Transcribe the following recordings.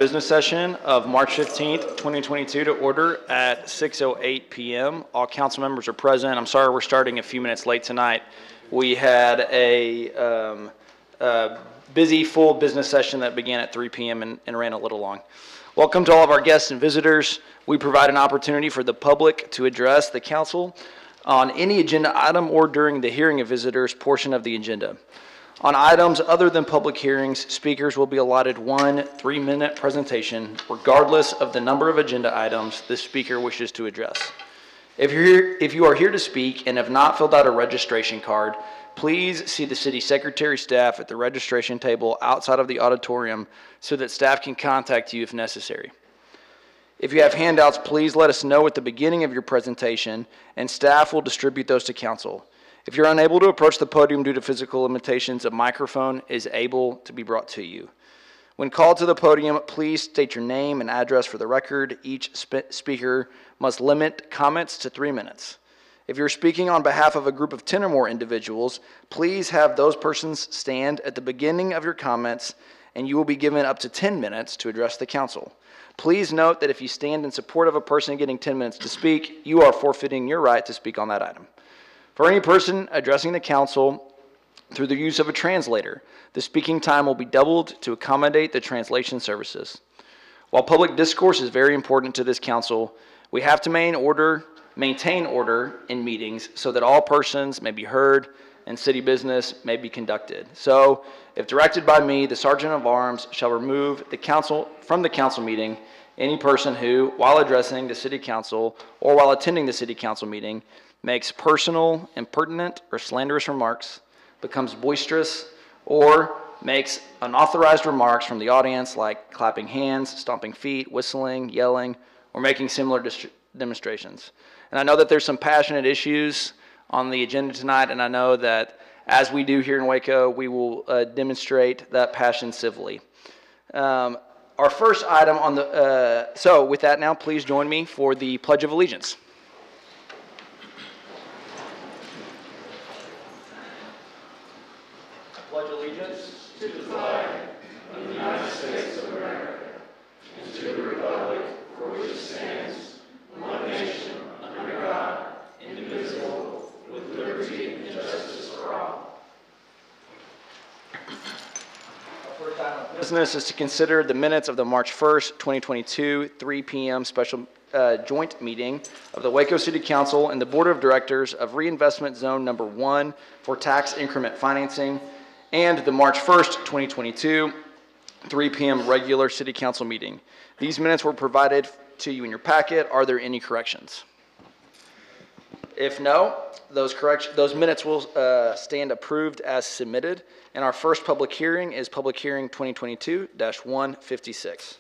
Business session of March 15th, 2022 to order at 6:08 p.m. All council members are present. I'm sorry we're starting a few minutes late tonight. We had a busy, full business session that began at 3 p.m. and ran a little long. Welcome to all of our guests and visitors. We provide an opportunity for the public to address the council on any agenda item or during the hearing of visitors portion of the agenda. On items other than public hearings, speakers will be allotted 1 3-minute presentation, regardless of the number of agenda items the speaker wishes to address. If you are here to speak and have not filled out a registration card, please see the city secretary staff at the registration table outside of the auditorium so that staff can contact you if necessary. If you have handouts, please let us know at the beginning of your presentation, and staff will distribute those to council. If you're unable to approach the podium due to physical limitations, a microphone is able to be brought to you. When called to the podium, please state your name and address for the record. Each speaker must limit comments to 3 minutes. If you're speaking on behalf of a group of 10 or more individuals, please have those persons stand at the beginning of your comments, and you will be given up to 10 minutes to address the council. Please note that if you stand in support of a person getting 10 minutes to speak, you are forfeiting your right to speak on that item. For any person addressing the council through the use of a translator, the speaking time will be doubled to accommodate the translation services. While public discourse is very important to this council, we have to maintain order in meetings so that all persons may be heard and city business may be conducted. So, if directed by me, the Sergeant of Arms shall remove the council from the council meeting any person who, while addressing the city council or while attending the city council meeting, makes personal, impertinent, or slanderous remarks, becomes boisterous, or makes unauthorized remarks from the audience like clapping hands, stomping feet, whistling, yelling, or making similar demonstrations. And I know that there's some passionate issues on the agenda tonight, and I know that as we do here in Waco, we will demonstrate that passion civilly. Our first item on the, so with that now, please join me for the Pledge of Allegiance. Pledge allegiance to the flag of the United States of America and to the republic for which it stands, one nation, under God, indivisible, with liberty and justice for all. Our first item of business is to consider the minutes of the March 1st, 2022, 3 p.m. special joint meeting of the Waco City Council and the Board of Directors of Reinvestment Zone Number 1 for tax increment financing, and the March 1st, 2022, 3 p.m. regular City Council meeting. These minutes were provided to you in your packet. Are there any corrections? If no, those minutes will stand approved as submitted. And our first public hearing is Public Hearing 2022-156.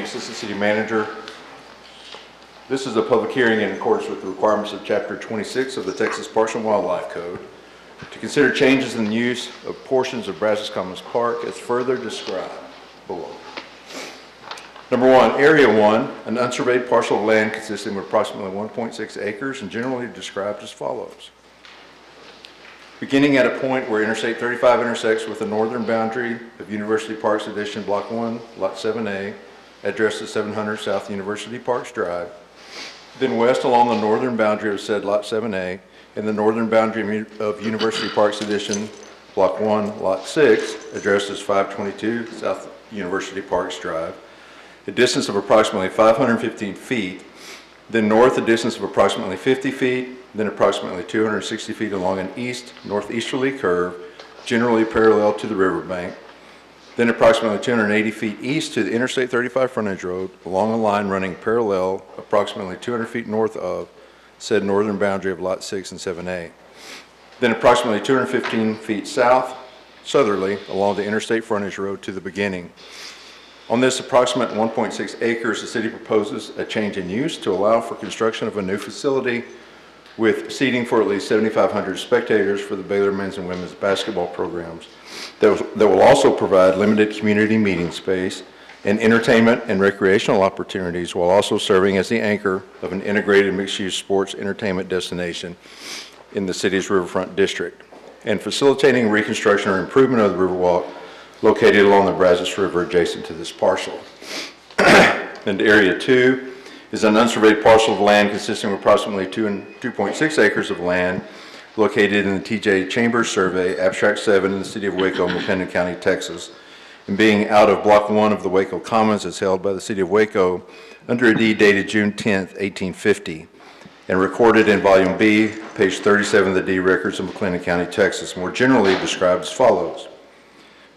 Assistant City Manager. This is a public hearing in accordance with the requirements of Chapter 26 of the Texas Parks and Wildlife Code to consider changes in the use of portions of Brazos Commons Park as further described below. Number 1, Area 1, an unsurveyed parcel of land consisting of approximately 1.6 acres and generally described as follows. Beginning at a point where Interstate 35 intersects with the northern boundary of University Parks Addition Block 1, Lot 7A, address is 700 South University Parks Drive. Then west along the northern boundary of said Lot 7A and the northern boundary of University Parks Addition Block 1, Lot 6, address is 522 South University Parks Drive, a distance of approximately 515 feet. Then north, a distance of approximately 50 feet, then approximately 260 feet along an northeasterly curve, generally parallel to the riverbank. Then approximately 280 feet east to the Interstate 35 frontage road along a line running parallel approximately 200 feet north of said northern boundary of Lot 6 and 7A. Then approximately 215 feet southerly along the Interstate frontage road to the beginning. On this approximate 1.6 acres, the city proposes a change in use to allow for construction of a new facility with seating for at least 7,500 spectators for the Baylor men's and women's basketball programs. That will also provide limited community meeting space and entertainment and recreational opportunities while also serving as the anchor of an integrated mixed-use sports entertainment destination in the city's riverfront district, and facilitating reconstruction or improvement of the Riverwalk located along the Brazos River adjacent to this parcel. And Area 2 is an unsurveyed parcel of land consisting of approximately 2.6 acres of land located in the T.J. Chambers Survey, Abstract 7 in the city of Waco, McLennan County, Texas, and being out of Block 1 of the Waco Commons as held by the city of Waco under a deed dated June 10, 1850, and recorded in Volume B, page 37 of the deed records of McLennan County, Texas, more generally described as follows.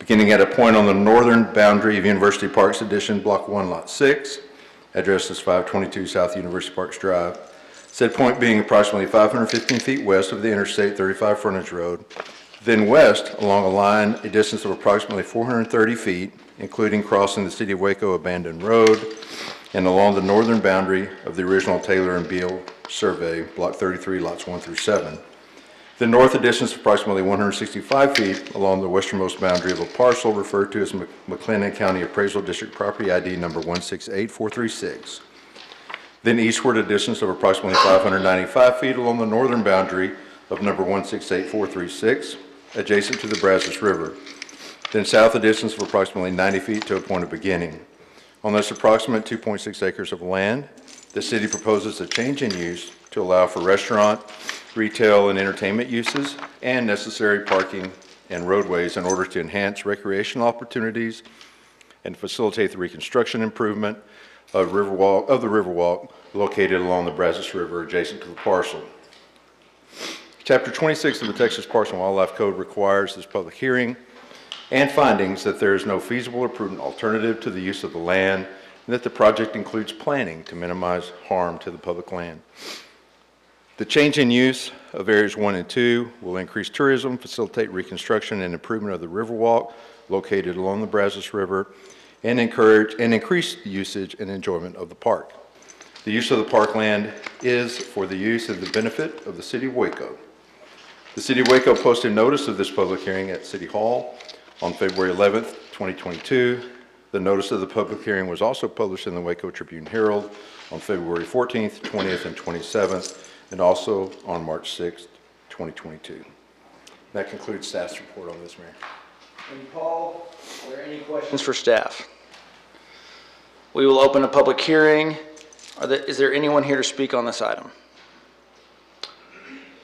Beginning at a point on the northern boundary of University Parks Edition, Block 1, Lot 6, address is 522 South University Parks Drive. Said point being approximately 515 feet west of the Interstate 35 frontage road, then west along a line a distance of approximately 430 feet, including crossing the City of Waco abandoned road, and along the northern boundary of the original Taylor and Beal survey, Block 33, lots 1 through 7. The north a distance of approximately 165 feet along the westernmost boundary of a parcel referred to as McLennan County Appraisal District Property ID number 168436. Then eastward a distance of approximately 595 feet along the northern boundary of number 168436, adjacent to the Brazos River. Then south a distance of approximately 90 feet to a point of beginning. On this approximate 2.6 acres of land, the city proposes a change in use to allow for restaurant, retail, and entertainment uses, and necessary parking and roadways in order to enhance recreational opportunities and facilitate the reconstruction improvement of the Riverwalk located along the Brazos River adjacent to the parcel. Chapter 26 of the Texas Parks and Wildlife Code requires this public hearing and findings that there is no feasible or prudent alternative to the use of the land and that the project includes planning to minimize harm to the public land. The change in use of areas 1 and 2 will increase tourism, facilitate reconstruction and improvement of the Riverwalk located along the Brazos River, and encourage and increase the usage and enjoyment of the park. The use of the parkland is for the use and the benefit of the city of Waco. The city of Waco posted notice of this public hearing at City Hall on February 11th, 2022. The notice of the public hearing was also published in the Waco Tribune Herald on February 14th, 20th, and 27th, and also on March 6th, 2022. That concludes staff's report on this, Mayor. And Paul, are there any questions for staff? We will open a public hearing. Is there anyone here to speak on this item?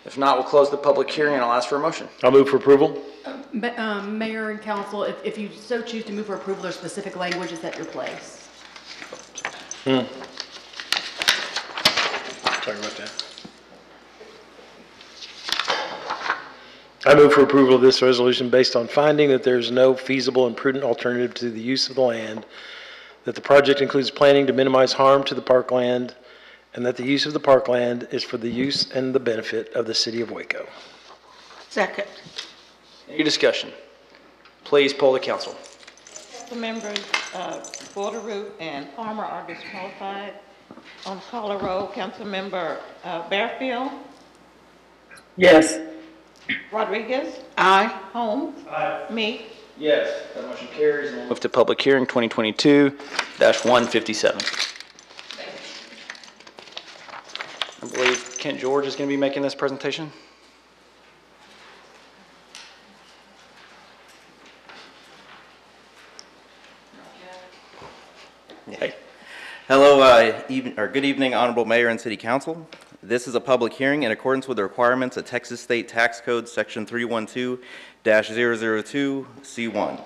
If not, we'll close the public hearing and I'll ask for a motion. I'll move for approval. Mayor and council, if you so choose to move for approval, or specific language is at your place. Sorry about that. I move for approval of this resolution based on finding that there is no feasible and prudent alternative to the use of the land, that the project includes planning to minimize harm to the parkland, and that the use of the parkland is for the use and the benefit of the city of Waco. Second. Any discussion? Please poll the council. Members Borderoot and Palmer are disqualified. On caller roll, Councilmember Bearfield, Yes. Rodriguez, Aye. Holmes, Meek, Yes. That motion carries. Move to public hearing 2022-157. I believe Kent George is going to be making this presentation. Hey. Hello, good evening, Honorable Mayor and City Council. This is a public hearing in accordance with the requirements of Texas State Tax Code Section 312-002C1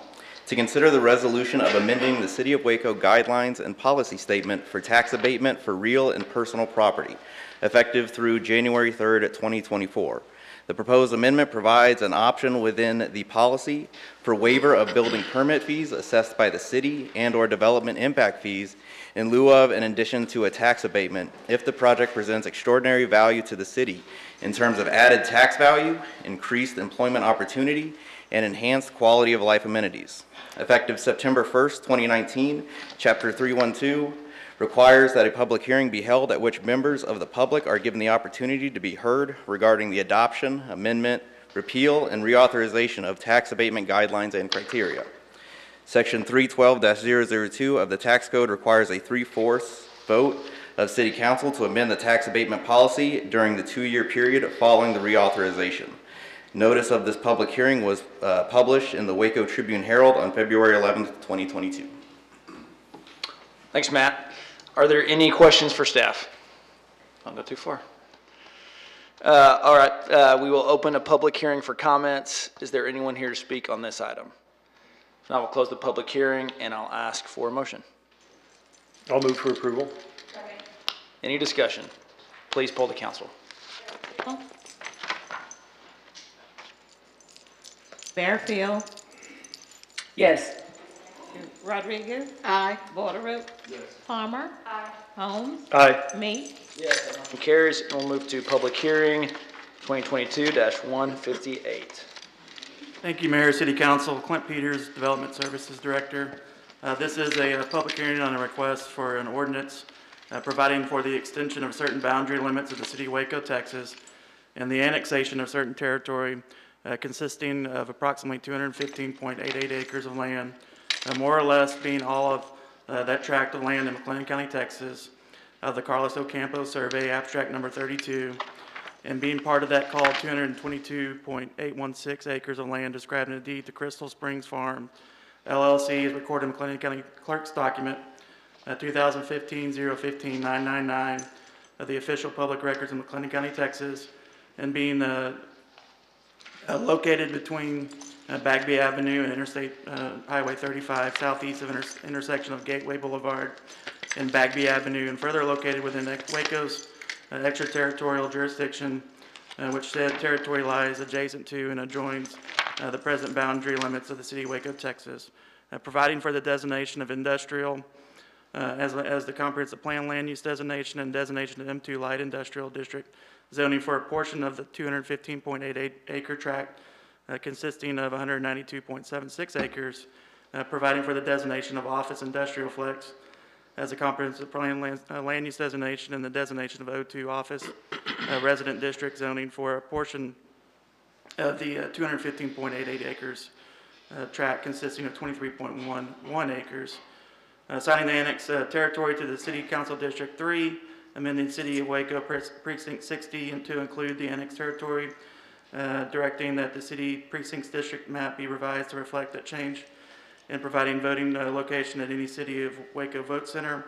to consider the resolution of amending the City of Waco guidelines and policy statement for tax abatement for real and personal property, effective through January 3rd, 2024. The proposed amendment provides an option within the policy for waiver of building permit fees assessed by the city and/or development impact fees in lieu of and in addition to a tax abatement if the project presents extraordinary value to the city in terms of added tax value, increased employment opportunity, and enhanced quality of life amenities. Effective September 1st, 2019, Chapter 312 requires that a public hearing be held at which members of the public are given the opportunity to be heard regarding the adoption, amendment, repeal, and reauthorization of tax abatement guidelines and criteria. Section 312-002 of the tax code requires a 3/4 vote of city council to amend the tax abatement policy during the 2-year period following the reauthorization. Notice of this public hearing was published in the Waco Tribune-Herald on February 11th, 2022. Thanks, Matt. Are there any questions for staff? Don't go too far. All right, we will open a public hearing for comments. Is there anyone here to speak on this item? If not, we'll close the public hearing and I'll ask for a motion. I'll move for approval. Any discussion? Please poll the council. Bearfield, Yes. Rodriguez, Aye. Borderoot. Palmer. Holmes, Aye. Meek, Motion carries, and we'll move to public hearing 2022-158. Thank you, Mayor, City Council. Clint Peters, Development Services Director. This is a public hearing on a request for an ordinance providing for the extension of certain boundary limits of the city of Waco, Texas, and the annexation of certain territory consisting of approximately 215.88 acres of land, more or less being all of that tract of land in McLennan County, Texas, of the Carlos Ocampo Survey, abstract number 32, and being part of that called 222.816 acres of land described in a deed to Crystal Springs Farm, LLC, is recorded in McLennan County Clerk's document 2015-015-999 of the official public records in McLennan County, Texas, and being located between Bagby Avenue and Interstate Highway 35, southeast of intersection of Gateway Boulevard and Bagby Avenue, and further located within Waco's extraterritorial jurisdiction, which said territory lies adjacent to and adjoins the present boundary limits of the city of Waco, Texas, providing for the designation of industrial as the comprehensive plan land use designation and designation of M2 light industrial district zoning for a portion of the 215.88 acre tract consisting of 192.76 acres, providing for the designation of office industrial flex as a comprehensive plan land use designation and the designation of O2 office resident district zoning for a portion of the 215.88 acres tract consisting of 23.11 acres. Assigning the annex territory to the City Council District 3, amending City of Waco Precinct 60 and to include the annex territory, directing that the City Precincts District map be revised to reflect that change, and providing voting location at any City of Waco vote center,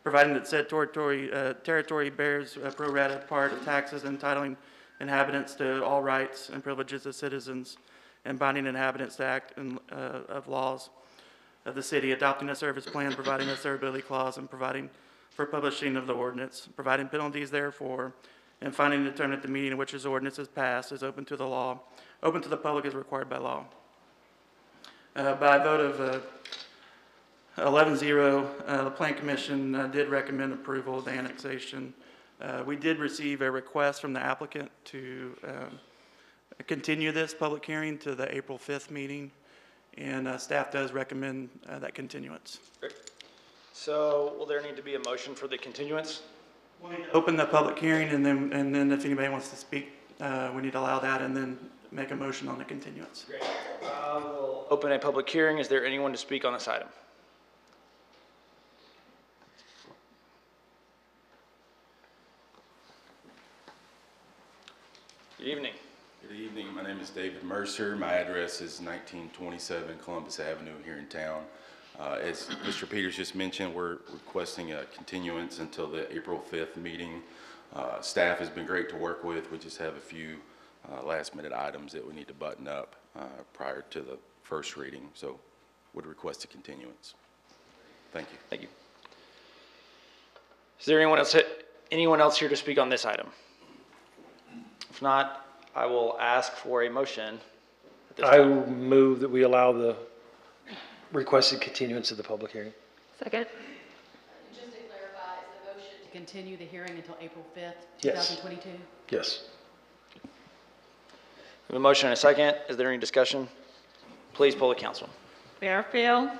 providing that said territory bears a pro rata part of taxes, entitling inhabitants to all rights and privileges of citizens, and binding inhabitants to act of laws of the city, adopting a service plan, providing a servability clause, and providing for publishing of the ordinance, providing penalties therefore, and finding and determining that the meeting in which this ordinance is passed is open to the public as required by law. By a vote of 11-0, the Plan Commission did recommend approval of the annexation. We did receive a request from the applicant to continue this public hearing to the April 5th meeting, and staff does recommend that continuance. Great. So will there need to be a motion for the continuance? Open the public hearing, and then if anybody wants to speak, we need to allow that, and then make a motion on the continuance. Great. We'll open a public hearing. Is there anyone to speak on this item? Good evening. Good evening. My name is David Mercer. My address is 1927 Columbus Avenue here in town. As Mr. Peters just mentioned, we're requesting a continuance until the April 5th meeting. Staff has been great to work with. We just have a few last-minute items that we need to button up prior to the first reading, so would request a continuance. Thank you. Thank you. Is there anyone else here to speak on this item? If not, I will ask for a motion at this I time. will move that we allow the requested continuance of the public hearing. second. Just to clarify, is the motion to continue the hearing until April 5th, Yes. 2022? Yes. We have a motion and a second. Is there any discussion? Please poll the council. Bearfield,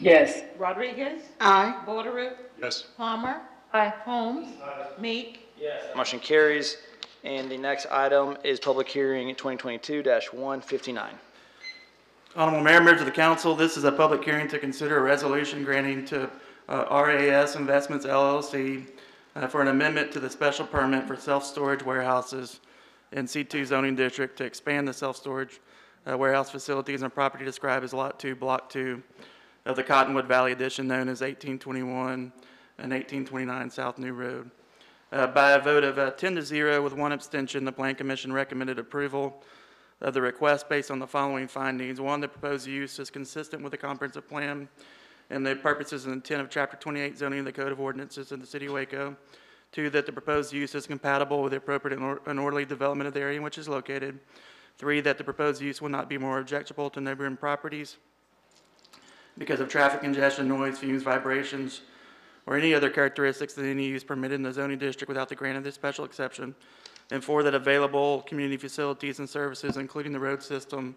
Yes. Rodriguez, Aye. Borderoot, Yes. Palmer, Holmes, Meek, Motion carries. And the next item is public hearing 2022-159. Honorable Mayor, members of the council, this is a public hearing to consider a resolution granting to RAS Investments LLC for an amendment to the special permit for self-storage warehouses in C2 zoning district to expand the self-storage warehouse facilities on property described as Lot 2, Block 2 of the Cottonwood Valley Edition known as 1821 and 1829 South New Road. By a vote of 10-0 with one abstention, the Plan Commission recommended approval of the request based on the following findings. One, the proposed use is consistent with the comprehensive plan and the purposes and intent of Chapter 28 zoning of the Code of Ordinances in the City of Waco. Two, that the proposed use is compatible with the appropriate and orderly development of the area in which it is located. Three, that the proposed use will not be more objectionable to neighboring properties because of traffic congestion, noise, fumes, vibrations, or any other characteristics that any use permitted in the zoning district without the grant of this special exception. And four, that available community facilities and services, including the road system,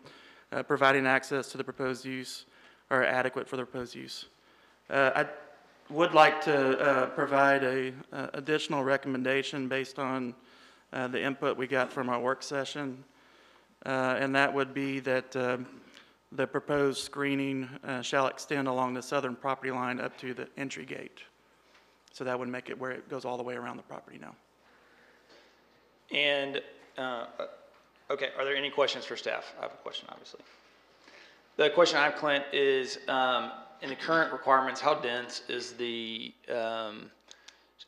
providing access to the proposed use, are adequate for the proposed use. I would like to provide a additional recommendation based on the input we got from our work session, and that would be that the proposed screening shall extend along the southern property line up to the entry gate. So that would make it where it goes all the way around the property now. And, okay, are there any questions for staff? I have a question, obviously. The question I have, Clint, is in the current requirements, how dense is the,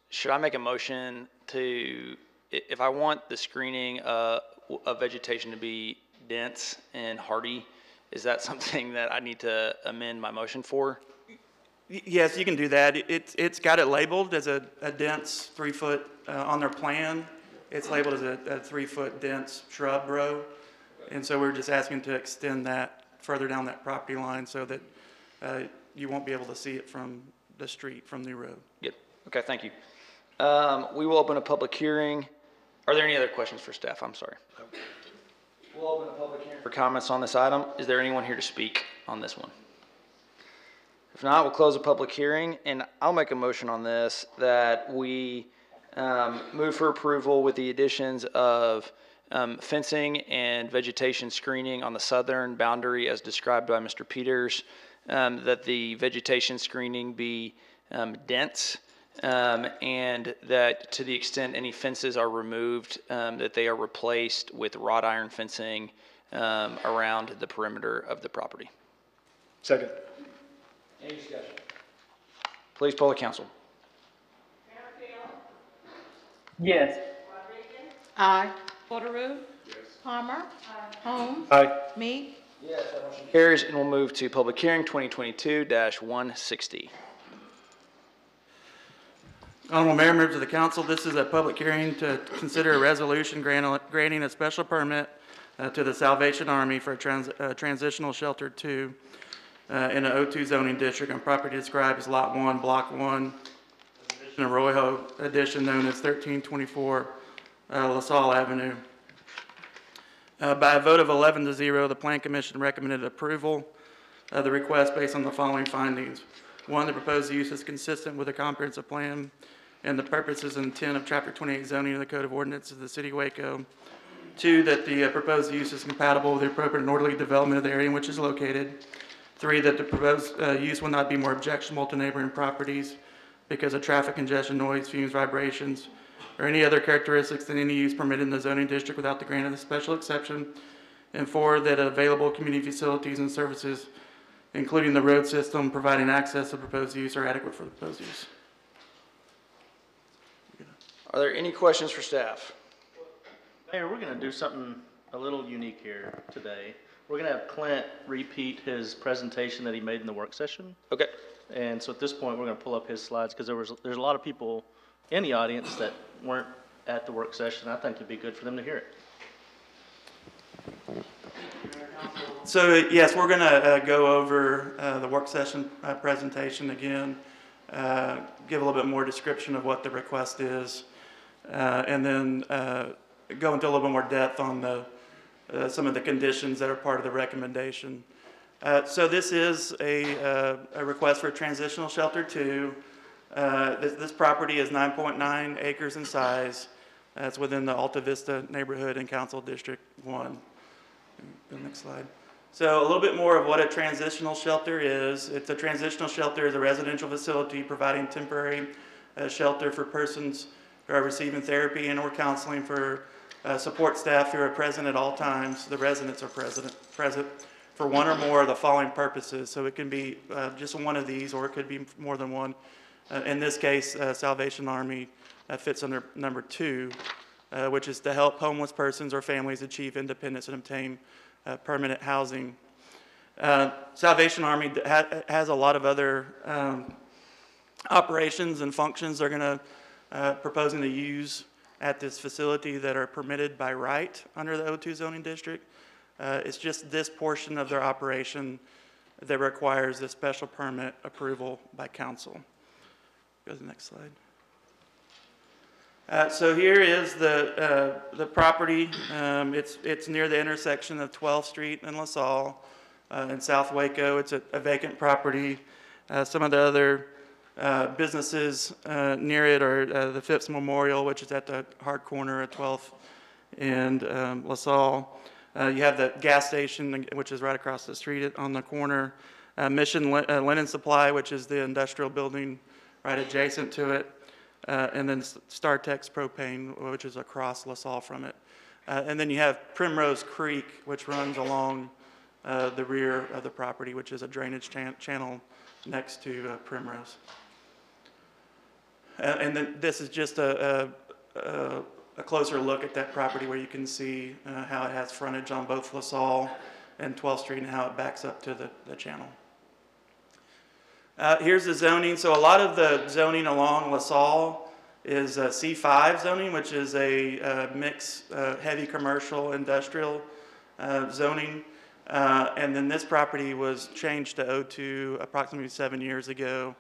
should I make a motion to, if I want the screening of vegetation to be dense and hardy, is that something that I need to amend my motion for? Yes, you can do that. It's got it labeled as a dense 3-foot on their plan. It's labeled as a 3-foot dense shrub row. And so we're just asking to extend that further down that property line so that you won't be able to see it from the street, from the road. Good. Okay, thank you. We will open a public hearing. Are there any other questions for staff? I'm sorry. We'll open a public hearing for comments on this item. Is there anyone here to speak on this one? If not, we'll close the public hearing, and I'll make a motion on this that we move for approval with the additions of fencing and vegetation screening on the southern boundary as described by Mr. Peters, that the vegetation screening be dense, and that to the extent any fences are removed, that they are replaced with wrought iron fencing around the perimeter of the property. Second. Any discussion? Please poll the council. Yes. Aye. Porteroo? Yes. Palmer? Aye. Holmes? Aye. Meek? Yes, that motion carries, and we'll move to public hearing 2022-160. Honorable Mayor, members of the council, this is a public hearing to consider a resolution granting a special permit to the Salvation Army for Transitional Shelter 2 in an O2 zoning district on property described as Lot 1, Block 1, in Arroyo Edition known as 1324 LaSalle Avenue. By a vote of 11-0, the Plan Commission recommended approval of the request based on the following findings. One, the proposed use is consistent with the comprehensive plan and the purposes and intent of Chapter 28 zoning of the Code of Ordinances of the City of Waco. Two, that the proposed use is compatible with the appropriate and orderly development of the area in which it is located. Three, that the proposed use will not be more objectionable to neighboring properties because of traffic congestion, noise, fumes, vibrations, or any other characteristics than any use permitted in the zoning district without the grant of the special exception. And four, that available community facilities and services, including the road system, providing access to proposed use are adequate for the proposed use. Are there any questions for staff? Mayor, we're going to do something a little unique here today. We're going to have Clint repeat his presentation that he made in the work session. Okay. And so at this point, we're going to pull up his slides because there's a lot of people in the audience that weren't at the work session. I think it'd be good for them to hear it. So yes, we're going to go over the work session presentation again, give a little bit more description of what the request is, and then go into a little bit more depth on some of the conditions that are part of the recommendation. So this is a request for Transitional Shelter 2. This property is 9.9 acres in size. It's within the Alta Vista neighborhood in Council District 1. The next slide. So a little bit more of what a transitional shelter is. It's a transitional shelter is a residential facility providing temporary shelter for persons who are receiving therapy and or counseling for support staff who are present at all times. The residents are present for one or more of the following purposes. So it can be just one of these, or it could be more than one. In this case, Salvation Army fits under number 2, which is to help homeless persons or families achieve independence and obtain permanent housing. Salvation Army has a lot of other operations and functions they're going to proposing to use at this facility that are permitted by right under the O2 zoning district. It's just this portion of their operation that requires the special permit approval by council. Go to the next slide. So here is the property. It's near the intersection of 12th Street and LaSalle in South Waco. It's a vacant property. Some of the other businesses near it are the Phipps Memorial, which is at the hard corner of 12th and LaSalle. You have the gas station, which is right across the street on the corner. Mission Linen Supply, which is the industrial building right adjacent to it. And then StarTex Propane, which is across LaSalle from it. And then you have Primrose Creek, which runs along the rear of the property, which is a drainage channel next to Primrose. And then this is just a closer look at that property where you can see how it has frontage on both LaSalle and 12th Street and how it backs up to the channel. Here's the zoning. So a lot of the zoning along LaSalle is C5 zoning, which is a mix heavy commercial industrial zoning. And then this property was changed to O2 approximately 7 years ago.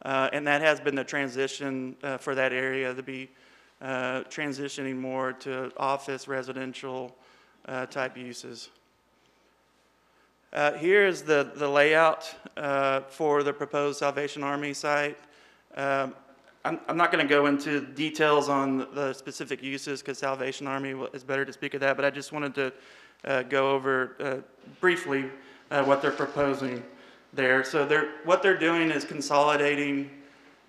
And that has been the transition for that area to be transitioning more to office residential type uses. Here is the layout for the proposed Salvation Army site. I'm not going to go into details on the specific uses because Salvation Army is better to speak of that, but I just wanted to go over briefly what they're proposing there. So what they're doing is consolidating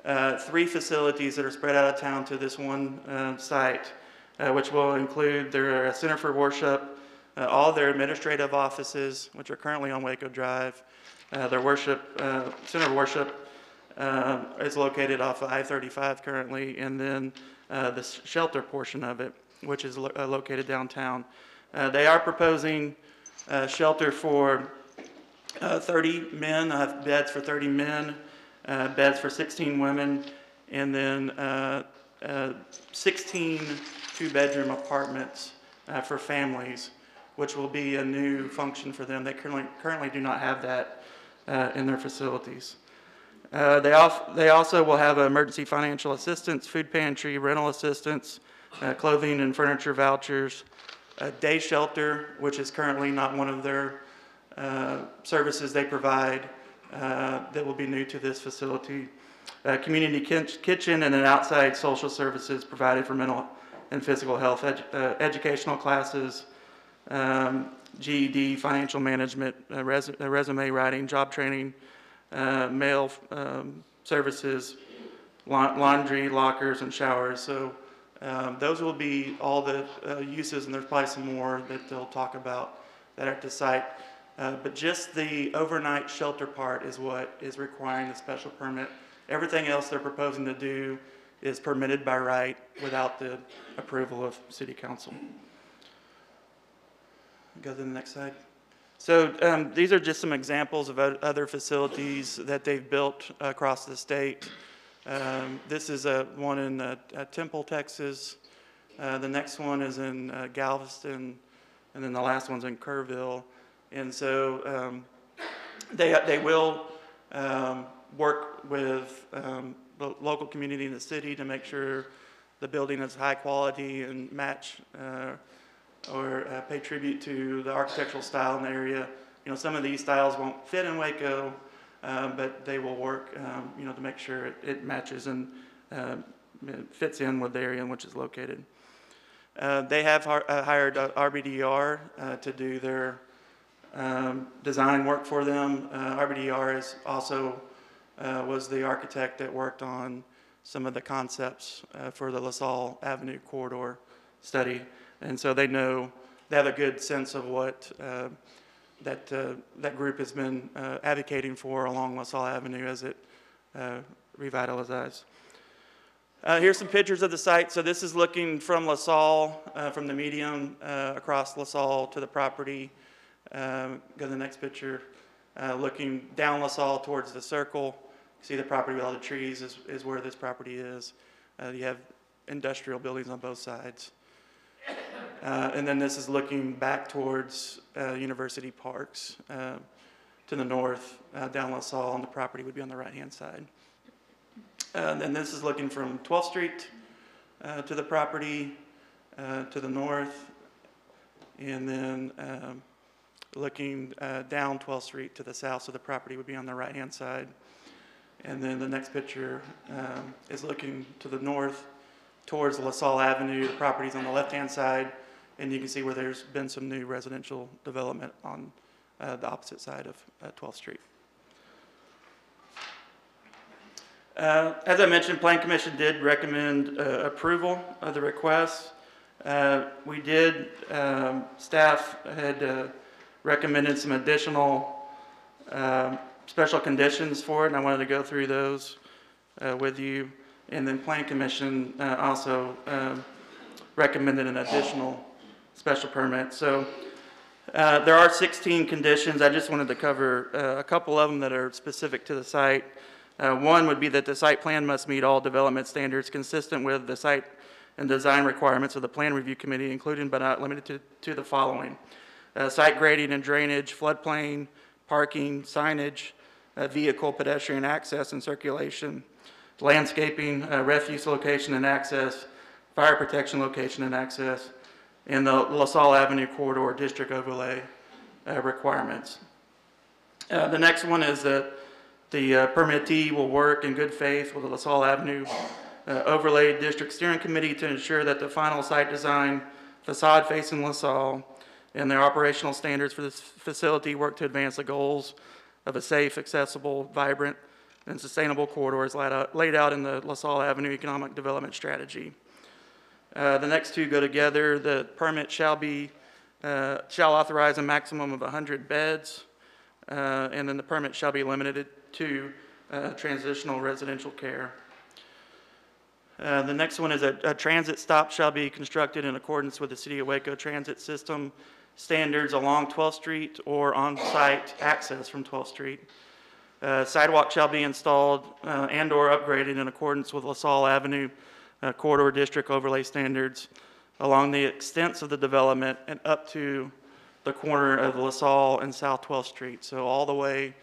3 facilities that are spread out of town to this one site, which will include their Center for Worship, all their administrative offices, which are currently on Waco Drive. Their Center of Worship is located off of I-35 currently, and then the shelter portion of it, which is located downtown. They are proposing shelter for 30 men, beds for 30 men, beds for 16 women, and then 16 two-bedroom apartments for families, which will be a new function for them. They currently do not have that in their facilities. They also will have emergency financial assistance, food pantry, rental assistance, clothing and furniture vouchers, a day shelter, which is currently not one of their services they provide, that will be new to this facility. Community kitchen and an outside social services provided for mental and physical health, educational classes, GED, financial management, resume writing, job training, mail services, laundry, lockers, and showers. So those will be all the uses, and there's probably some more that they'll talk about that are at the site. But just the overnight shelter part is what is requiring the special permit. Everything else they're proposing to do is permitted by right without the approval of City Council. Go to the next slide. So these are just some examples of other facilities that they've built across the state. This is one in Temple, Texas. The next one is in Galveston, and then the last one's in Kerrville. And so they will work with the local community in the city to make sure the building is high quality and match or pay tribute to the architectural style in the area. You know, some of these styles won't fit in Waco, but they will work, to make sure it matches and fits in with the area in which it's located. They have hired RBDR to do their design work for them. RBDR is also was the architect that worked on some of the concepts for the LaSalle Avenue corridor study. And so they have a good sense of what that group has been advocating for along LaSalle Avenue as it revitalizes. Here's some pictures of the site. So this is looking from LaSalle, from the median across LaSalle to the property. Go to the next picture. Looking down LaSalle towards the circle. See the property with all the trees is where this property is. You have industrial buildings on both sides. And then this is looking back towards University Parks to the north, down LaSalle, and the property would be on the right-hand side. And this is looking from 12th Street to the property to the north, and then looking down 12th Street to the south, so the property would be on the right-hand side. And then the next picture is looking to the north towards LaSalle Avenue. The property's on the left-hand side, and you can see where there's been some new residential development on the opposite side of 12th Street. As I mentioned, Plan Commission did recommend approval of the request. We did, staff had recommended some additional special conditions for it, and I wanted to go through those with you. And then Plan Commission also recommended an additional special permit. So there are 16 conditions. I just wanted to cover a couple of them that are specific to the site. One would be that the site plan must meet all development standards consistent with the site and design requirements of the Plan Review Committee, including but not limited to the following. Site grading and drainage, floodplain, parking, signage, vehicle, pedestrian access and circulation, landscaping, refuse location and access, fire protection location and access, and the LaSalle Avenue corridor district overlay requirements. The next one is that the permittee will work in good faith with the LaSalle Avenue overlay district steering committee to ensure that the final site design, facade facing LaSalle, and their operational standards for this facility work to advance the goals of a safe, accessible, vibrant, and sustainable corridor as laid out in the LaSalle Avenue Economic Development Strategy. The next two go together. The permit shall authorize a maximum of 100 beds, and then the permit shall be limited to transitional residential care. The next one is a transit stop shall be constructed in accordance with the City of Waco transit system standards along 12th Street or on-site access from 12th Street. Sidewalk shall be installed and or upgraded in accordance with LaSalle Avenue corridor district overlay standards along the extents of the development and up to the corner of LaSalle and South 12th Street. So all the way,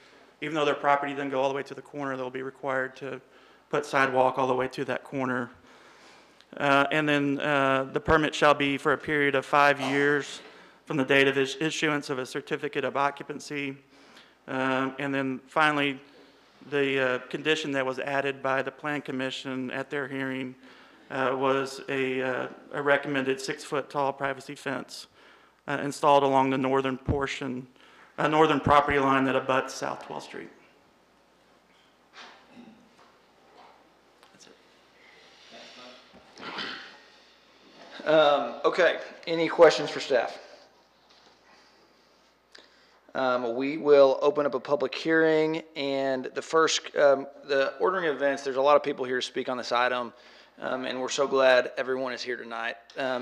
even though their property doesn't go all the way to the corner, they'll be required to put sidewalk all the way to that corner. And then the permit shall be for a period of 5 years from the date of issuance of a certificate of occupancy. And then finally, the condition that was added by the Plan Commission at their hearing was a recommended 6-foot tall privacy fence installed along the northern portion, northern property line that abuts South 12th Street. That's it. Okay, any questions for staff? We will open up a public hearing, and the ordering of events, there's a lot of people here to speak on this item, and we're so glad everyone is here tonight.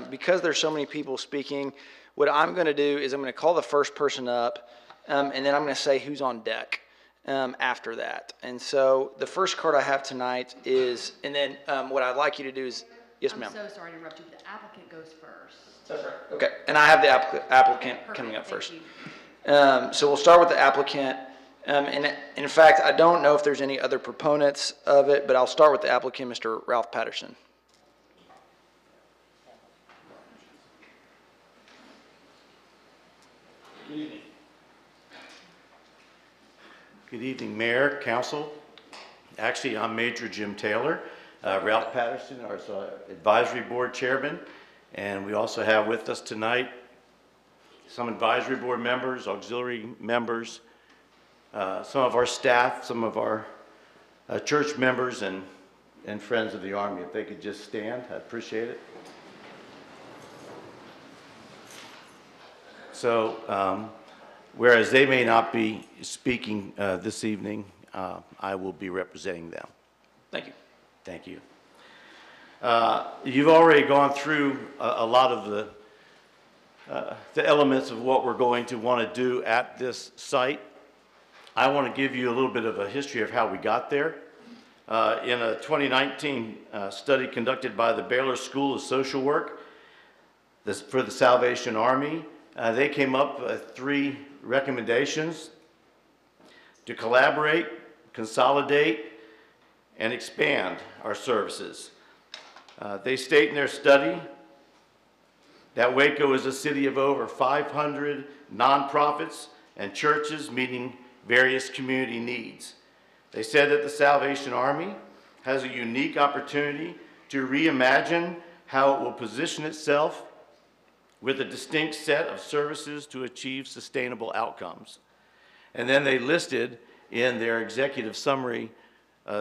Because there's so many people speaking, what I'm going to do is I'm going to call the first person up, and then I'm going to say who's on deck after that. And so the first card I have tonight is, and then what I'd like you to do is, yes, ma'am. I'm so sorry to interrupt you, but the applicant goes first. That's right. Okay, and I have the applicant coming up first. So we'll start with the applicant. And in fact, I don't know if there's any other proponents of it, but I'll start with the applicant, Mr. Ralph Patterson. Good evening. Good evening, Mayor, Council. Actually, I'm Major Jim Taylor, Ralph Patterson, our Advisory Board Chairman, and we also have with us tonight some advisory board members, auxiliary members, some of our staff, some of our church members, and friends of the Army. If they could just stand, I'd appreciate it. So, whereas they may not be speaking this evening, I will be representing them. Thank you. Thank you. You've already gone through a lot of the elements of what we're going to want to do at this site. I want to give you a little bit of a history of how we got there. In a 2019 study conducted by the Baylor School of Social Work for the Salvation Army, they came up with 3 recommendations: to collaborate, consolidate, and expand our services. They state in their study that Waco is a city of over 500 nonprofits and churches meeting various community needs. They said that the Salvation Army has a unique opportunity to reimagine how it will position itself with a distinct set of services to achieve sustainable outcomes. And then they listed in their executive summary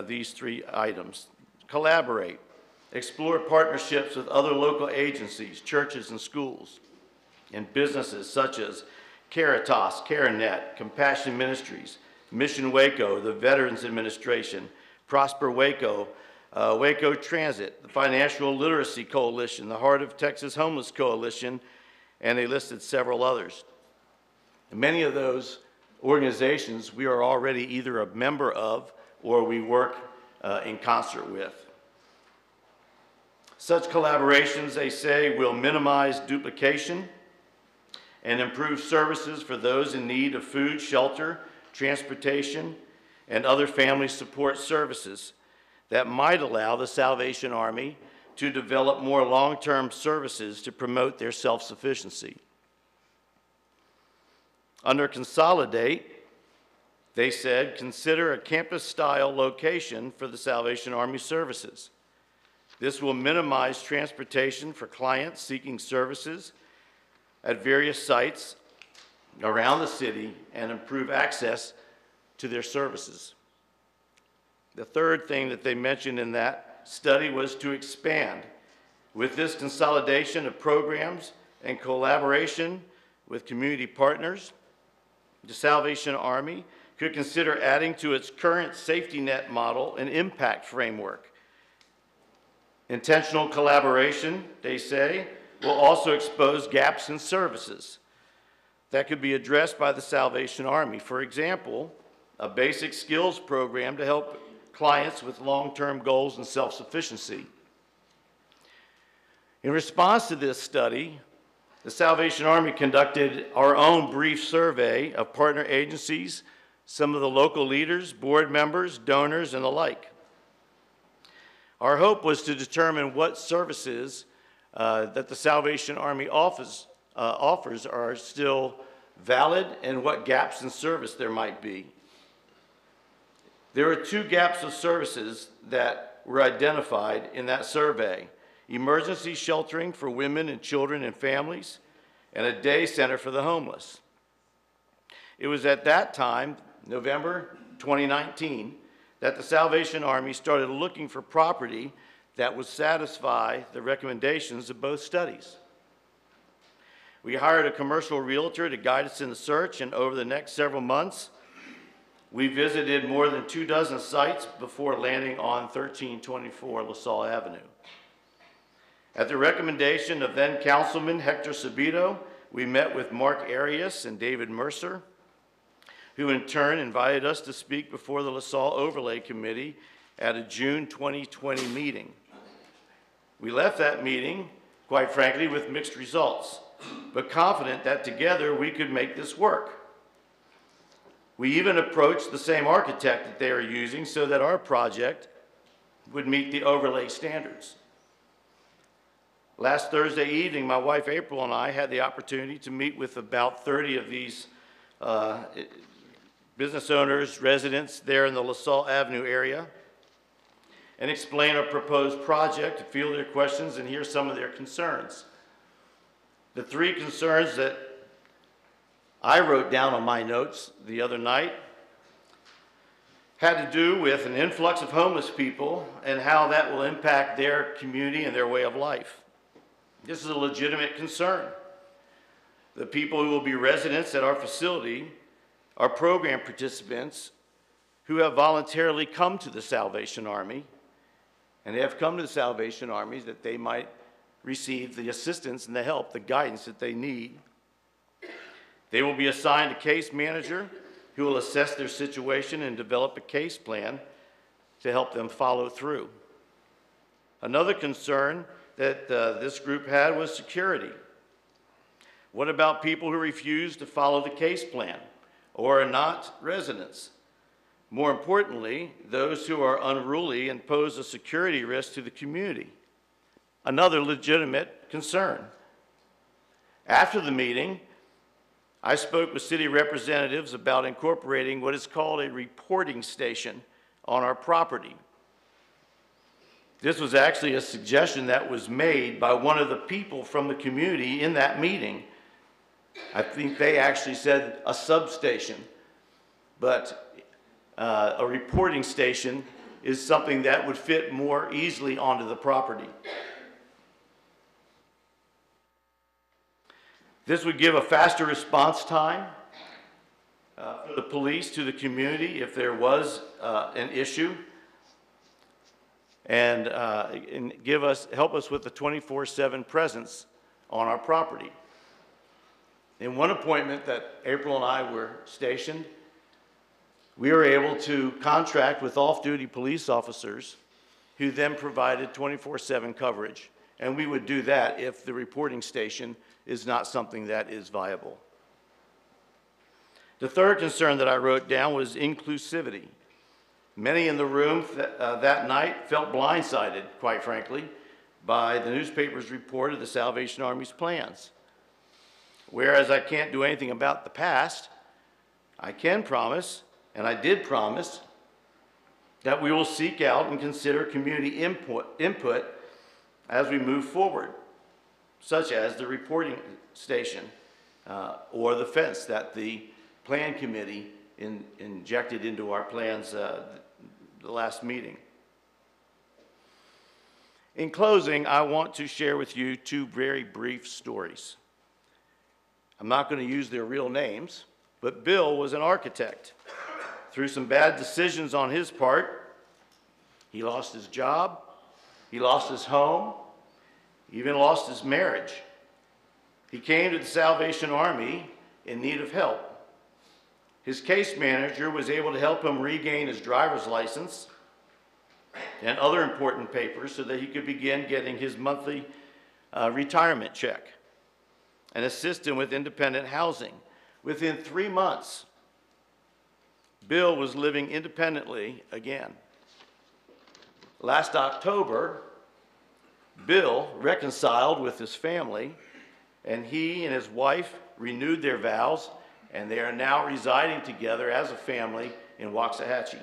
these 3 items: collaborate, explore partnerships with other local agencies, churches and schools, and businesses such as Caritas, CareNet, Compassion Ministries, Mission Waco, the Veterans Administration, Prosper Waco, Waco Transit, the Financial Literacy Coalition, the Heart of Texas Homeless Coalition, and they listed several others. And many of those organizations we are already either a member of or we work in concert with. Such collaborations, they say, will minimize duplication and improve services for those in need of food, shelter, transportation, and other family support services that might allow the Salvation Army to develop more long-term services to promote their self-sufficiency. Under consolidate, they said, consider a campus-style location for the Salvation Army services. This will minimize transportation for clients seeking services at various sites around the city and improve access to their services. The third thing that they mentioned in that study was to expand. With this consolidation of programs and collaboration with community partners, the Salvation Army could consider adding to its current safety net model an impact framework. Intentional collaboration, they say, will also expose gaps in services that could be addressed by the Salvation Army. For example, a basic skills program to help clients with long-term goals and self-sufficiency. In response to this study, the Salvation Army conducted our own brief survey of partner agencies, some of the local leaders, board members, donors, and the like. Our hope was to determine what services that the Salvation Army offers are still valid and what gaps in service there might be. There are 2 gaps of services that were identified in that survey: emergency sheltering for women and children and families, and a day center for the homeless. It was at that time, November 2019, that the Salvation Army started looking for property that would satisfy the recommendations of both studies. We hired a commercial realtor to guide us in the search, and over the next several months, we visited more than 24 sites before landing on 1324 LaSalle Avenue. At the recommendation of then Councilman Hector Sabito, we met with Mark Arias and David Mercer, who in turn invited us to speak before the LaSalle Overlay Committee at a June 2020 meeting. We left that meeting, quite frankly, with mixed results, but confident that together we could make this work. We even approached the same architect that they are using so that our project would meet the overlay standards. Last Thursday evening, my wife April and I had the opportunity to meet with about 30 of these business owners, residents there in the LaSalle Avenue area, and explain our proposed project, to field their questions and hear some of their concerns. The 3 concerns that I wrote down on my notes the other night had to do with an influx of homeless people and how that will impact their community and their way of life. This is a legitimate concern. The people who will be residents at our facility are program participants who have voluntarily come to the Salvation Army, and they have come to the Salvation Army that they might receive the assistance and the help, the guidance that they need. They will be assigned a case manager who will assess their situation and develop a case plan to help them follow through. Another concern that this group had was security. What about people who refuse to follow the case plan or are not residents? More importantly, those who are unruly and pose a security risk to the community. Another legitimate concern. After the meeting, I spoke with city representatives about incorporating what is called a reporting station on our property. This was actually a suggestion that was made by one of the people from the community in that meeting. I think they actually said a substation, but a reporting station is something that would fit more easily onto the property. This would give a faster response time for the police to the community if there was an issue, and help us with the 24/7 presence on our property. In one appointment that April and I were stationed, we were able to contract with off-duty police officers who then provided 24/7 coverage. And we would do that if the reporting station is not something that is viable. The third concern that I wrote down was inclusivity. Many in the room that night felt blindsided, quite frankly, by the newspaper's report of the Salvation Army's plans. Whereas I can't do anything about the past, I can promise, and I did promise, that we will seek out and consider community input as we move forward, such as the reporting station or the fence that the plan committee injected into our plans the last meeting. In closing, I want to share with you two very brief stories. I'm not going to use their real names, but Bill was an architect. Through some bad decisions on his part, he lost his job, he lost his home, even lost his marriage. He came to the Salvation Army in need of help. His case manager was able to help him regain his driver's license and other important papers so that he could begin getting his monthly retirement check and assist him with independent housing. Within 3 months, Bill was living independently again. Last October, Bill reconciled with his family, and he and his wife renewed their vows, and they are now residing together as a family in Waxahachie.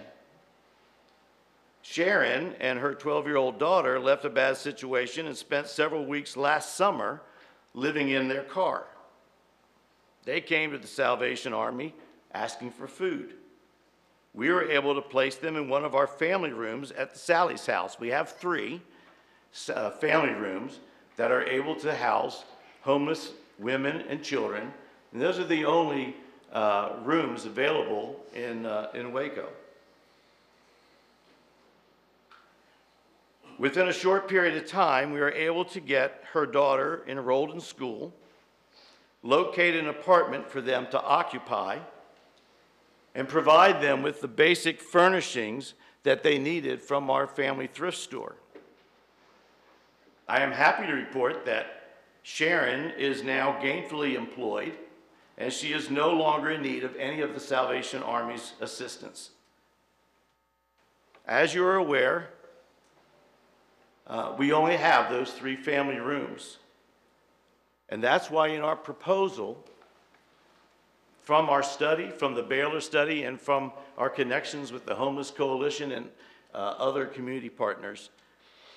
Sharon and her 12-year-old daughter left a bad situation and spent several weeks last summer living in their car. They came to the Salvation Army asking for food. We were able to place them in one of our family rooms at Sally's house. We have 3 family rooms that are able to house homeless women and children, and those are the only rooms available in Waco. Within a short period of time, we were able to get her daughter enrolled in school, locate an apartment for them to occupy, and provide them with the basic furnishings that they needed from our family thrift store. I am happy to report that Sharon is now gainfully employed, and she is no longer in need of any of the Salvation Army's assistance. As you are aware, we only have those 3 family rooms. And that's why in our proposal, from our study, from the Baylor study, and from our connections with the Homeless Coalition and other community partners,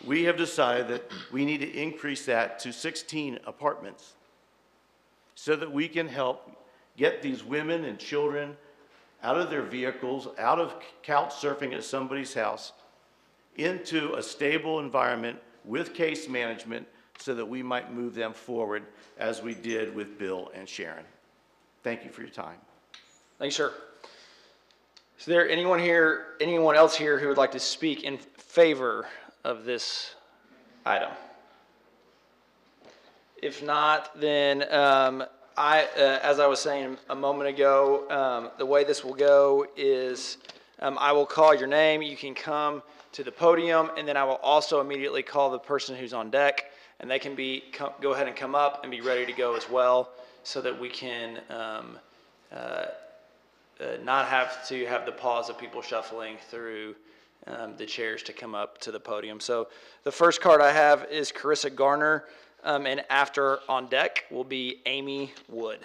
we have decided that we need to increase that to 16 apartments so that we can help get these women and children out of their vehicles, out of couch surfing at somebody's house, into a stable environment with case management so that we might move them forward as we did with Bill and Sharon. Thank you for your time. Thanks, sir. Is there anyone else here who would like to speak in favor of this item? If not, then as I was saying a moment ago, the way this will go is I will call your name. You can come to the podium, and then I will also immediately call the person who's on deck, and they can go ahead and come up and be ready to go as well, so that we can not have to have the pause of people shuffling through the chairs to come up to the podium. So the first card I have is Carissa Garner, and after on deck will be Amy Wood.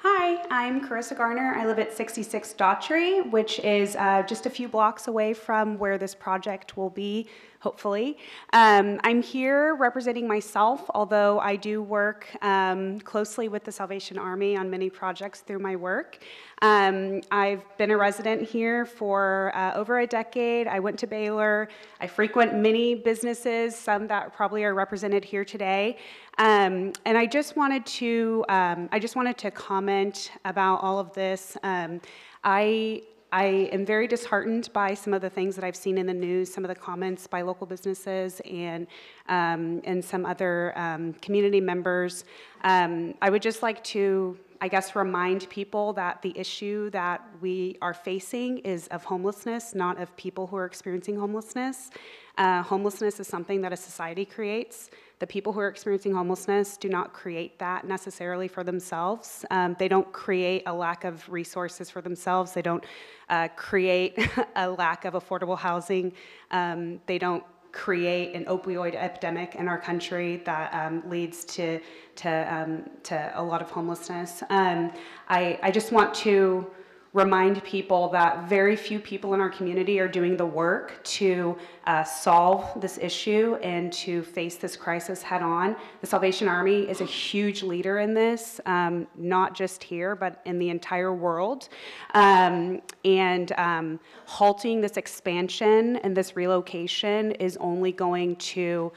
Hi, I'm Carissa Garner. I live at 66 Daughtry, which is just a few blocks away from where this project will be, hopefully. I'm here representing myself, although I do work closely with the Salvation Army on many projects through my work. I've been a resident here for over a decade. I went to Baylor. I frequent many businesses, some that probably are represented here today. And I just wanted to comment about all of this. I am very disheartened by some of the things that I've seen in the news, some of the comments by local businesses and some other community members. I would just like to, I guess, remind people that the issue that we are facing is of homelessness, not of people who are experiencing homelessness. Homelessness is something that a society creates. The people who are experiencing homelessness do not create that necessarily for themselves. They don't create a lack of resources for themselves. They don't create a lack of affordable housing. They don't create an opioid epidemic in our country that leads to a lot of homelessness. I just want to remind people that very few people in our community are doing the work to solve this issue and to face this crisis head on. The Salvation Army is a huge leader in this, not just here, but in the entire world. Halting this expansion and this relocation is only going to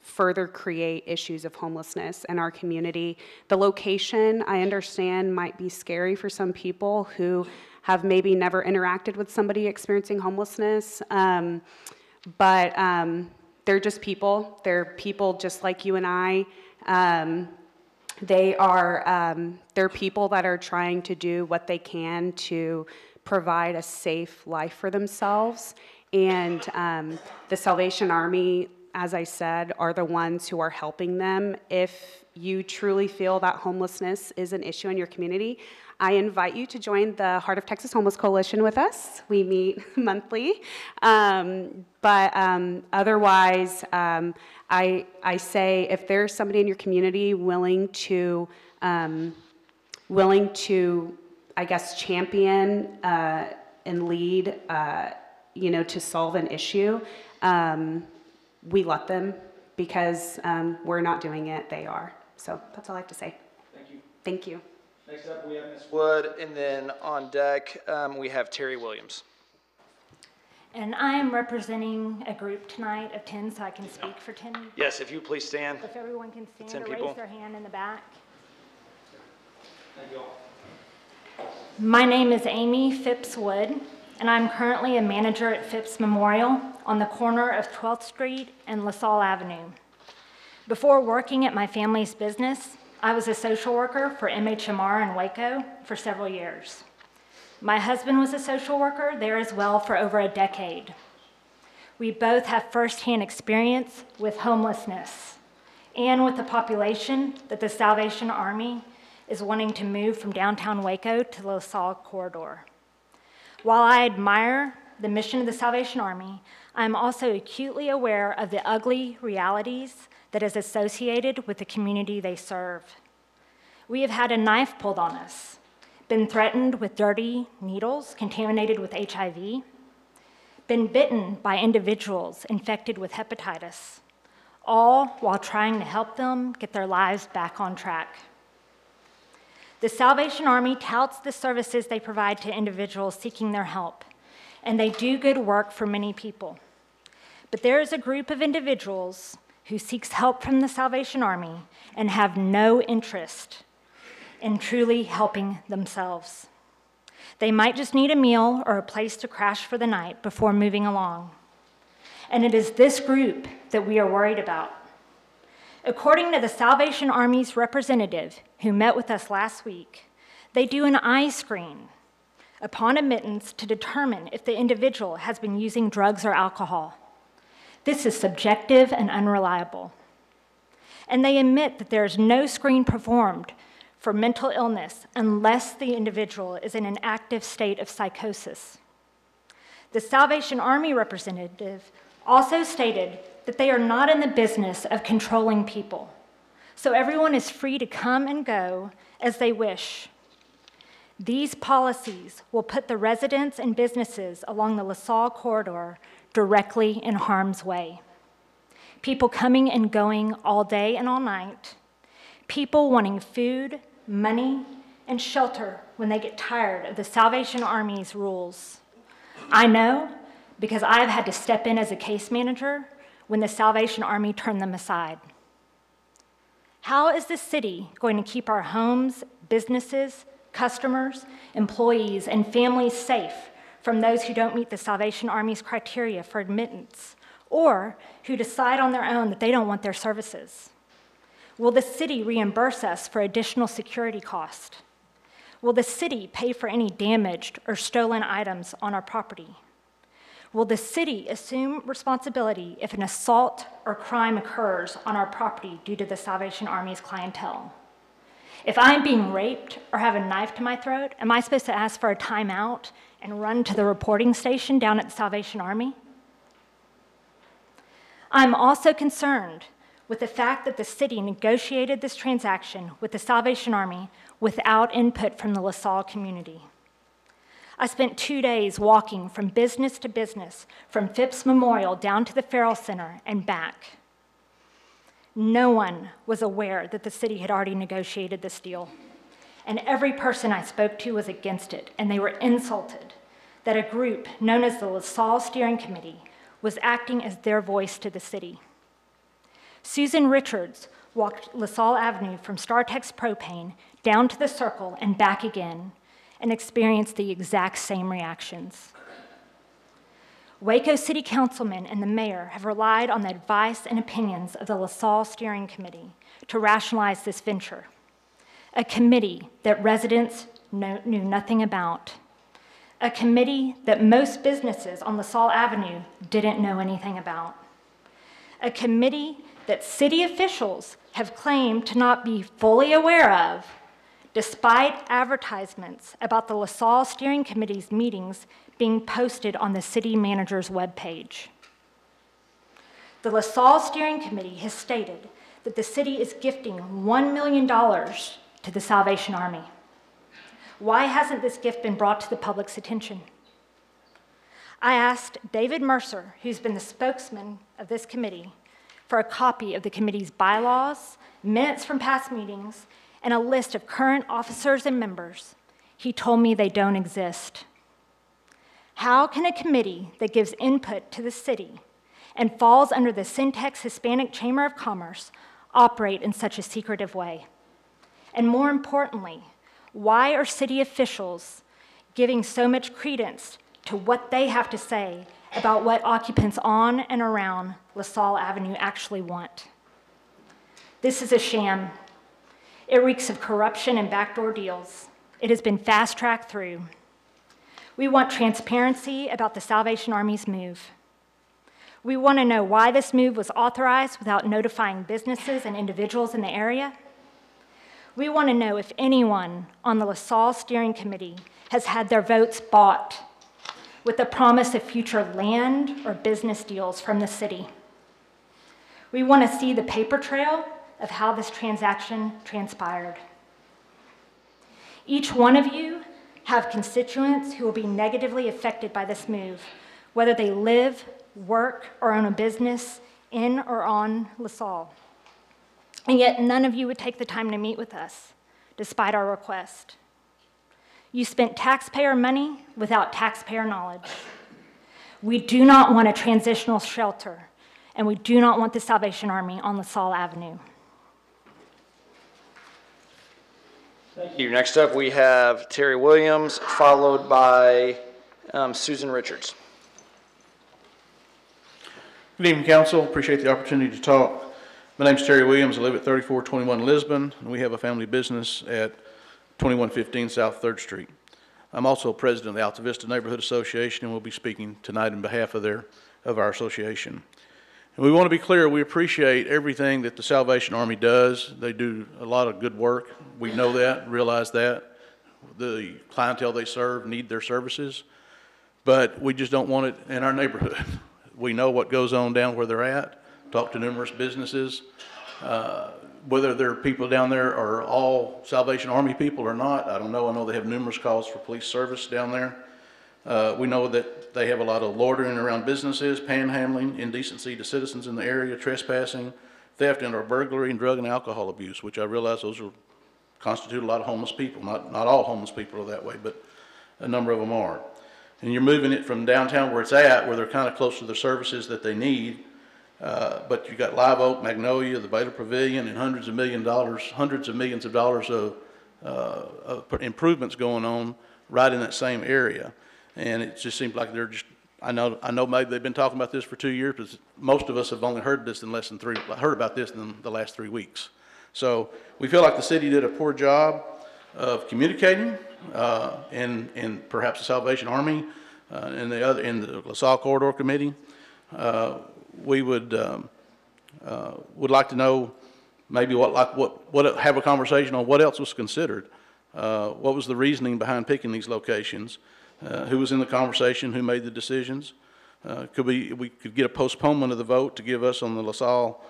further create issues of homelessness in our community. The location, I understand, might be scary for some people who have maybe never interacted with somebody experiencing homelessness, but they're just people. They're people just like you and I. They're people that are trying to do what they can to provide a safe life for themselves. And the Salvation Army, as I said, are the ones who are helping them. If you truly feel that homelessness is an issue in your community, I invite you to join the Heart of Texas Homeless Coalition with us. We meet monthly. Otherwise, I say if there's somebody in your community willing to, I guess, champion and lead, to solve an issue, we let them, because we're not doing it, they are. So that's all I have to say. Thank you. Thank you. Next up, we have Ms. Wood, and then on deck, we have Terry Williams. And I am representing a group tonight of 10, so I can speak for 10. Yes, if you please stand. If everyone can stand 10 or people. raise their hand in the back. Thank you all. My name is Amy Phipps Wood, and I'm currently a manager at Phipps Memorial on the corner of 12th Street and LaSalle Avenue. Before working at my family's business, I was a social worker for MHMR in Waco for several years. My husband was a social worker there as well for over a decade. We both have firsthand experience with homelessness and with the population that the Salvation Army is wanting to move from downtown Waco to the LaSalle corridor. While I admire the mission of the Salvation Army, I'm also acutely aware of the ugly realities that is associated with the community they serve. We have had a knife pulled on us, been threatened with dirty needles contaminated with HIV, been bitten by individuals infected with hepatitis, all while trying to help them get their lives back on track. The Salvation Army touts the services they provide to individuals seeking their help, and they do good work for many people. But there is a group of individuals who seeks help from the Salvation Army and have no interest in truly helping themselves. They might just need a meal or a place to crash for the night before moving along. And it is this group that we are worried about. According to the Salvation Army's representative who met with us last week, they do an eye screen upon admittance to determine if the individual has been using drugs or alcohol. This is subjective and unreliable. And they admit that there is no screen performed for mental illness unless the individual is in an active state of psychosis. The Salvation Army representative also stated that they are not in the business of controlling people, so everyone is free to come and go as they wish. These policies will put the residents and businesses along the LaSalle corridor directly in harm's way. People coming and going all day and all night, people wanting food, money, and shelter when they get tired of the Salvation Army's rules. I know because I've had to step in as a case manager when the Salvation Army turned them aside. How is the city going to keep our homes, businesses, customers, employees, and families safe from those who don't meet the Salvation Army's criteria for admittance or who decide on their own that they don't want their services? Will the city reimburse us for additional security costs? Will the city pay for any damaged or stolen items on our property? Will the city assume responsibility if an assault or crime occurs on our property due to the Salvation Army's clientele? If I'm being raped or have a knife to my throat, am I supposed to ask for a timeout and run to the reporting station down at the Salvation Army? I'm also concerned with the fact that the city negotiated this transaction with the Salvation Army without input from the LaSalle community. I spent 2 days walking from business to business, from Phipps Memorial down to the Farrell Center and back. No one was aware that the city had already negotiated this deal, and every person I spoke to was against it, and they were insulted that a group known as the LaSalle Steering Committee was acting as their voice to the city. Susan Richards walked LaSalle Avenue from StarTex Propane down to the Circle and back again and experienced the exact same reactions. Waco City Councilmen and the mayor have relied on the advice and opinions of the LaSalle Steering Committee to rationalize this venture, a committee that residents knew nothing about, a committee that most businesses on LaSalle Avenue didn't know anything about, a committee that city officials have claimed to not be fully aware of, despite advertisements about the LaSalle Steering Committee's meetings being posted on the city manager's webpage. The LaSalle Steering Committee has stated that the city is gifting $1 million to the Salvation Army. Why hasn't this gift been brought to the public's attention? I asked David Mercer, who's been the spokesman of this committee, for a copy of the committee's bylaws, minutes from past meetings, and a list of current officers and members. He told me they don't exist. How can a committee that gives input to the city and falls under the Syntex Hispanic Chamber of Commerce operate in such a secretive way? And more importantly, why are city officials giving so much credence to what they have to say about what occupants on and around LaSalle Avenue actually want? This is a sham. It reeks of corruption and backdoor deals. It has been fast-tracked through. We want transparency about the Salvation Army's move. We want to know why this move was authorized without notifying businesses and individuals in the area. We want to know if anyone on the LaSalle Steering Committee has had their votes bought with the promise of future land or business deals from the city. We want to see the paper trail of how this transaction transpired. Each one of you have constituents who will be negatively affected by this move, whether they live, work, or own a business in or on LaSalle. And yet none of you would take the time to meet with us, despite our request. You spent taxpayer money without taxpayer knowledge. We do not want a transitional shelter, and we do not want the Salvation Army on LaSalle Avenue. Thank you. Next up, we have Terry Williams, followed by Susan Richards. Good evening, council. Appreciate the opportunity to talk. My name is Terry Williams. I live at 3421 Lisbon, and we have a family business at 2115 South 3rd Street. I'm also president of the Alta Vista Neighborhood Association, and will be speaking tonight on behalf of our association. And we want to be clear, we appreciate everything that the Salvation Army does. They do a lot of good work. We know that, realize that. The clientele they serve need their services, but we just don't want it in our neighborhood. We know what goes on down where they're at, talk to numerous businesses. Whether there are people down there are all Salvation Army people or not, I don't know. I know they have numerous calls for police service down there. We know that they have a lot of loitering around businesses, panhandling, indecency to citizens in the area, trespassing, theft, and or burglary, and drug and alcohol abuse, which I realize those constitute a lot of homeless people. Not all homeless people are that way, but a number of them are. And you're moving it from downtown where it's at, where they're kind of close to the services that they need. But you got Live Oak, Magnolia, the Baylor Pavilion, and hundreds of millions of dollars of improvements going on right in that same area. And it just seems like they're just, I know maybe they've been talking about this for 2 years, but most of us have only heard about this in the last 3 weeks. So we feel like the city did a poor job of communicating, and perhaps the Salvation Army, and the LaSalle Corridor Committee. We would like to know maybe have a conversation on what else was considered. What was the reasoning behind picking these locations? Who was in the conversation? Who made the decisions? We could get a postponement of the vote to give us on the LaSalle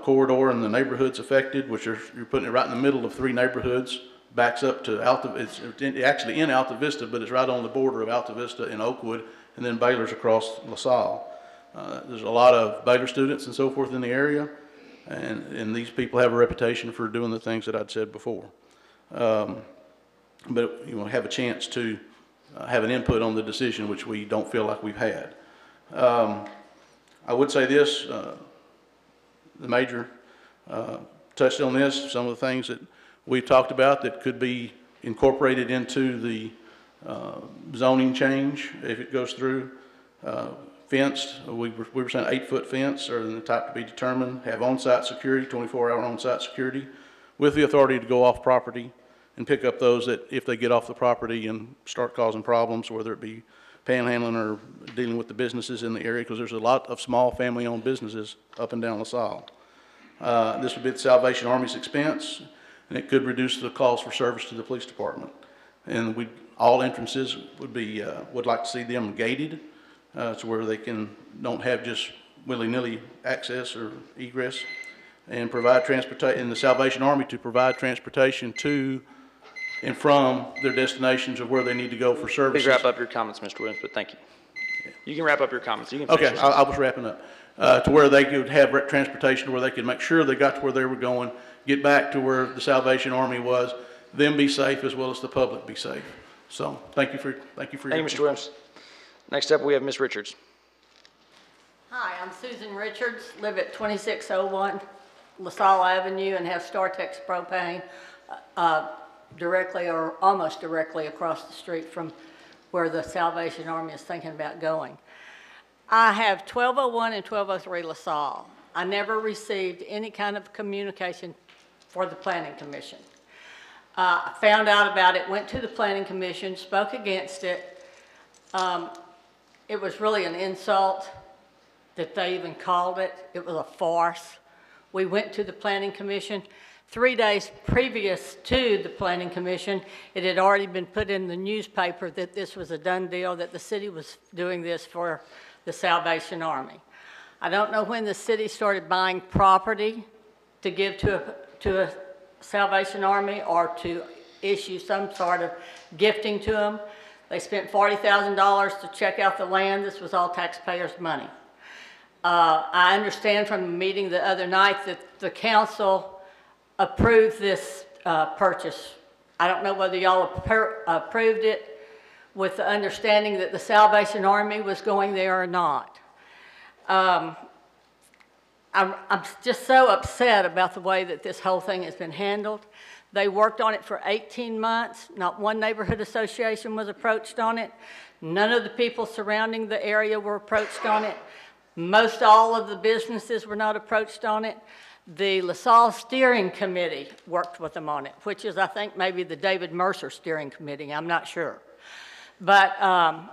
corridor and the neighborhoods affected, which you're putting it right in the middle of 3 neighborhoods. Backs up to it's actually in Alta Vista, but it's right on the border of Alta Vista and Oakwood, and then Baylor's across LaSalle. There's a lot of Baylor students and so forth in the area, and these people have a reputation for doing the things that I'd said before. But you want to have a chance to have an input on the decision, which we don't feel like we've had. I would say this, the major touched on this, some of the things that we've talked about that could be incorporated into the zoning change if it goes through. Fenced, we were saying 8-foot fence or the type to be determined, have on-site security, 24-hour on-site security, with the authority to go off property and pick up those that if they get off the property and start causing problems, whether it be panhandling or dealing with the businesses in the area, because there's a lot of small family-owned businesses up and down LaSalle. This would be the Salvation Army's expense, and it could reduce the calls for service to the police department. And all entrances would like to see them gated, to where they don't have just willy-nilly access or egress, and provide transportation, and the Salvation Army to provide transportation to and from their destinations of where they need to go for services. Please wrap up your comments, Mr. Williams, but thank you. You can wrap up your comments. You can Okay, I was wrapping up. To where they could have transportation, where they could make sure they got to where they were going, get back to where the Salvation Army was, them be safe as well as the public be safe. So thank you for your. Thank you, Mr. Williams. Next up, we have Ms. Richards. Hi, I'm Susan Richards, live at 2601 LaSalle Avenue and have StarTex propane directly or almost directly across the street from where the Salvation Army is thinking about going. I have 1201 and 1203 LaSalle. I never received any kind of communication for the Planning Commission. I found out about it, went to the Planning Commission, spoke against it. It was really an insult that they even called it. It was a farce. We went to the Planning Commission. 3 days previous to the Planning Commission, it had already been put in the newspaper that this was a done deal, that the city was doing this for the Salvation Army. I don't know when the city started buying property to give to a Salvation Army or to issue some sort of gifting to them. They spent $40,000 to check out the land. This was all taxpayers' money. I understand from the meeting the other night that the council approved this purchase. I don't know whether y'all approved it with the understanding that the Salvation Army was going there or not. I'm just so upset about the way that this whole thing has been handled. They worked on it for 18 months. Not one neighborhood association was approached on it. None of the people surrounding the area were approached on it. Most all of the businesses were not approached on it. The LaSalle Steering Committee worked with them on it, which is, I think, maybe the David Mercer Steering Committee. I'm not sure. But I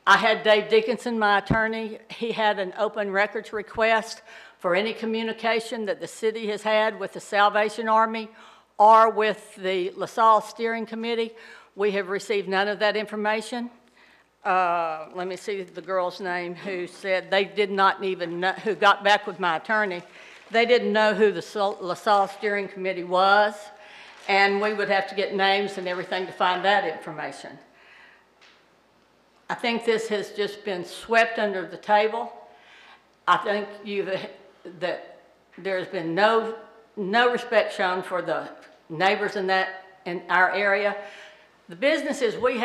had Dave Dickinson, my attorney. He had an open records request for any communication that the city has had with the Salvation Army or with the LaSalle Steering Committee. We have received none of that information. Let me see the girl's name who said they did not even know, who got back with my attorney. They didn't know who the LaSalle Steering Committee was, and we would have to get names and everything to find that information. I think this has just been swept under the table. I think that there's been no respect shown for the neighbors in our area. The businesses, we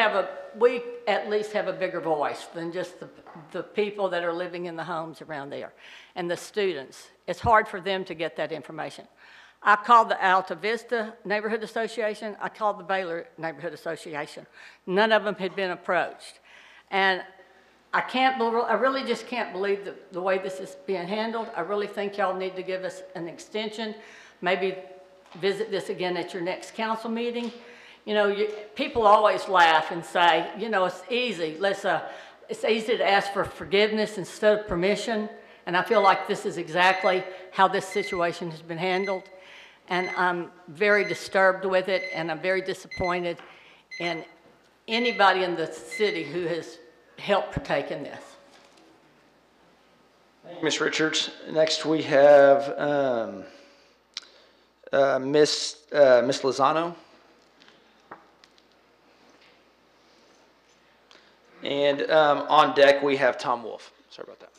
at least have a bigger voice than just the people that are living in the homes around there, and the students. It's hard for them to get that information. I called the Alta Vista Neighborhood Association. I called the Baylor Neighborhood Association. None of them had been approached. And I really just can't believe the way this is being handled. I really think y'all need to give us an extension, maybe visit this again at your next council meeting. You know, people always laugh and say, you know, it's easy. It's easy to ask for forgiveness instead of permission. And I feel like this is exactly how this situation has been handled. And I'm very disturbed with it, and I'm very disappointed in anybody in the city who has helped partake in this. Thank you, Ms. Richards. Next, we have Ms. Lozano. And on deck, we have Tom Wolf. Sorry about that.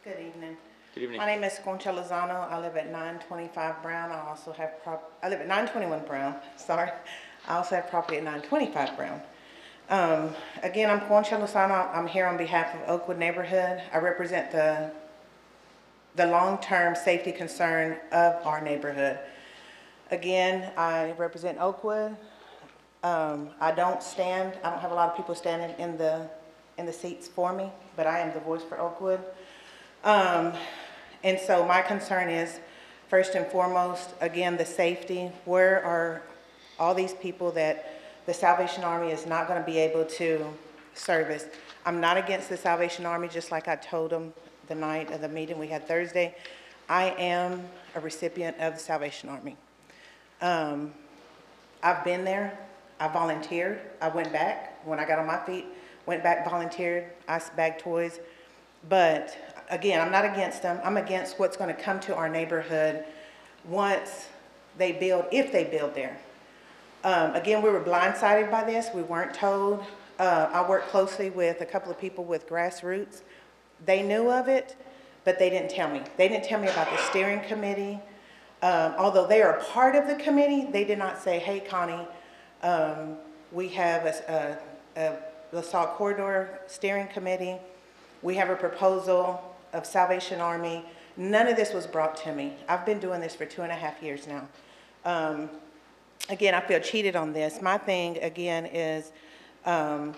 Good evening. Good evening. My name is Concha Lozano. I live at 925 Brown. I also have I live at 921 Brown. Sorry. I also have property at 925 Brown. Again, I'm Concha Lozano. I'm here on behalf of Oakwood Neighborhood. I represent the long-term safety concern of our neighborhood. Again, I represent Oakwood. I don't have a lot of people standing in the seats for me, but I am the voice for Oakwood. And so my concern is, first and foremost, again, the safety. Where are all these people that the Salvation Army is not going to be able to service? I'm not against the Salvation Army, just like I told them the night of the meeting we had Thursday. I am a recipient of the Salvation Army. I've been there. I volunteered. I went back when I got on my feet, went back, volunteered. I bagged toys. But again, I'm not against them. I'm against what's going to come to our neighborhood once they build, if they build there. Again, we were blindsided by this. We weren't told. I worked closely with a couple of people with Grassroots. They knew of it, but they didn't tell me. They didn't tell me about the steering committee. Although they are a part of the committee, they did not say, hey, Connie, we have a LaSalle Corridor Steering Committee. We have a proposal of Salvation Army. None of this was brought to me. I've been doing this for 2.5 years now. Again, I feel cheated on this. My thing, again, is a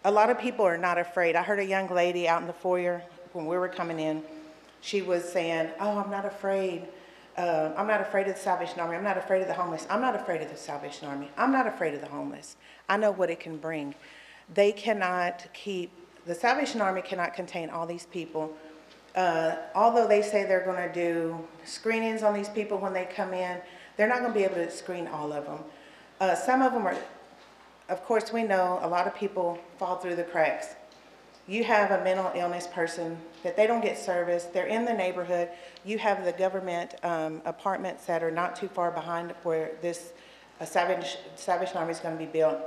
lot of people are not afraid. I heard a young lady out in the foyer when we were coming in. She was saying, oh, I'm not afraid. I'm not afraid of the Salvation Army. I'm not afraid of the homeless. I'm not afraid of the Salvation Army. I'm not afraid of the homeless. I know what it can bring. They cannot keep, the Salvation Army cannot contain all these people. Although they say they're going to do screenings on these people when they come in, they're not going to be able to screen all of them. Some of them are, of course, we know a lot of people fall through the cracks. You have a mental illness person that they don't get service, they're in the neighborhood. You have the government apartments that are not too far behind where this Salvation Army is going to be built.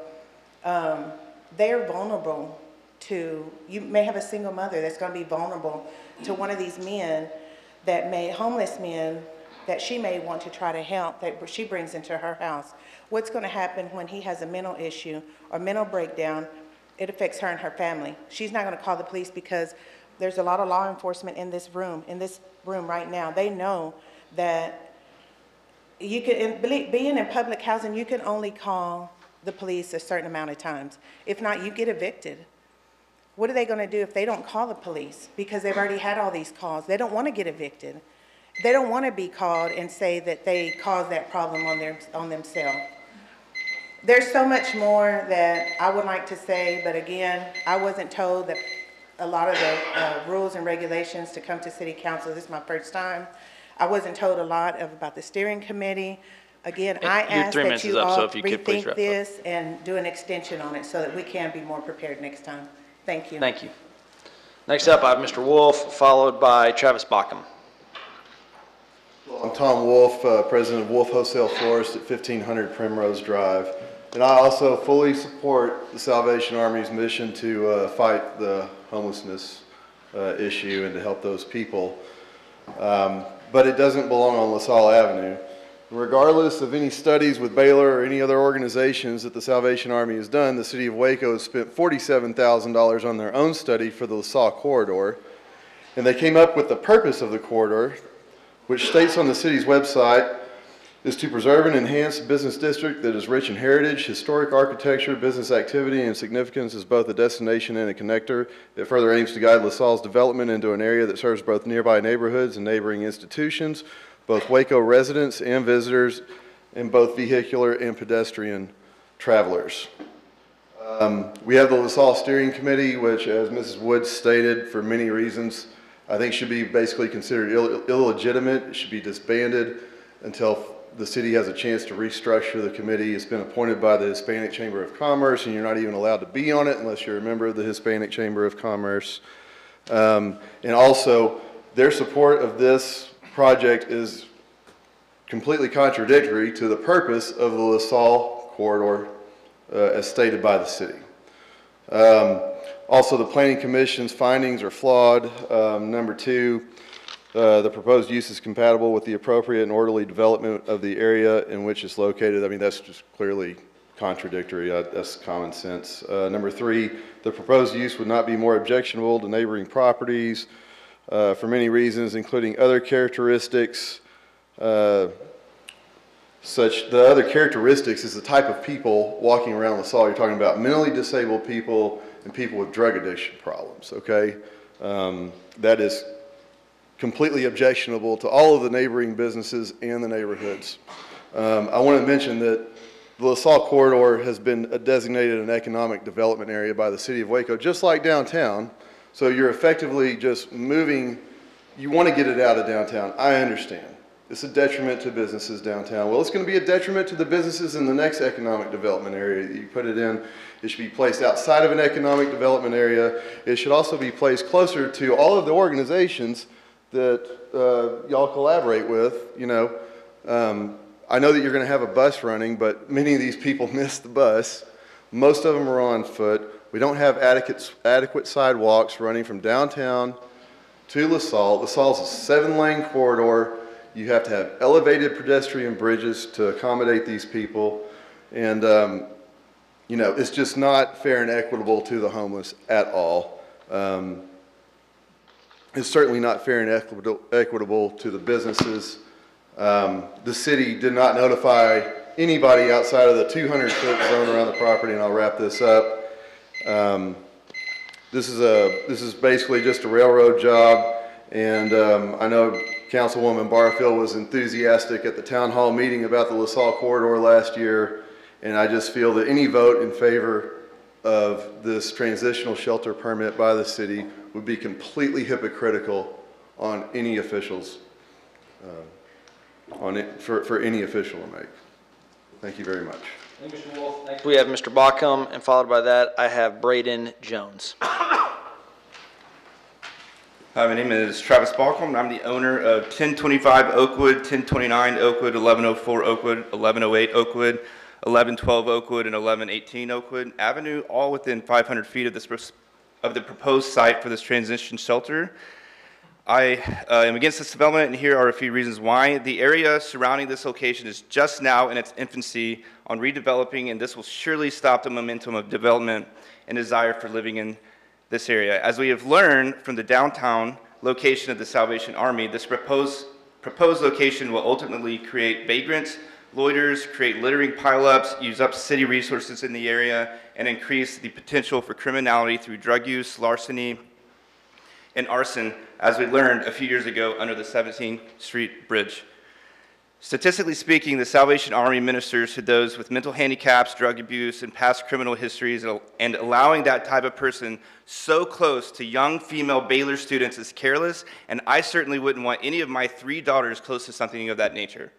They're vulnerable to, you may have a single mother that's going to be vulnerable to one of these men homeless men that she may want to try to help, that she brings into her house. What's going to happen when he has a mental issue or mental breakdown? It affects her and her family. She's not going to call the police because there's a lot of law enforcement in this room right now. They know that you can, being in public housing, you can only call the police a certain amount of times. If not, you get evicted. What are they going to do if they don't call the police? Because they've already had all these calls. They don't want to get evicted. They don't want to be called and say that they caused that problem on themselves. There's so much more that I would like to say, but again, I wasn't told that a lot of the rules and regulations to come to City Council. This is my first time. I wasn't told a lot about the steering committee. Again, I ask that you all rethink this and do an extension on it so that we can be more prepared next time. Thank you. Thank you. Next up, I have Mr. Wolf, followed by Travis Bockham. I'm Tom Wolf, president of Wolf Wholesale Florist at 1500 Primrose Drive. And I also fully support the Salvation Army's mission to fight the homelessness issue and to help those people. But it doesn't belong on LaSalle Avenue. Regardless of any studies with Baylor or any other organizations that the Salvation Army has done, the city of Waco has spent $47,000 on their own study for the LaSalle corridor. And they came up with the purpose of the corridor, which states on the city's website, is to preserve and enhance a business district that is rich in heritage, historic architecture, business activity, and significance as both a destination and a connector. It further aims to guide LaSalle's development into an area that serves both nearby neighborhoods and neighboring institutions, both Waco residents and visitors, and both vehicular and pedestrian travelers. We have the LaSalle Steering Committee, which, as Mrs. Woods stated, for many reasons, I think should be basically considered illegitimate. It should be disbanded until the city has a chance to restructure the committee. It's been appointed by the Hispanic Chamber of Commerce, and you're not even allowed to be on it unless you're a member of the Hispanic Chamber of Commerce. And also, their support of this project is completely contradictory to the purpose of the LaSalle corridor as stated by the city. Also, the Planning Commission's findings are flawed. Number two, the proposed use is compatible with the appropriate and orderly development of the area in which it's located. I mean, that's just clearly contradictory. That's common sense. Number three, the proposed use would not be more objectionable to neighboring properties for many reasons, including other characteristics. The other characteristics is the type of people walking around LaSalle. You're talking about mentally disabled people and people with drug addiction problems, okay? That is completely objectionable to all of the neighboring businesses and the neighborhoods. I want to mention that the LaSalle corridor has been designated an economic development area by the city of Waco, just like downtown. So you're effectively just moving, you want to get it out of downtown. I understand. It's a detriment to businesses downtown. Well, it's going to be a detriment to the businesses in the next economic development area that you put it in. It should be placed outside of an economic development area. It should also be placed closer to all of the organizations that y'all collaborate with. You know, I know that you're going to have a bus running, but many of these people miss the bus. Most of them are on foot. We don't have adequate sidewalks running from downtown to LaSalle. LaSalle's a 7-lane corridor. You have to have elevated pedestrian bridges to accommodate these people. And, you know, it's just not fair and equitable to the homeless at all. It's certainly not fair and equitable to the businesses. The city did not notify anybody outside of the 200-foot zone around the property, and I'll wrap this up. This is basically just a railroad job, and I know Councilwoman Barfield was enthusiastic at the town hall meeting about the LaSalle corridor last year, and I just feel that any vote in favor of this transitional shelter permit by the city would be completely hypocritical on any officials, for any official to make. Thank you very much. Thank you, Mr. Wolf. Next we have Mr. Bockham, and followed by that, I have Braden Jones. Hi, my name is Travis Balcom, and I'm the owner of 1025 Oakwood, 1029 Oakwood, 1104 Oakwood, 1108 Oakwood, 1112 Oakwood, and 1118 Oakwood Avenue, all within 500 feet of the proposed site for this transition shelter. I am against this development, and here are a few reasons why. The area surrounding this location is just now in its infancy on redeveloping, and this will surely stop the momentum of development and desire for living in this area. As we have learned from the downtown location of the Salvation Army, this proposed location will ultimately create vagrants, loiters, create littering pileups, use up city resources in the area, and increase the potential for criminality through drug use, larceny, and arson, as we learned a few years ago under the 17th Street Bridge. Statistically speaking, the Salvation Army ministers to those with mental handicaps, drug abuse, and past criminal histories, and allowing that type of person so close to young female Baylor students is careless, and I certainly wouldn't want any of my 3 daughters close to something of that nature.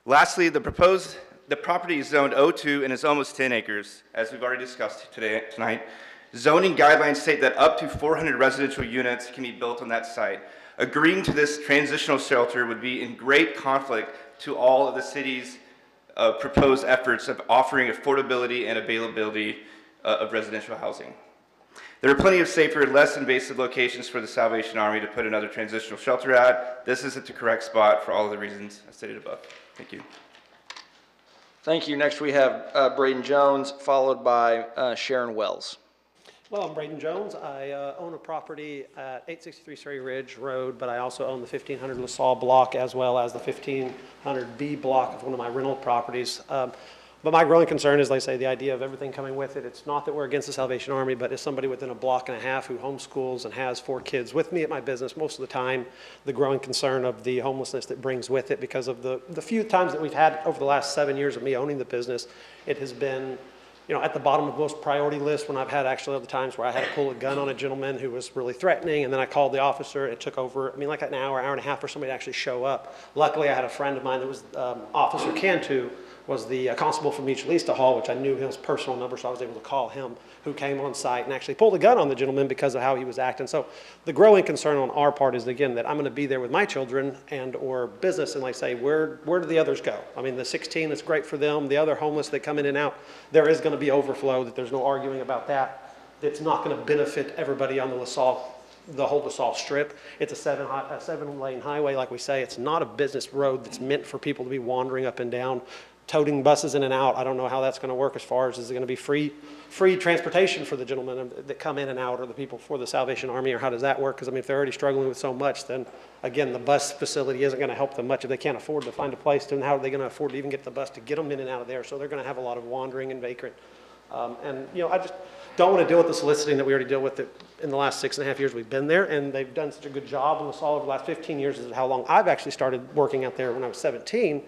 Lastly, the property is zoned O2 and is almost 10 acres, as we've already discussed tonight. Zoning guidelines state that up to 400 residential units can be built on that site. Agreeing to this transitional shelter would be in great conflict to all of the city's proposed efforts of offering affordability and availability of residential housing. There are plenty of safer, less invasive locations for the Salvation Army to put another transitional shelter at. This isn't the correct spot for all of the reasons I stated above. Thank you. Thank you. Next we have Braden Jones, followed by Sharon Wells. Hello, I'm Braden Jones. I own a property at 863 Surrey Ridge Road, but I also own the 1500 LaSalle block as well as the 1500B block of one of my rental properties. But my growing concern is, like I say, the idea of everything coming with it. It's not that we're against the Salvation Army, but as somebody within a block and a half who homeschools and has 4 kids with me at my business, most of the time, the growing concern of the homelessness that brings with it, because of the few times that we've had over the last 7 years of me owning the business, it has been, you know, at the bottom of most priority lists when I've had actually other times where I had to pull a gun on a gentleman who was really threatening, and then I called the officer. It took over, I mean, like an hour and a half for somebody to actually show up. Luckily, I had a friend of mine that was Officer Cantu, was the constable from East Lista Hall, which I knew his personal number, so I was able to call him, who came on site and actually pulled a gun on the gentleman because of how he was acting. So the growing concern on our part is, again, that I'm going to be there with my children and or business, and like say, where do the others go? I mean, the 16, that's great for them. The other homeless that come in and out, there is going to be overflow, that there's no arguing about that. It's not going to benefit everybody on the whole LaSalle strip. It's a 7-lane highway, like we say. It's not a business road that's meant for people to be wandering up and down, toting buses in and out. I don't know how that's going to work as far as, is it going to be free transportation for the gentlemen that come in and out, or the people for the Salvation Army, or how does that work? Because I mean, if they're already struggling with so much, then again, the bus facility isn't going to help them much if they can't afford to find a place. Then how are they going to afford to even get the bus to get them in and out of there? So they're going to have a lot of wandering and vagrant. And you know, I just don't want to deal with the soliciting that we already deal with in the last 6.5 years we've been there, and they've done such a good job in LaSalle over the last 15 years. This is how long I've actually started working out there, when I was 17.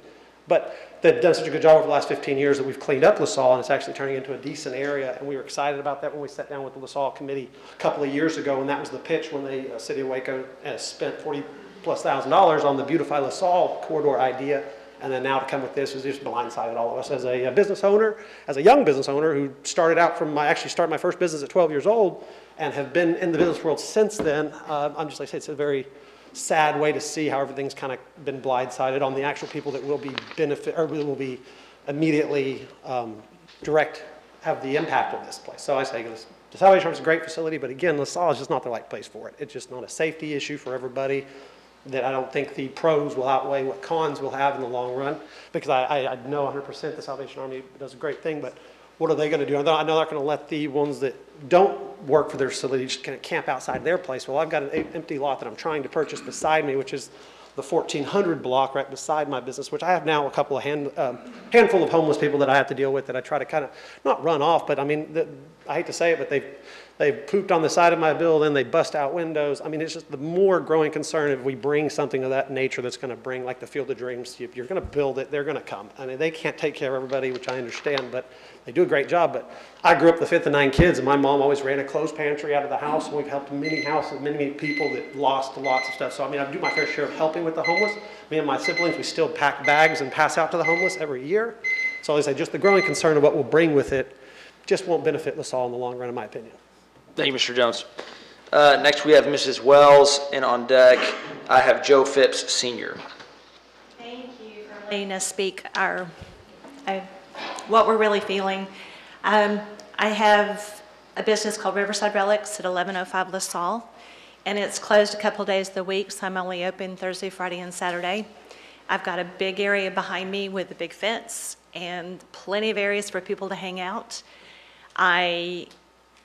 But they've done such a good job over the last 15 years that we've cleaned up LaSalle, and it's actually turning into a decent area. And we were excited about that when we sat down with the LaSalle committee a couple of years ago, and that was the pitch when the city of Waco has spent $40,000+ on the Beautify LaSalle corridor idea. And then now to come with this is just blindsided all of us as a business owner, as a young business owner who started out from, I actually started my first business at 12 years old and have been in the business world since then. I'm just like I say, it's a very sad way to see how everything's kind of been blindsided on the actual people that will be will be immediately have the impact of this place. So I say the Salvation Army is a great facility, but again, LaSalle is just not the right place for it. It's just not a safety issue for everybody, that I don't think the pros will outweigh what cons will have in the long run, because I know 100% the Salvation Army does a great thing, but what are they going to do? I know they're not going to let the ones that don't work for their facility just kind of camp outside their place. Well, I've got an empty lot that I'm trying to purchase beside me, which is the 1400 block right beside my business, which I have now a couple of handful of homeless people that I have to deal with, that I try to kind of not run off, but I mean, I hate to say it, but they've pooped on the side of my building, they bust out windows. I mean, it's just the more growing concern if we bring something of that nature that's going to bring, like the Field of Dreams. If you're going to build it, they're going to come. I mean, they can't take care of everybody, which I understand, but they do a great job. But I grew up the fifth of 9 kids, and my mom always ran a clothes pantry out of the house, and we've helped many houses, many people that lost lots of stuff. So, I mean, I do my fair share of helping with the homeless. Me and my siblings, we still pack bags and pass out to the homeless every year. So, as I say, just the growing concern of what we'll bring with it just won't benefit LaSalle in the long run, in my opinion. Thank you, Mr. Jones. Next, we have Mrs. Wells, and on deck, I have Joe Phipps Sr. Thank you for letting us speak what we're really feeling. I have a business called Riverside Relics at 1105 LaSalle, and it's closed a couple days of the week, so I'm only open Thursday, Friday, and Saturday. I've got a big area behind me with a big fence and plenty of areas for people to hang out. I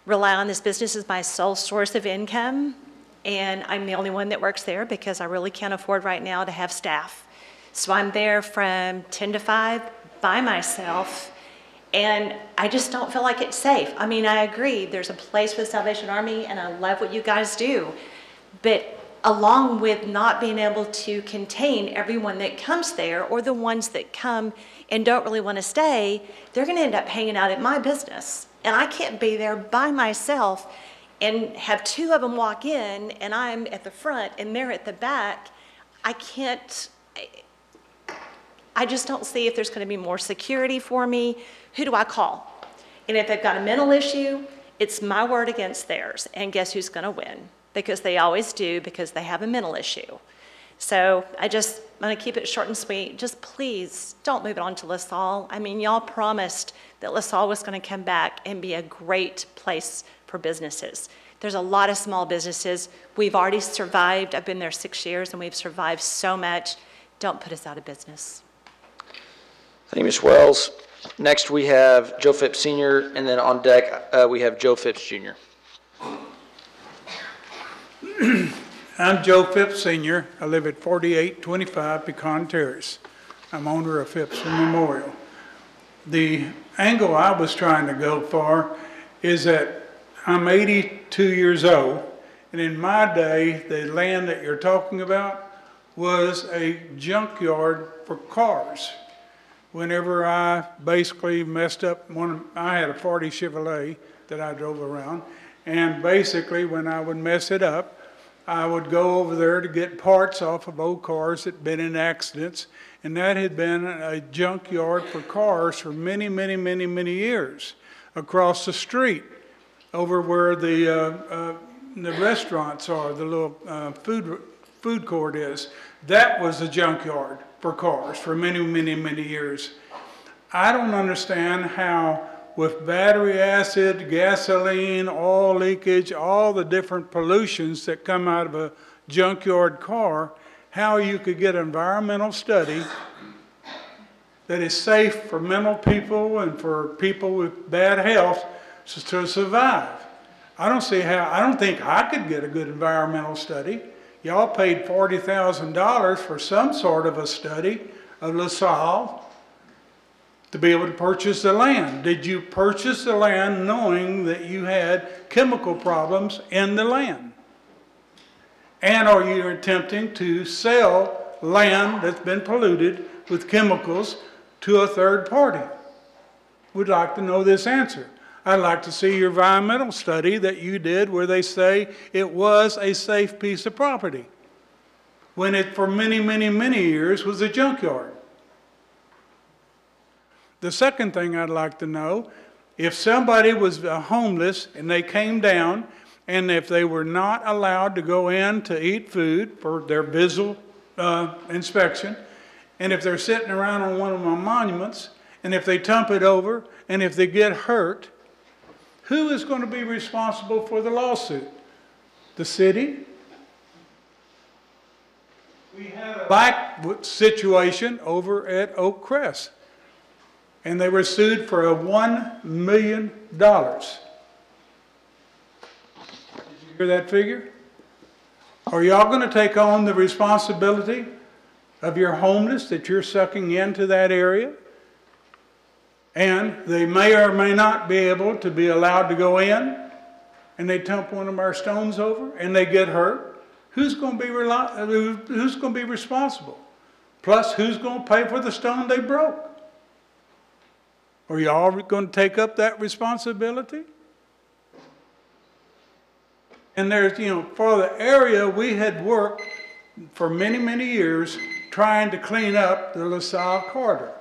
rely on this business as my sole source of income, and I'm the only one that works there because I really can't afford right now to have staff. So I'm there from 10 to 5 by myself, and I just don't feel like it's safe. I mean, I agree, there's a place for the Salvation Army, and I love what you guys do, but along with not being able to contain everyone that comes there, or the ones that come and don't really want to stay, they're going to end up hanging out at my business. And I can't be there by myself and have two of them walk in, and I'm at the front and they're at the back. I just don't see if there's going to be more security for me. Who do I call? And if they've got a mental issue, it's my word against theirs. And guess who's going to win? Because they always do, because they have a mental issue. So I'm going to keep it short and sweet. Just please don't move it on to LaSalle. I mean, y'all promised that LaSalle was going to come back and be a great place for businesses. There's a lot of small businesses. We've already survived. I've been there 6 years, and we've survived so much. Don't put us out of business. Thank you, Ms. Wells. Next, we have Joe Phipps Sr., and then on deck, we have Joe Phipps Jr. I'm Joe Phipps Sr. I live at 4825 Pecan Terrace. I'm owner of Phipps Memorial. The angle I was trying to go for is that I'm 82 years old, and in my day, the land that you're talking about was a junkyard for cars. Whenever I basically messed up I had a 40 Chevrolet that I drove around, and basically when I would mess it up, I would go over there to get parts off of old cars that had been in accidents, and that had been a junkyard for cars for many, many, many, many years. Across the street, over where the restaurants are, the little food court is, that was a junkyard for cars for many, many, many years. I don't understand how, with battery acid, gasoline, oil leakage, all the different pollutions that come out of a junkyard car, how you could get an environmental study that is safe for mental people and for people with bad health to survive. I don't think I could get a good environmental study. Y'all paid $40,000 for some sort of a study of LaSalle to be able to purchase the land. Did you purchase the land knowing that you had chemical problems in the land? And are you attempting to sell land that's been polluted with chemicals to a third party? We'd like to know this answer. I'd like to see your environmental study that you did where they say it was a safe piece of property, when it for many, many, many years was a junkyard. The second thing I'd like to know, if somebody was homeless and they came down, and if they were not allowed to go in to eat food for their visual inspection, and if they're sitting around on one of my monuments, and if they tump it over, and if they get hurt, who is going to be responsible for the lawsuit? The city? We had a like situation over at Oak Crest, and they were sued for $1 million. Did you hear that figure? Are y'all going to take on the responsibility of your homeless that you're sucking into that area? And they may or may not be able to be allowed to go in, and they dump one of our stones over, and they get hurt. Who's going to be responsible? Plus, who's going to pay for the stone they broke? Are y'all going to take up that responsibility? And there's, for the area, we had worked for many, many years trying to clean up the LaSalle corridor,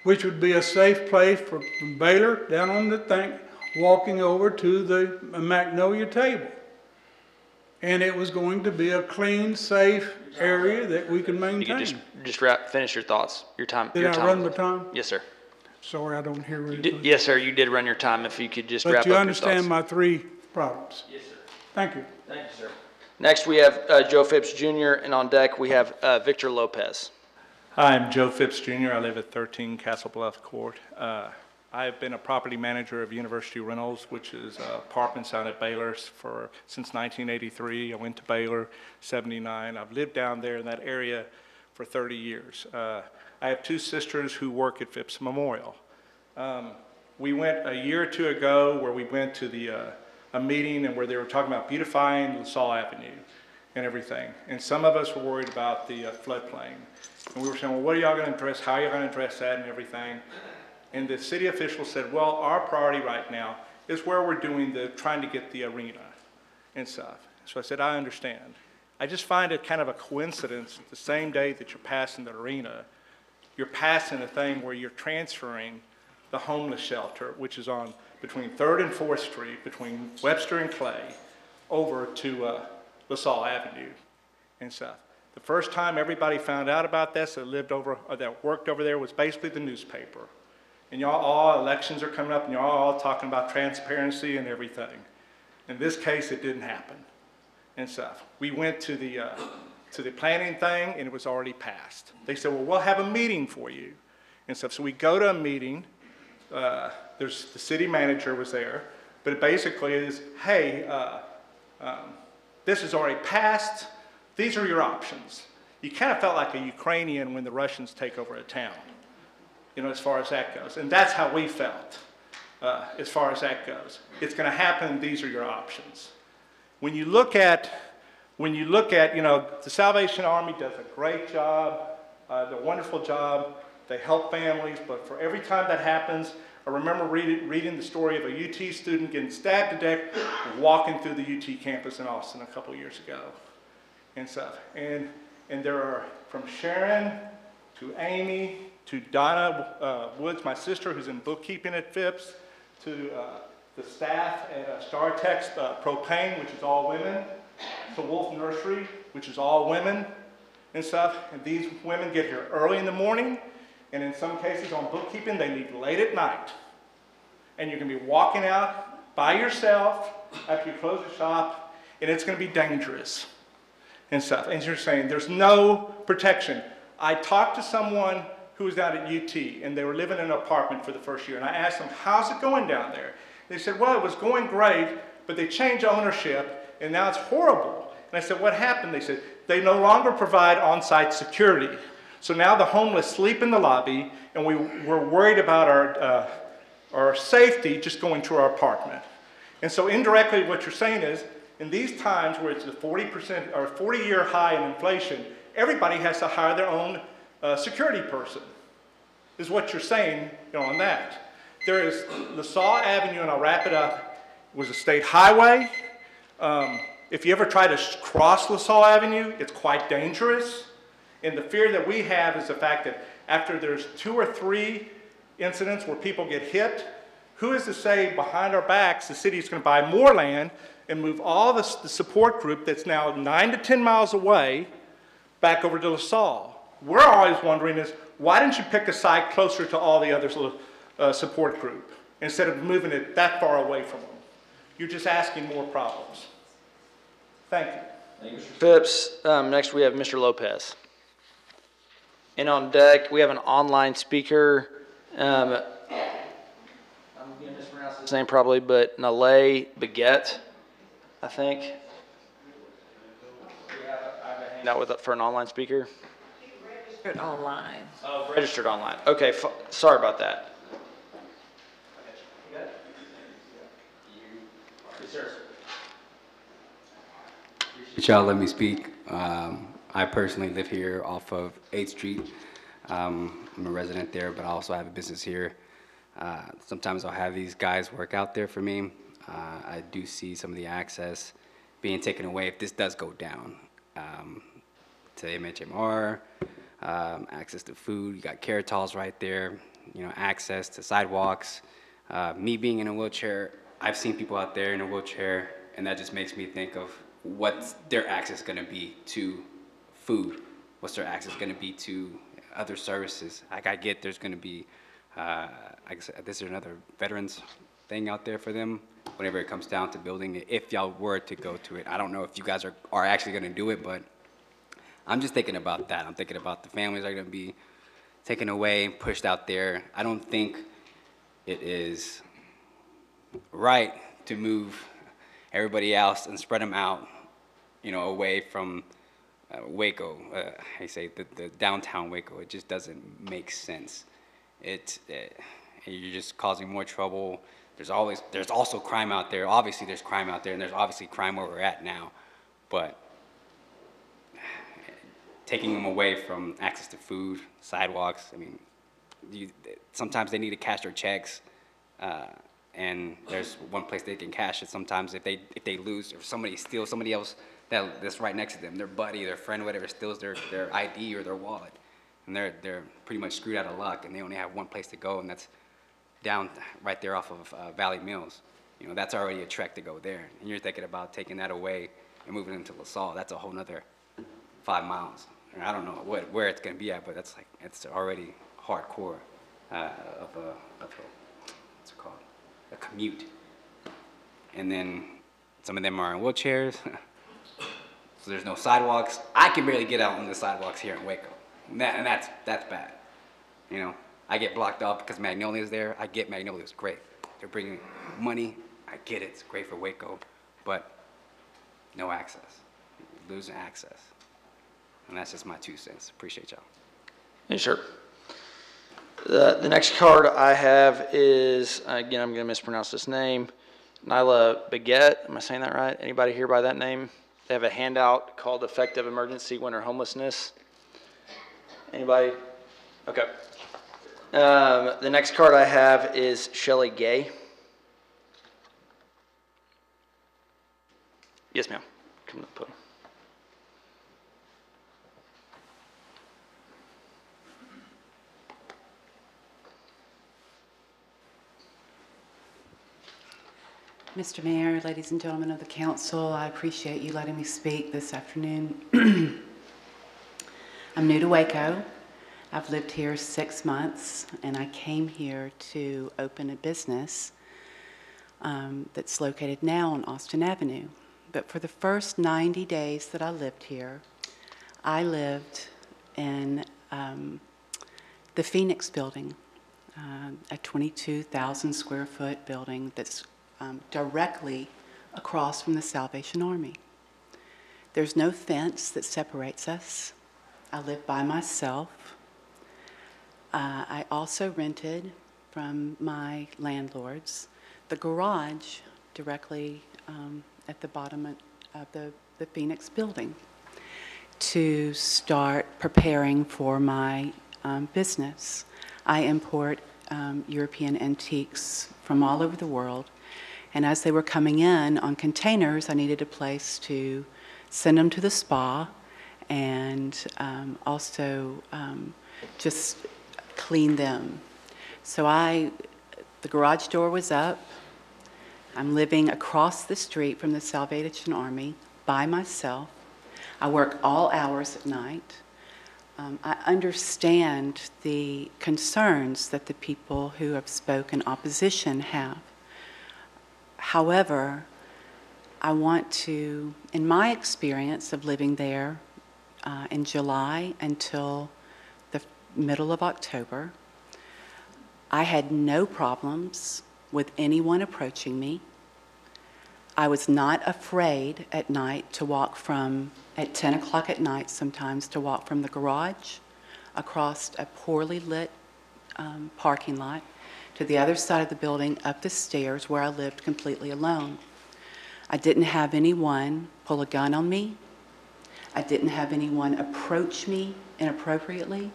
which would be a safe place from Baylor down on the thing, walking over to the Magnolia table. and it was going to be a clean, safe area that we can You can maintain. just finish your thoughts, your time. Did your I time run is my up. time? Yes, sir. Sorry, I don't hear You it. did, yes, sir, you did run your time. If you could just wrap But up you your understand thoughts. my 3 problems. Yes, sir. Thank you. Thank you, sir. Next, we have Joe Phipps Jr., and on deck, we have Victor Lopez. Hi, I'm Joe Phipps Jr. I live at 13 Castle Bluff Court. I have been a property manager of University Rentals, which is apartments out at Baylor since 1983. I went to Baylor, 79. I've lived down there in that area for 30 years. I have 2 sisters who work at Phipps Memorial. We went a year or 2 ago where we went to a meeting and where they were talking about beautifying LaSalle Avenue and everything. And some of us were worried about the floodplain. And we were saying, well, what are y'all going to address? How are you going to address that and everything? And the city official said, well, our priority right now is where we're trying to get the arena and stuff. So I said, I understand. I just find it kind of a coincidence the same day that you're passing the arena, you're passing a thing where you're transferring the homeless shelter, which is on between 3rd and 4th Street, between Webster and Clay, over to LaSalle Avenue and stuff. The first time everybody found out about this that worked over there was basically the newspaper. And y'all all, elections are coming up, and y'all all talking about transparency and everything. In this case, it didn't happen and stuff. We went to the planning thing, and it was already passed. They said, well, we'll have a meeting for you and stuff. So we go to a meeting. The city manager was there, but it basically is, hey, this is already passed. These are your options. You kind of felt like a Ukrainian when the Russians take over a town, as far as that goes. And that's how we felt as far as that goes. It's going to happen. These are your options. When you look at, the Salvation Army does a great job, a wonderful job. They help families, but for every time that happens, I remember reading the story of a UT student getting stabbed to death walking through the UT campus in Austin a couple years ago and stuff. And there are, from Sharon to Amy to Donna Woods, my sister, who's in bookkeeping at Phipps, to the staff at StarTex Propane, which is all women, to Wolf Nursery, which is all women and stuff. And these women get here early in the morning, and in some cases on bookkeeping, they leave late at night. And you're going to be walking out by yourself after you close the shop, and it's going to be dangerous and stuff. And you're saying there's no protection. I talked to someone who was down at UT, and they were living in an apartment for the first year. And I asked them, how's it going down there? They said, well, it was going great, but they changed ownership, and now it's horrible. And I said, what happened? They said, they no longer provide on-site security. So now the homeless sleep in the lobby, and we're worried about our safety just going to our apartment. And so indirectly what you're saying is, in these times where it's a 40% or 40-year high in inflation, everybody has to hire their own security person, is what you're saying on that. There is LaSalle Avenue, and I'll wrap it up, was a state highway. If you ever try to cross LaSalle Avenue, it's quite dangerous. And the fear that we have is the fact that after there's 2 or 3 incidents where people get hit, who is to say behind our backs the city's going to buy more land and move all the support group that's now 9 to 10 miles away back over to LaSalle? We're always wondering is, why didn't you pick a site closer to all the other support group instead of moving it that far away from them? You're just asking more problems. Thank you. Thank you, Mr. Phipps. Next, we have Mr. Lopez. And on deck, we have an online speaker. I'm going to mispronounce his name probably, but Nalay Baguette, I think. I have a for an online speaker. Registered online. Oh, registered online. Okay, sorry about that. Yes, sir. Y'all let me speak. I personally live here off of 8th Street. I'm a resident there, but I also have a business here. Sometimes I'll have these guys work out there for me. I do see some of the access being taken away if this does go down. To MHMR, access to food, you got Caritas right there, access to sidewalks. Me being in a wheelchair, I've seen people out there in a wheelchair, and that just makes me think of what's their access going to be to food, what's their access going to be to other services. Like I get there's going to be, I guess this is another veterans thing out there for them whenever it comes down to building it, if y'all were to go to it. I don't know if you guys are actually going to do it, but I'm just thinking about that. I'm thinking about the families that are going to be taken away and pushed out there. I don't think it is right to move everybody else and spread them out, you know, away from Waco. I say the downtown Waco. It just doesn't make sense. You're just causing more trouble. There's also crime out there. Obviously, there's crime out there, and there's obviously crime where we're at now. But taking them away from access to food, sidewalks. I mean, sometimes they need to cash their checks, and there's one place they can cash it. Sometimes if they lose, or somebody steals somebody else that's right next to them, their buddy, their friend, whatever, steals their ID or their wallet, and they're pretty much screwed out of luck, and they only have one place to go, and that's down right there off of Valley Mills. You know, that's already a trek to go there, and you're thinking about taking that away and moving into LaSalle. That's a whole nother 5 miles. I don't know where it's going to be at, but it's already hardcore of a what's it called, a commute. And then some of them are in wheelchairs, so there's no sidewalks. I can barely get out on the sidewalks here in Waco, and that's bad. You know, I get blocked off because Magnolia's there. I get Magnolia's great. They're bringing money. I get it. It's great for Waco, but no access. Losing access. And that's just my 2 cents. Appreciate y'all. Yes, sir. The next card I have is, again, I'm going to mispronounce this name, Nyla Baguette. Am I saying that right? Anybody here by that name? They have a handout called Effective Emergency Winter Homelessness. Anybody? Okay. The next card I have is Shelley Gay. Yes, ma'am. Come to the podium. Mr. Mayor, ladies and gentlemen of the council, I appreciate you letting me speak this afternoon. I'm new to Waco. I've lived here 6 months, and I came here to open a business that's located now on Austin Avenue. But for the first 90 days that I lived here, I lived in the Phoenix building, a 22,000 square foot building that's directly across from the Salvation Army. There's no fence that separates us. I live by myself. I also rented from my landlords the garage directly at the bottom of the Phoenix building to start preparing for my business. I import European antiques from all over the world. And as they were coming in on containers, I needed a place to send them to the spa and also just clean them. So the garage door was up. I'm living across the street from the Salvation Army by myself. I work all hours at night. I understand the concerns that the people who have spoken opposition have. However, I want to, in my experience of living there in July until the middle of October, I had no problems with anyone approaching me. I was not afraid at night to walk at 10 o'clock at night sometimes, to walk from the garage across a poorly lit parking lot to the other side of the building, up the stairs where I lived completely alone. I didn't have anyone pull a gun on me. I didn't have anyone approach me inappropriately.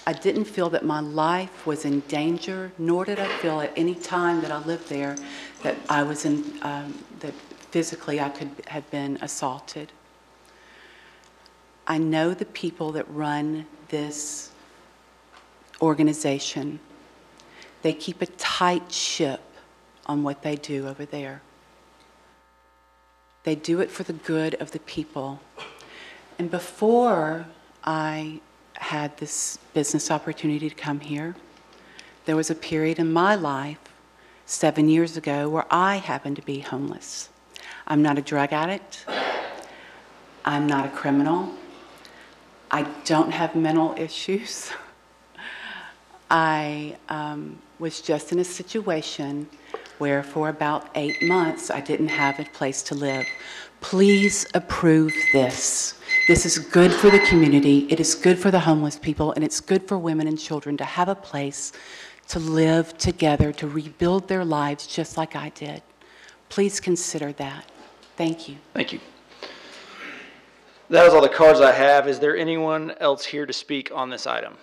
I didn't feel that my life was in danger, nor did I feel at any time that I lived there that I was that physically I could have been assaulted. I know the people that run this organization. They keep a tight ship on what they do over there. They do it for the good of the people. And before I had this business opportunity to come here, there was a period in my life 7 years ago where I happened to be homeless. I'm not a drug addict. I'm not a criminal. I don't have mental issues. I was just in a situation where for about 8 months I didn't have a place to live. Please approve this. This is good for the community, it is good for the homeless people, and it's good for women and children to have a place to live together, to rebuild their lives just like I did. Please consider that. Thank you. Thank you. That was all the cards I have. Is there anyone else here to speak on this item?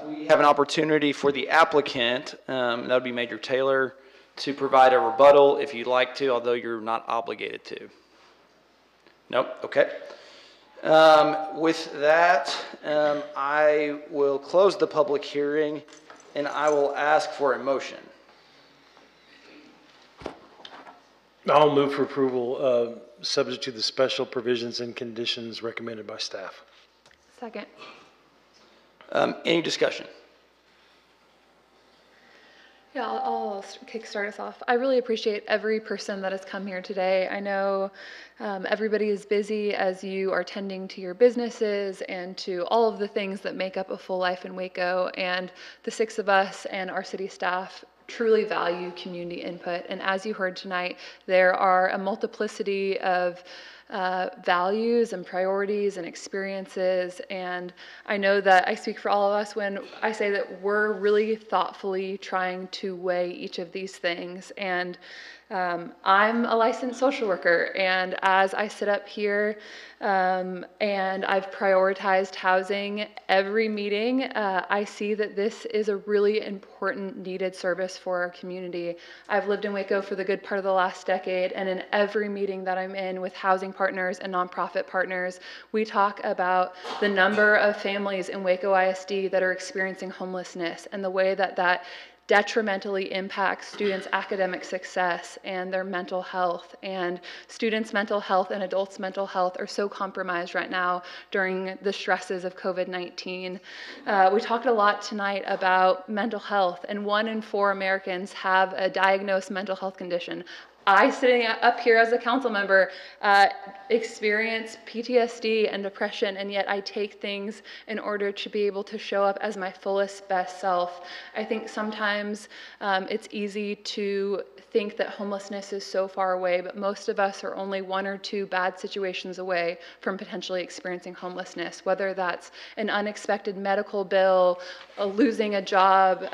We have an opportunity for the applicant, that would be Major Taylor, to provide a rebuttal if you'd like to, although you're not obligated to. Nope, okay. With that, I will close the public hearing and I will ask for a motion. I'll move for approval, subject to the special provisions and conditions recommended by staff. Second. Any discussion? Yeah, I'll kickstart us off. I really appreciate every person that has come here today. I know everybody is busy as you are tending to your businesses and to all of the things that make up a full life in Waco, and the 6 of us and our city staff truly value community input. And as you heard tonight, there are a multiplicity of values and priorities and experiences, and I know that I speak for all of us when I say that we're really thoughtfully trying to weigh each of these things. And I'm a licensed social worker, and as I sit up here and I've prioritized housing every meeting, I see that this is a really important, needed service for our community. I've lived in Waco for the good part of the last decade, and in every meeting that I'm in with housing partners and nonprofit partners, we talk about the number of families in Waco ISD that are experiencing homelessness and the way that that detrimentally impacts students' academic success and their mental health. And students' mental health and adults' mental health are so compromised right now during the stresses of COVID-19. We talked a lot tonight about mental health, and 1 in 4 Americans have a diagnosed mental health condition. I, sitting up here as a council member, experience PTSD and depression, and yet I take things in order to be able to show up as my fullest, best self. I think sometimes it's easy to think that homelessness is so far away, but most of us are only 1 or 2 bad situations away from potentially experiencing homelessness, whether that's an unexpected medical bill, losing a job,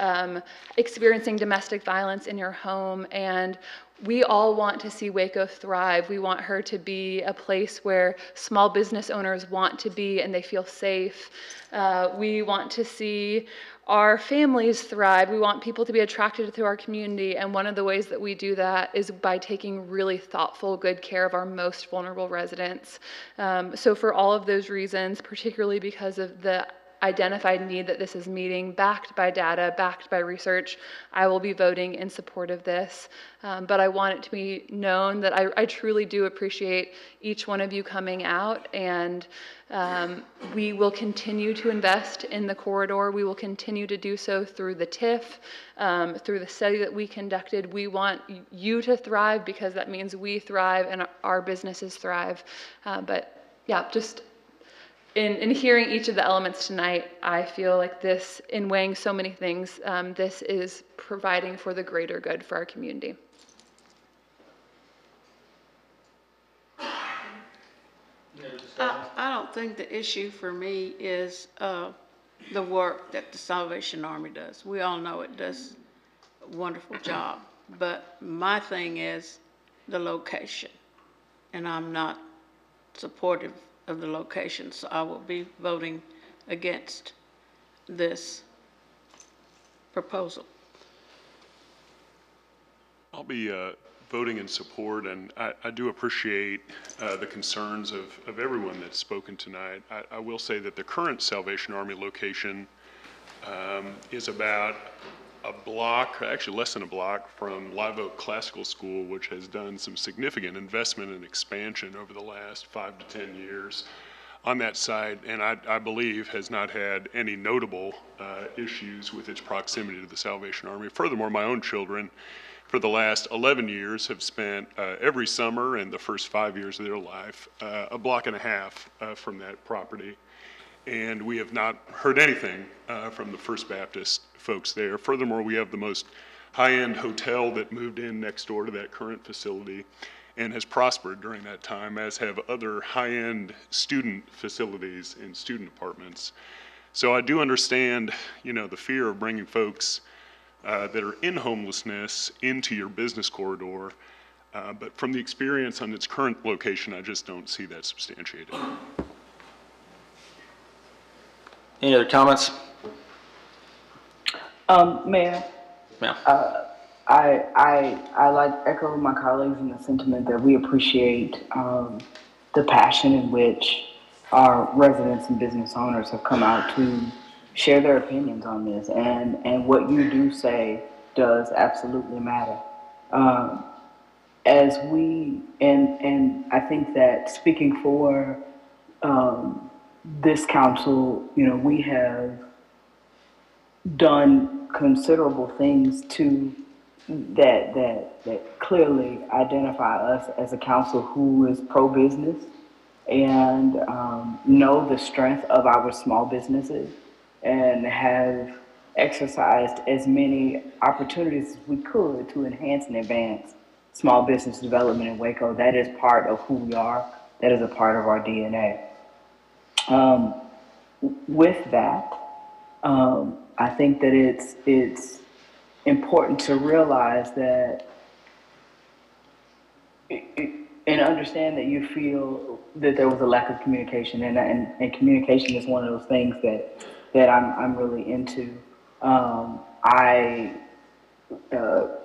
experiencing domestic violence in your home. And we all want to see Waco thrive. We want her to be a place where small business owners want to be and they feel safe. We want to see our families thrive. We want people to be attracted to our community, and one of the ways that we do that is by taking really thoughtful, good care of our most vulnerable residents. So for all of those reasons, particularly because of the identified need that this is meeting, backed by data, backed by research, I will be voting in support of this. But I want it to be known that I truly do appreciate each one of you coming out, and we will continue to invest in the corridor. We will continue to do so through the TIF, through the study that we conducted. We want you to thrive because that means we thrive and our businesses thrive. But yeah, just in hearing each of the elements tonight, I feel like this, in weighing so many things, this is providing for the greater good for our community. I don't think the issue for me is the work that the Salvation Army does. We all know it does a wonderful job, but my thing is the location, and I'm not supportive of the location, so I will be voting against this proposal. I'll be voting in support, and I do appreciate the concerns of everyone that's spoken tonight. I will say that the current Salvation Army location is about a block, actually less than a block, from Live Oak Classical School, which has done some significant investment and expansion over the last 5 to 10 years on that site, and I believe has not had any notable issues with its proximity to the Salvation Army. Furthermore, my own children, for the last 11 years, have spent every summer and the first 5 years of their life a block and a half from that property. And we have not heard anything from the First Baptist folks there. Furthermore, we have the most high-end hotel that moved in next door to that current facility and has prospered during that time, as have other high-end student facilities and student apartments. So I do understand, the fear of bringing folks that are in homelessness into your business corridor, but from the experience on its current location, I just don't see that substantiated. Any other comments? Mayor, Ma'am. I like echo my colleagues in the sentiment that we appreciate the passion in which our residents and business owners have come out to share their opinions on this, and what you do say does absolutely matter. As we, and I think that speaking for this council, we have done considerable things to that clearly identify us as a council who is pro-business and know the strength of our small businesses and have exercised as many opportunities as we could to enhance and advance small business development in Waco. That is part of who we are. That is a part of our DNA. With that, I think that it's important to realize that and understand that you feel that there was a lack of communication, and communication is one of those things that I'm really into.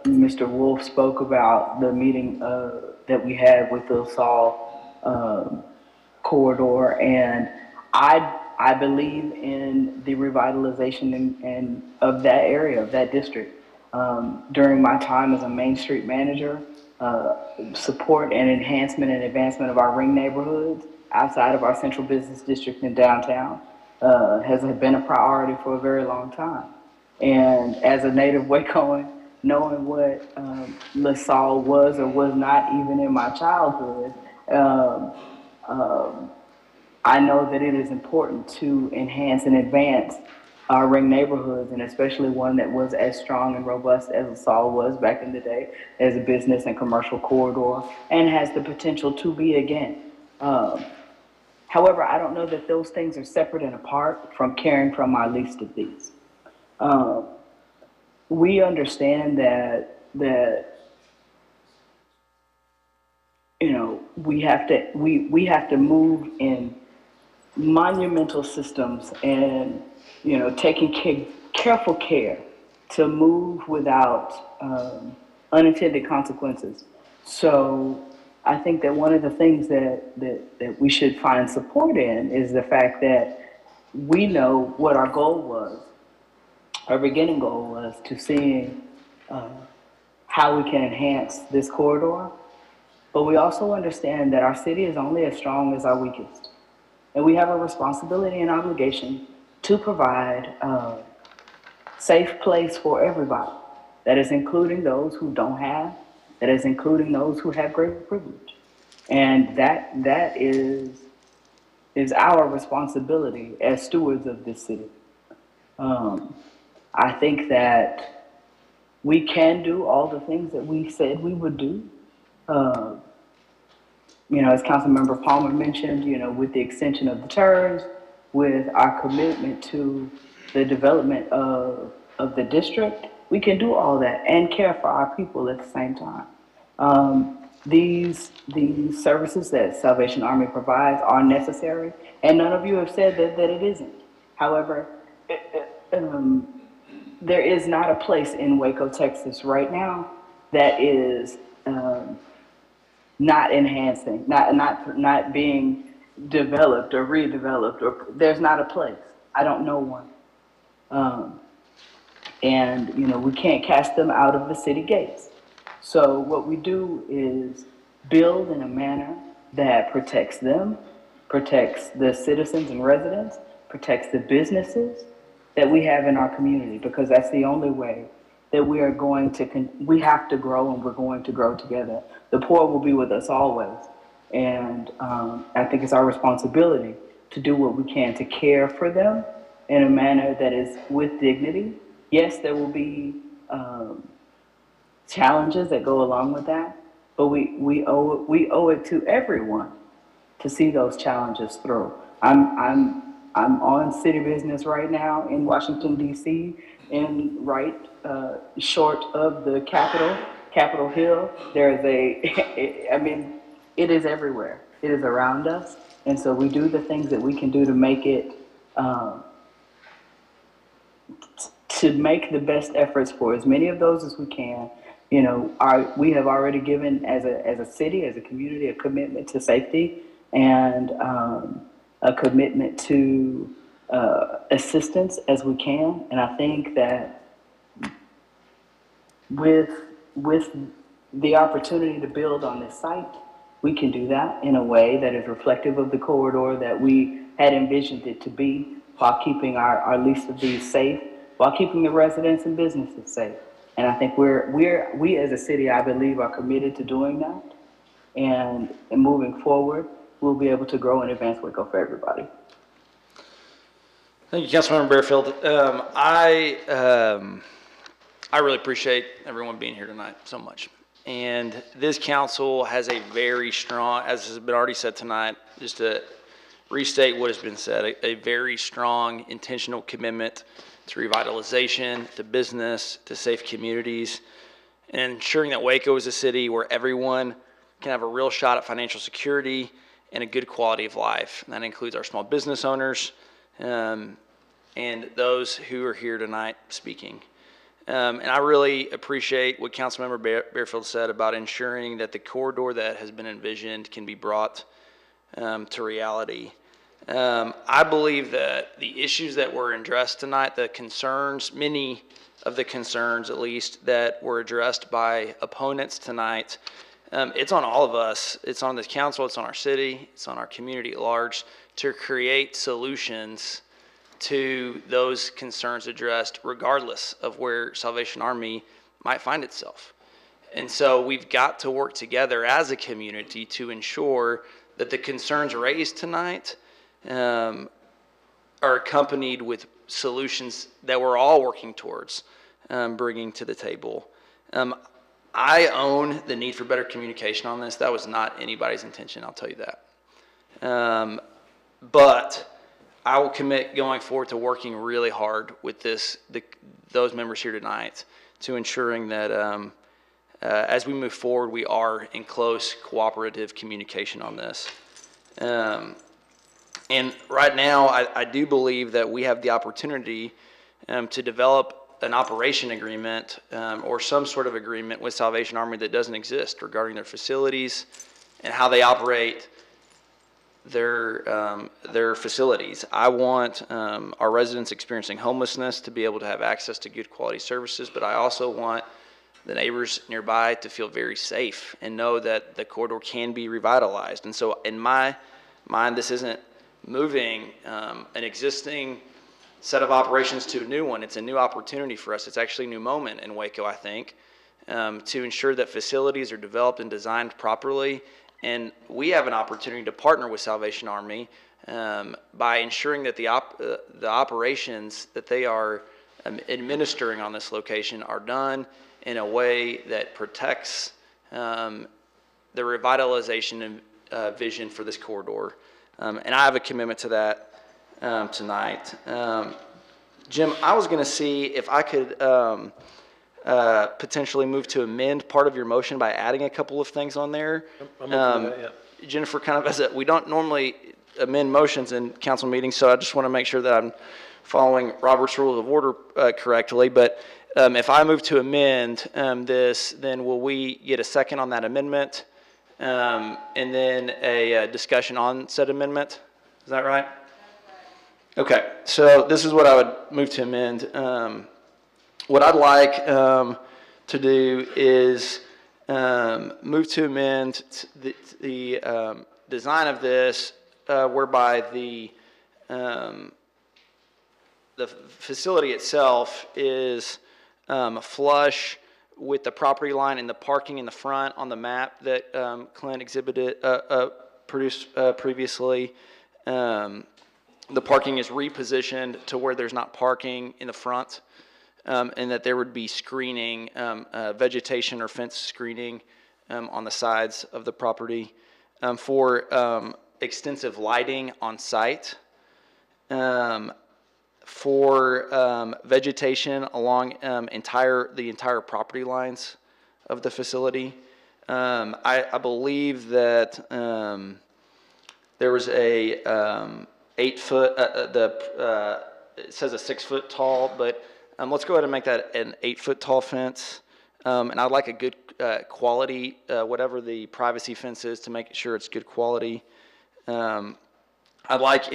Mr. Wolf spoke about the meeting that we had with the LaSalle corridor, and I believe in the revitalization and of that area, of that district. During my time as a Main Street manager, support and enhancement and advancement of our ring neighborhoods outside of our central business district in downtown has been a priority for a very long time. And as a native Wacoan, knowing what LaSalle was or was not even in my childhood, I know that it is important to enhance and advance our ring neighborhoods, and especially one that was as strong and robust as LaSalle was back in the day as a business and commercial corridor, and has the potential to be again. However, I don't know that those things are separate and apart from caring for my least of these. We understand that we have to move in monumental systems and taking careful care to move without unintended consequences. So I think that one of the things that we should find support in is the fact that we know what our goal was. Our beginning goal was to seeing how we can enhance this corridor, but we also understand that our city is only as strong as our weakest. And we have a responsibility and obligation to provide a safe place for everybody. That is including those who don't have, that is including those who have greater privilege. And that is our responsibility as stewards of this city. I think that we can do all the things that we said we would do. As Councilmember Palmer mentioned, with the extension of the terms, with our commitment to the development of the district, we can do all that and care for our people at the same time. These services that Salvation Army provides are necessary, and none of you have said that it isn't. However, there is not a place in Waco, Texas right now that is not enhancing, not being developed or redeveloped, or there's not a place. I don't know one. And, we can't cast them out of the city gates. So what we do is build in a manner that protects them, protects the citizens and residents, protects the businesses that we have in our community, because that's the only way that we are going to, we have to grow, and we're going to grow together. The poor will be with us always. And I think it's our responsibility to do what we can to care for them in a manner that is with dignity. Yes, there will be challenges that go along with that, but we owe it to everyone to see those challenges through. I'm on city business right now in Washington, D.C., and right short of the Capitol Hill. There's I mean, it is everywhere. It is around us. And so we do the things that we can do to make it, to make the best efforts for as many of those as we can. We have already given as a city, as a community, a commitment to safety and a commitment to assistance as we can. And I think that with the opportunity to build on this site, we can do that in a way that is reflective of the corridor that we had envisioned it to be, while keeping our least of these safe, while keeping the residents and businesses safe. And I think we as a city, I believe, are committed to doing that. And moving forward, we'll be able to grow and advance Waco for everybody. Thank you, Councilmember Bearfield. I really appreciate everyone being here tonight so much. And this council has a very strong, as has been already said tonight, just to restate what has been said, a very strong intentional commitment to revitalization, to business, to safe communities, and ensuring that Waco is a city where everyone can have a real shot at financial security and a good quality of life. And that includes our small business owners and those who are here tonight speaking. And I really appreciate what Councilmember Bearfield said about ensuring that the corridor that has been envisioned can be brought to reality. I believe that the issues that were addressed tonight, the concerns, many of the concerns at least, that were addressed by opponents tonight, it's on all of us. It's on the council, it's on our city, it's on our community at large to create solutions to those concerns addressed, regardless of where Salvation Army might find itself. And so we've got to work together as a community to ensure that the concerns raised tonight are accompanied with solutions that we're all working towards bringing to the table. I own the need for better communication on this. That was not anybody's intention, I'll tell you that. But I will commit going forward to working really hard with those members here tonight to ensuring that as we move forward, we are in close cooperative communication on this. And right now, I do believe that we have the opportunity to develop an operation agreement or some sort of agreement with Salvation Army that doesn't exist regarding their facilities and how they operate their facilities. I want our residents experiencing homelessness to be able to have access to good quality services, but I also want the neighbors nearby to feel very safe and know that the corridor can be revitalized. And so in my mind, this isn't moving an existing set of operations to a new one. It's a new opportunity for us. It's actually a new moment in Waco, I think, to ensure that facilities are developed and designed properly. And we have an opportunity to partner with Salvation Army by ensuring that the operations that they are administering on this location are done in a way that protects the revitalization vision for this corridor. And I have a commitment to that tonight. Jim, I was going to see if I could potentially move to amend part of your motion by adding a couple of things on there. I'm open to that, yeah. Jennifer, kind of we don't normally amend motions in council meetings, so I just want to make sure that I'm following Robert's Rules of Order correctly. But if I move to amend this, then will we get a second on that amendment and then a discussion on said amendment? Is that right? Okay, so this is what I would move to amend. what I'd like to do is move to amend the design of this whereby the facility itself is flush with the property line and the parking in the front on the map that Clint produced previously. The parking is repositioned to where there's not parking in the front, and that there would be screening, vegetation or fence screening on the sides of the property for extensive lighting on site, for vegetation along the entire property lines of the facility. I believe that there was a 8 foot, it says a 6 foot tall, but let's go ahead and make that an 8 foot tall fence. And I'd like a good quality, whatever the privacy fence is, to make sure it's good quality. I'd like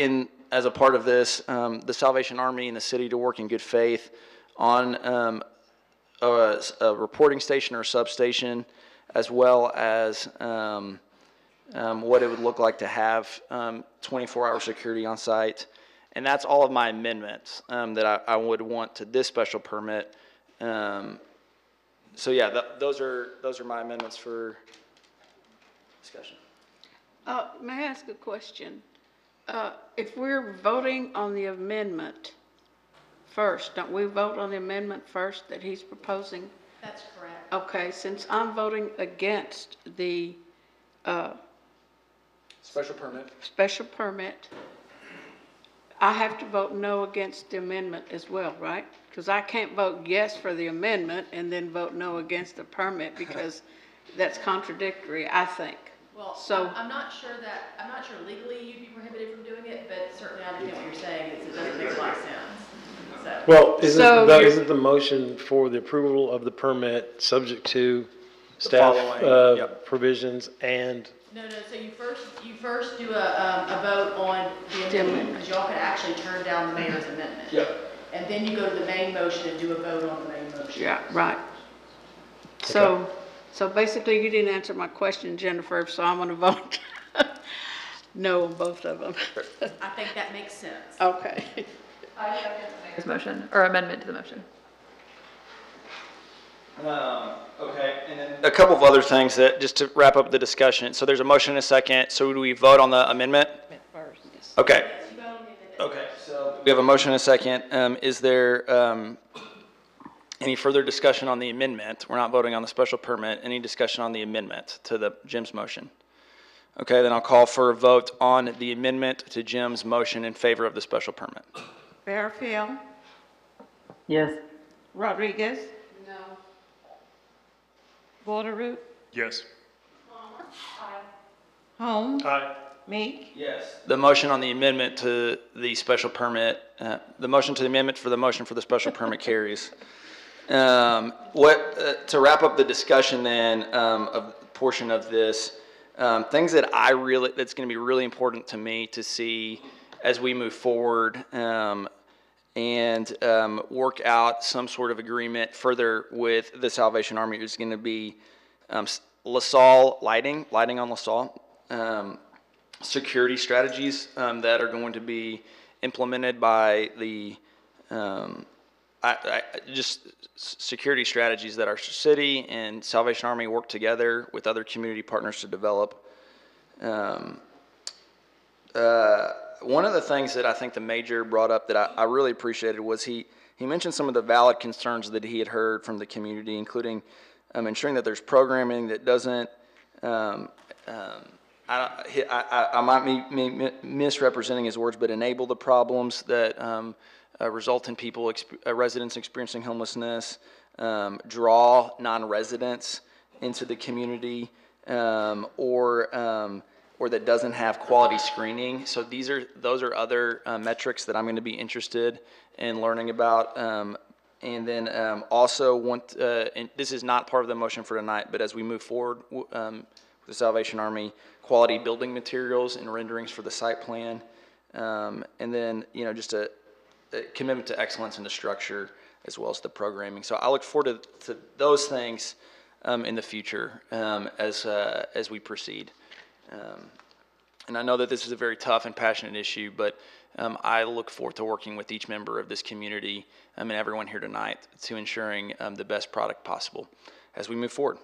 as a part of this, the Salvation Army and the city to work in good faith on a reporting station or substation, as well as what it would look like to have 24-hour security on site. And that's all of my amendments that I would want to this special permit. So yeah, those are my amendments for discussion. May I ask a question? If we're voting on the amendment first, don't we vote on the amendment first that he's proposing? That's correct. Okay, since I'm voting against the special permit, I have to vote no against the amendment as well, right? Because I can't vote yes for the amendment and then vote no against the permit, because that's contradictory, I think. Well, so I'm not sure legally you'd be prohibited from doing it, but certainly I understand what you're saying. It doesn't make a lot of sense. So. Well, isn't the motion for the approval of the permit subject to staff provisions and? No. So you first do a vote on the amendment, because y'all could actually turn down the mayor's amendment. Yep. And then you go to the main motion and do a vote on the main motion. Yeah, right. Okay. So basically, you didn't answer my question, Jennifer, so I'm going to vote no on both of them. I think that makes sense. Okay. I second the mayor's motion, or amendment to the motion. Okay, and then a couple of other things that, just to wrap up the discussion. So there's a motion and a second. So do we vote on the amendment? First, yes. Okay. Okay, so we have a motion and a second. Is there any further discussion on the amendment? We're not voting on the special permit. Any discussion on the amendment to Jim's motion? Okay, then I'll call for a vote on the amendment to Jim's motion in favor of the special permit. Fairfield, Yes. Rodriguez, No. Waterroot, Yes. Holmes, Aye. Meek, Yes. The motion on the amendment to the special permit, the motion to the amendment for the motion for the special permit carries. To wrap up the discussion then of portion of this, things that that's going to be really important to me to see as we move forward and work out some sort of agreement further with the Salvation Army is going to be LaSalle lighting on LaSalle, security strategies that are going to be implemented by the just security strategies that our city and Salvation Army work together with other community partners to develop. One of the things that I think the major brought up that I really appreciated was he mentioned some of the valid concerns that he had heard from the community, including ensuring that there's programming that doesn't, I might be misrepresenting his words, but enable the problems that result in residents experiencing homelessness, draw non-residents into the community, or that doesn't have quality screening. So those are other metrics that I'm going to be interested in learning about. And then also and this is not part of the motion for tonight, but as we move forward with the Salvation Army, quality building materials and renderings for the site plan. And then, just a commitment to excellence in the structure. as well as the programming. So I look forward to those things in the future as we proceed. And I know that this is a very tough and passionate issue, but I look forward to working with each member of this community and everyone here tonight to ensuring the best product possible as we move forward.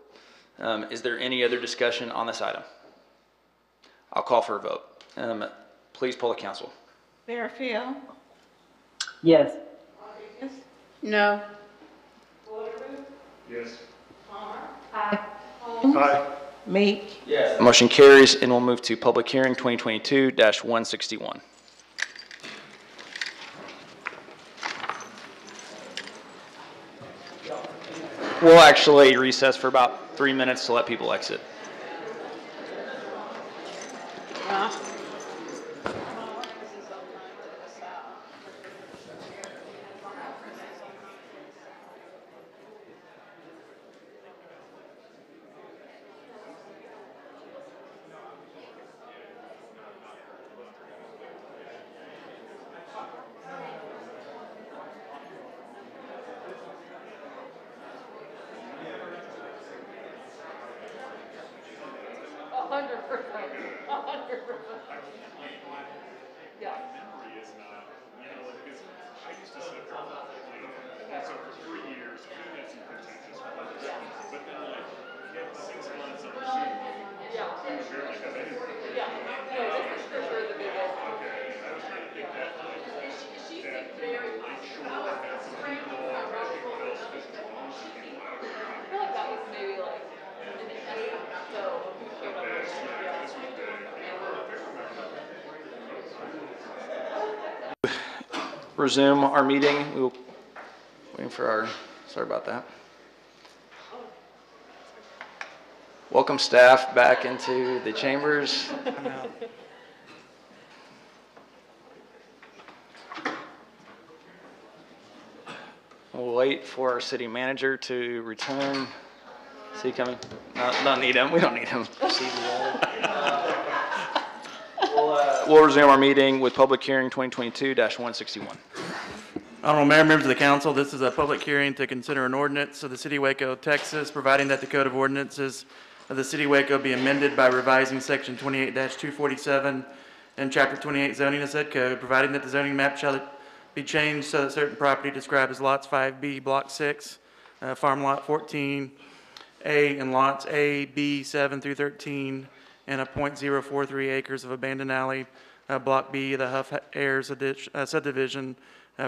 Is there any other discussion on this item? I'll call for a vote. Please poll the council. Fairfield. Yes. No. Yes. Aye. Meek. Yes. Motion carries, and we'll move to public hearing 2022-161. We'll actually recess for about 3 minutes to let people exit. Resume our meeting. We'll waiting for our, sorry about that. Welcome staff back into the chambers. We'll wait for our city manager to return. Is he coming? No, don't need him. We don't need him. We'll resume our meeting with public hearing 2022-161. Honorable Mayor, members of the council, this is a public hearing to consider an ordinance of the City of Waco, Texas, providing that the Code of Ordinances of the City of Waco be amended by revising Section 28-247 and Chapter 28 zoning of said code, providing that the zoning map shall be changed so that certain property described as lots 5B, Block 6, Farm Lot 14, A, and lots A, B, 7 through 13, and a .043 acres of abandoned alley, Block B, the Huff Ayers subdivision,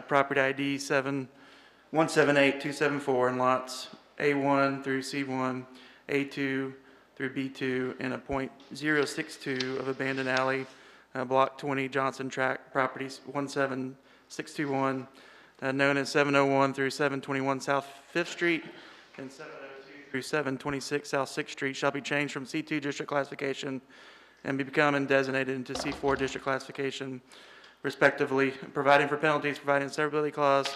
property ID 178-274, and lots A1 through C1, A2 through B2, and a .062 of abandoned alley, Block 20, Johnson Tract, properties 17621, known as 701 through 721 South 5th Street, and 702 through 726 South 6th Street shall be changed from C2 district classification and become and designated into C4 district classification, respectively, providing for penalties, providing a severability clause,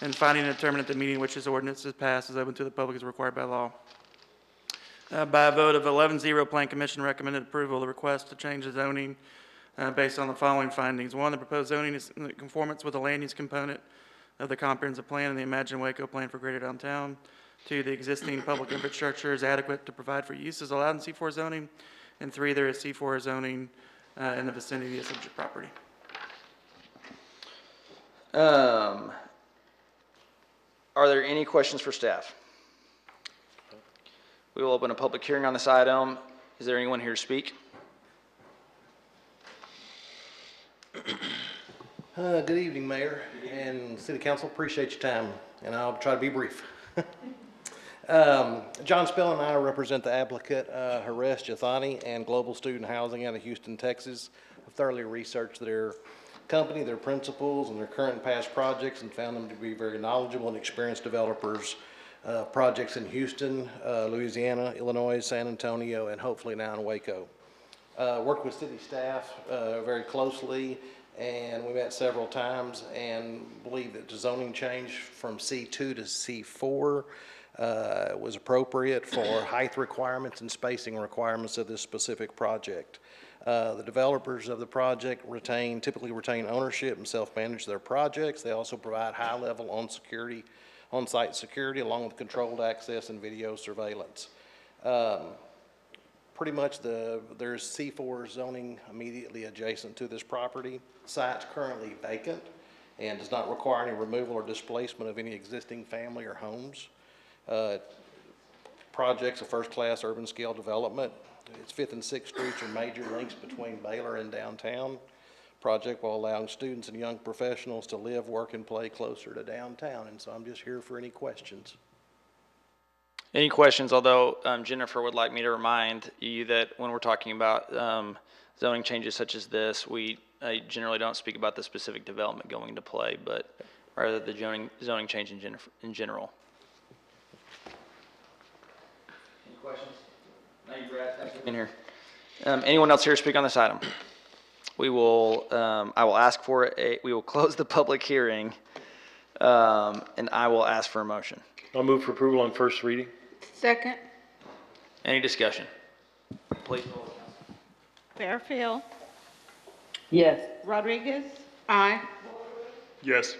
and finding and determining that the meeting in which this ordinance is passed is open to the public as required by law. By a vote of 11-0, Plan Commission recommended approval of the request to change the zoning based on the following findings. One, the proposed zoning is in conformance with the land use component of the comprehensive plan and the Imagine Waco plan for Greater Downtown. Two, the existing public infrastructure is adequate to provide for uses allowed in C4 zoning. And three, there is C4 zoning in the vicinity of the subject property. Are there any questions for staff? We will open a public hearing on this item. Is there anyone here to speak? Good evening, Mayor and City Council. Appreciate your time, and I'll try to be brief. John Spell and I represent the applicant, Haresh Jathani, and Global Student Housing out of Houston, Texas. I've thoroughly researched their company, their principals, and their current and past projects, and found them to be very knowledgeable and experienced developers. Projects in Houston, Louisiana, Illinois, San Antonio, and hopefully now in Waco. Worked with city staff very closely, and we met several times and believe that the zoning change from C2 to C4 was appropriate for height requirements and spacing requirements of this specific project. The developers of the project typically retain ownership and self-manage their projects. They also provide high-level on security on-site security along with controlled access and video surveillance. Pretty much there's C4 zoning immediately adjacent to this property. Site's currently vacant and does not require any removal or displacement of any existing family or homes. Project's a first-class urban scale development. Its 5th and 6th Streets are major links between Baylor and downtown. Project will allow students and young professionals to live, work, and play closer to downtown, and so I'm just here for any questions. Any questions? Although Jennifer would like me to remind you that when we're talking about zoning changes such as this, we generally don't speak about the specific development going into play, but rather the zoning change in general. Any questions? Thank you, Brad. Thanks for being here. Anyone else here to speak on this item? We will. I will ask for we will close the public hearing, and I will ask for a motion. I'll move for approval on first reading. Second. Any discussion? Please. Fairfield. Yes. Rodriguez. Aye. Yes.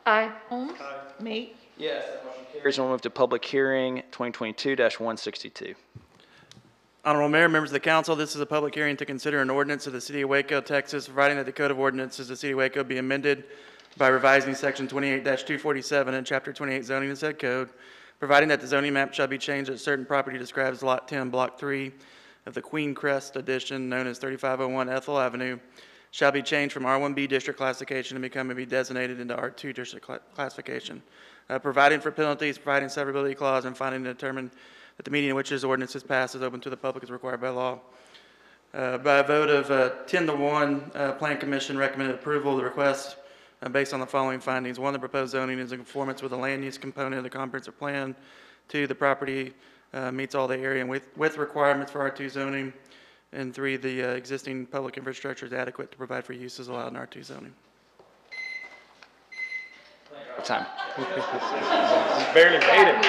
Aye. Holmes. Meek. Yes. That motion carries. We'll move to public hearing 2022-162. Honorable Mayor, members of the council, this is a public hearing to consider an ordinance of the City of Waco, Texas, providing that the Code of Ordinances of the City of Waco be amended by revising Section 28-247 and Chapter 28 zoning and said code, providing that the zoning map shall be changed at certain property described as Lot 10, Block 3 of the Queen Crest Addition, known as 3501 Ethel Avenue, shall be changed from R1B district classification and be designated into R2 district classification, providing for penalties, providing severability clause, and finding to determine that the meeting in which this ordinance is passed is open to the public as required by law. By a vote of 10-1, Plan Commission recommended approval of the request based on the following findings. 1, the proposed zoning is in conformance with the land use component of the comprehensive plan. 2, the property meets all the area and with requirements for R2 zoning. And 3, the existing public infrastructure is adequate to provide for uses allowed in R2 zoning. Time. He barely made it.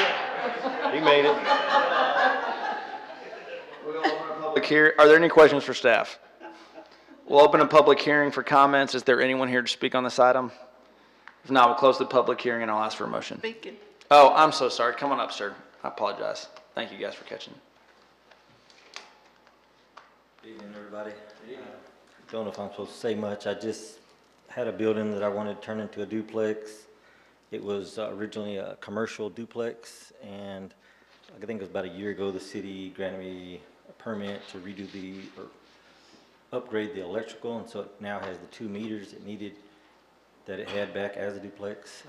He made it. Are there any questions for staff? We'll open a public hearing for comments. Is there anyone here to speak on this item? If not, we'll close the public hearing and I'll ask for a motion. Speaking. Oh, I'm so sorry. Come on up, sir. I apologize. Thank you guys for catching. Good evening, everybody. Don't know if I'm supposed to say much. I just had a building that I wanted to turn into a duplex. It was originally a commercial duplex, and I think it was about a year ago the city granted me a permit to redo or upgrade the electrical, and so it now has the 2 meters it needed that it had back as a duplex.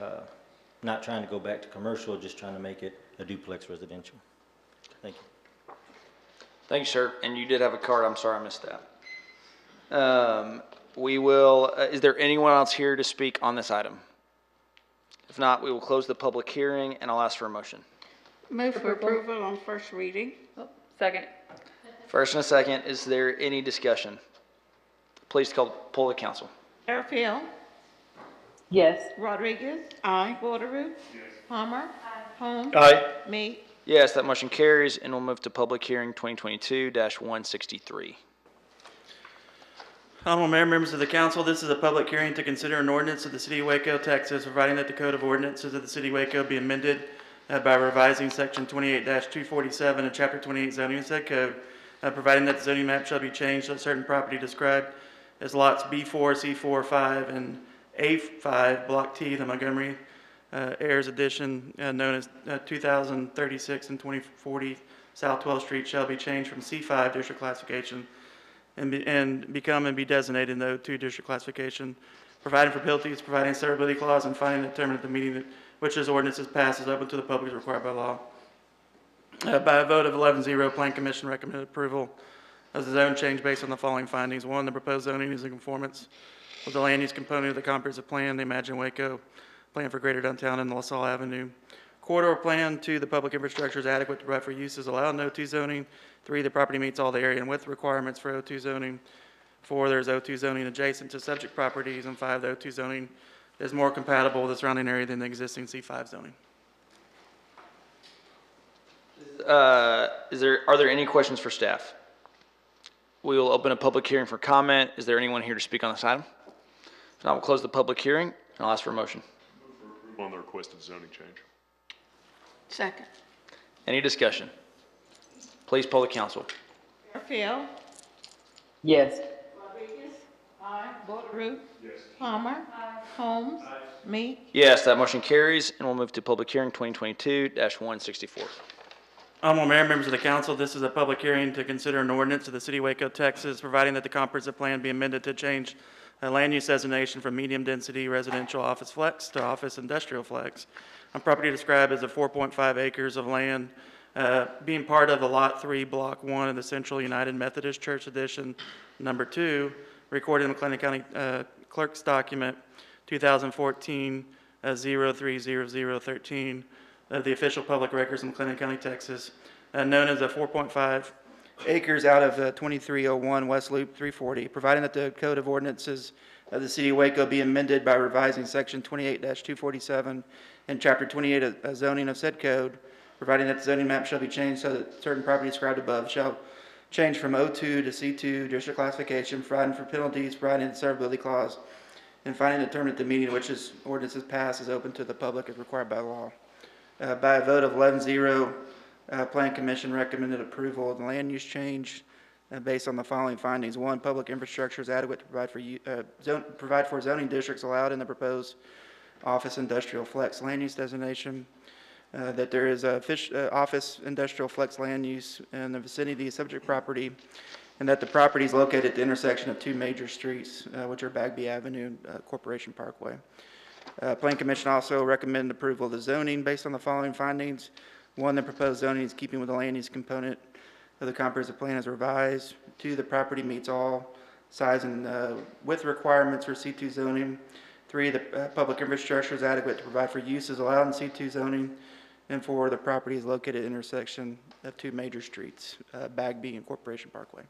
Not trying to go back to commercial, just trying to make it a duplex residential. Thank you. Thank you, sir. And you did have a card. I'm sorry I missed that. We will, is there anyone else here to speak on this item? If not, we will close the public hearing and I'll ask for a motion. Move for approval on first reading. Second. First and a second, is there any discussion? Please poll the council. Fairfield. Yes. Rodriguez. Aye. Wateroo. Yes. Palmer. Holmes. Aye. Meek. Yes, that motion carries and we'll move to public hearing 2022-163. Honorable Mayor, members of the council, this is a public hearing to consider an ordinance of the City of Waco, Texas, providing that the Code of Ordinances of the City of Waco be amended by revising Section 28-247 of Chapter 28 zoning and said code, providing that the zoning map shall be changed so that certain property described as lots B4, C4, 5, and A5, Block T, the Montgomery Ayers Addition, known as 2036 and 2040 South 12th Street, shall be changed from C5 district classification and be designated in the O2 district classification, providing for penalties, providing a severability clause, and finding and determining that the meeting at which this ordinance is passed is open to the public as required by law. By a vote of 11-0, Plan Commission recommended approval of the zone change based on the following findings. 1, the proposed zoning is in conformance with the land use component of the comprehensive plan, the Imagine Waco plan for Greater Downtown and LaSalle Avenue corridor plan. 2, the public infrastructure is adequate to provide for uses allowed in O2 zoning. 3, the property meets all the area and width requirements for O2 zoning. 4, there's O2 zoning adjacent to subject properties. And 5, the O2 zoning is more compatible with the surrounding area than the existing C5 zoning. Are there any questions for staff? We will open a public hearing for comment. Is there anyone here to speak on this item? If not, we'll close the public hearing and I'll ask for a motion. On the requested zoning change. Second. Any discussion? Please poll the council. Fairfield. Yes. Rodriguez. Aye. Boderoot. Yes. Palmer. Aye. Holmes. Aye. Meek. Yes, that motion carries, and we'll move to public hearing 2022-164. Honorable Mayor, members of the council, this is a public hearing to consider an ordinance of the City of Waco, Texas, providing that the comprehensive plan be amended to change land use designation from medium-density residential office flex to office industrial flex on property described as a 4.5 acres of land being part of the Lot 3, Block 1 of the Central United Methodist Church Edition, number 2, recorded in McLennan County Clerk's document 2014 030013 of the official public records in McLennan County, Texas, known as a 4.5 acres out of 2301 West Loop 340, providing that the Code of Ordinances of the City of Waco be amended by revising Section 28-247 and Chapter 28 of zoning of said code, providing that the zoning map shall be changed so that certain property described above shall change from O2 to C2 district classification, providing for penalties, providing the severability clause, and finally determine that the meeting in which this ordinance is passed is open to the public as required by law. By a vote of 11-0, Plan Commission recommended approval of the land use change based on the following findings. 1, public infrastructure is adequate to provide for zoning districts allowed in the proposed office industrial flex land use designation. That there is a office industrial flex land use in the vicinity of subject property, and that the property is located at the intersection of 2 major streets, which are Bagby Avenue and Corporation Parkway. Plan Commission also recommended approval of the zoning based on the following findings. 1, the proposed zoning is keeping with the land use component of the comprehensive plan as revised. 2, the property meets all size and width requirements for C2 zoning. 3, the public infrastructure is adequate to provide for uses allowed in C2 zoning. And 4, the property is located at the intersection of 2 major streets, Bagby and Corporation Parkway.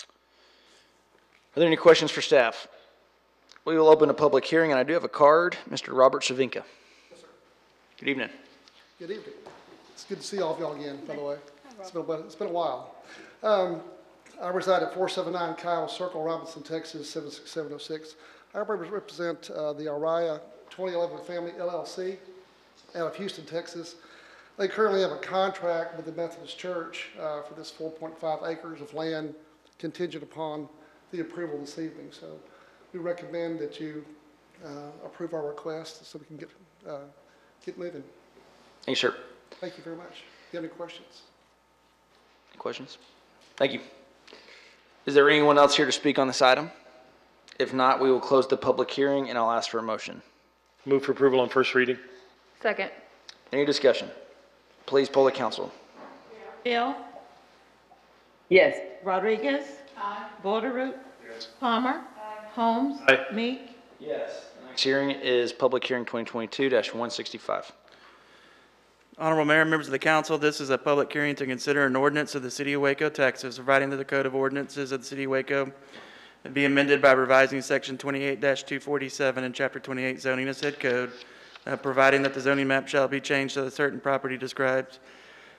Are there any questions for staff? We will open a public hearing, and I do have a card. Mr. Robert Shavinka. Yes, sir. Good evening. Good evening. It's good to see all of y'all again, by the way. It's been a while. I reside at 479 Kyle Circle, Robinson, Texas, 76706. I represent the Araya 2011 Family LLC out of Houston, Texas. They currently have a contract with the Methodist Church for this 4.5 acres of land contingent upon the approval this evening. So we recommend that you approve our request so we can get moving. Thanks, sir. Thank you very much. Do you have any questions? Any questions? Thank you. Is there anyone else here to speak on this item? If not, we will close the public hearing, and I'll ask for a motion. Move for approval on first reading. Second. Any discussion? Please poll the council. Hill. Yes. Rodriguez. Aye. Boderoot. Yes. Palmer. Aye. Holmes. Aye. Meek. Yes. The next hearing is public hearing 2022-165. Honorable Mayor, members of the council, this is a public hearing to consider an ordinance of the City of Waco, Texas, providing that the Code of Ordinances of the City of Waco be amended by revising Section 28-247 and Chapter 28 zoning of said code, providing that the zoning map shall be changed so that certain property described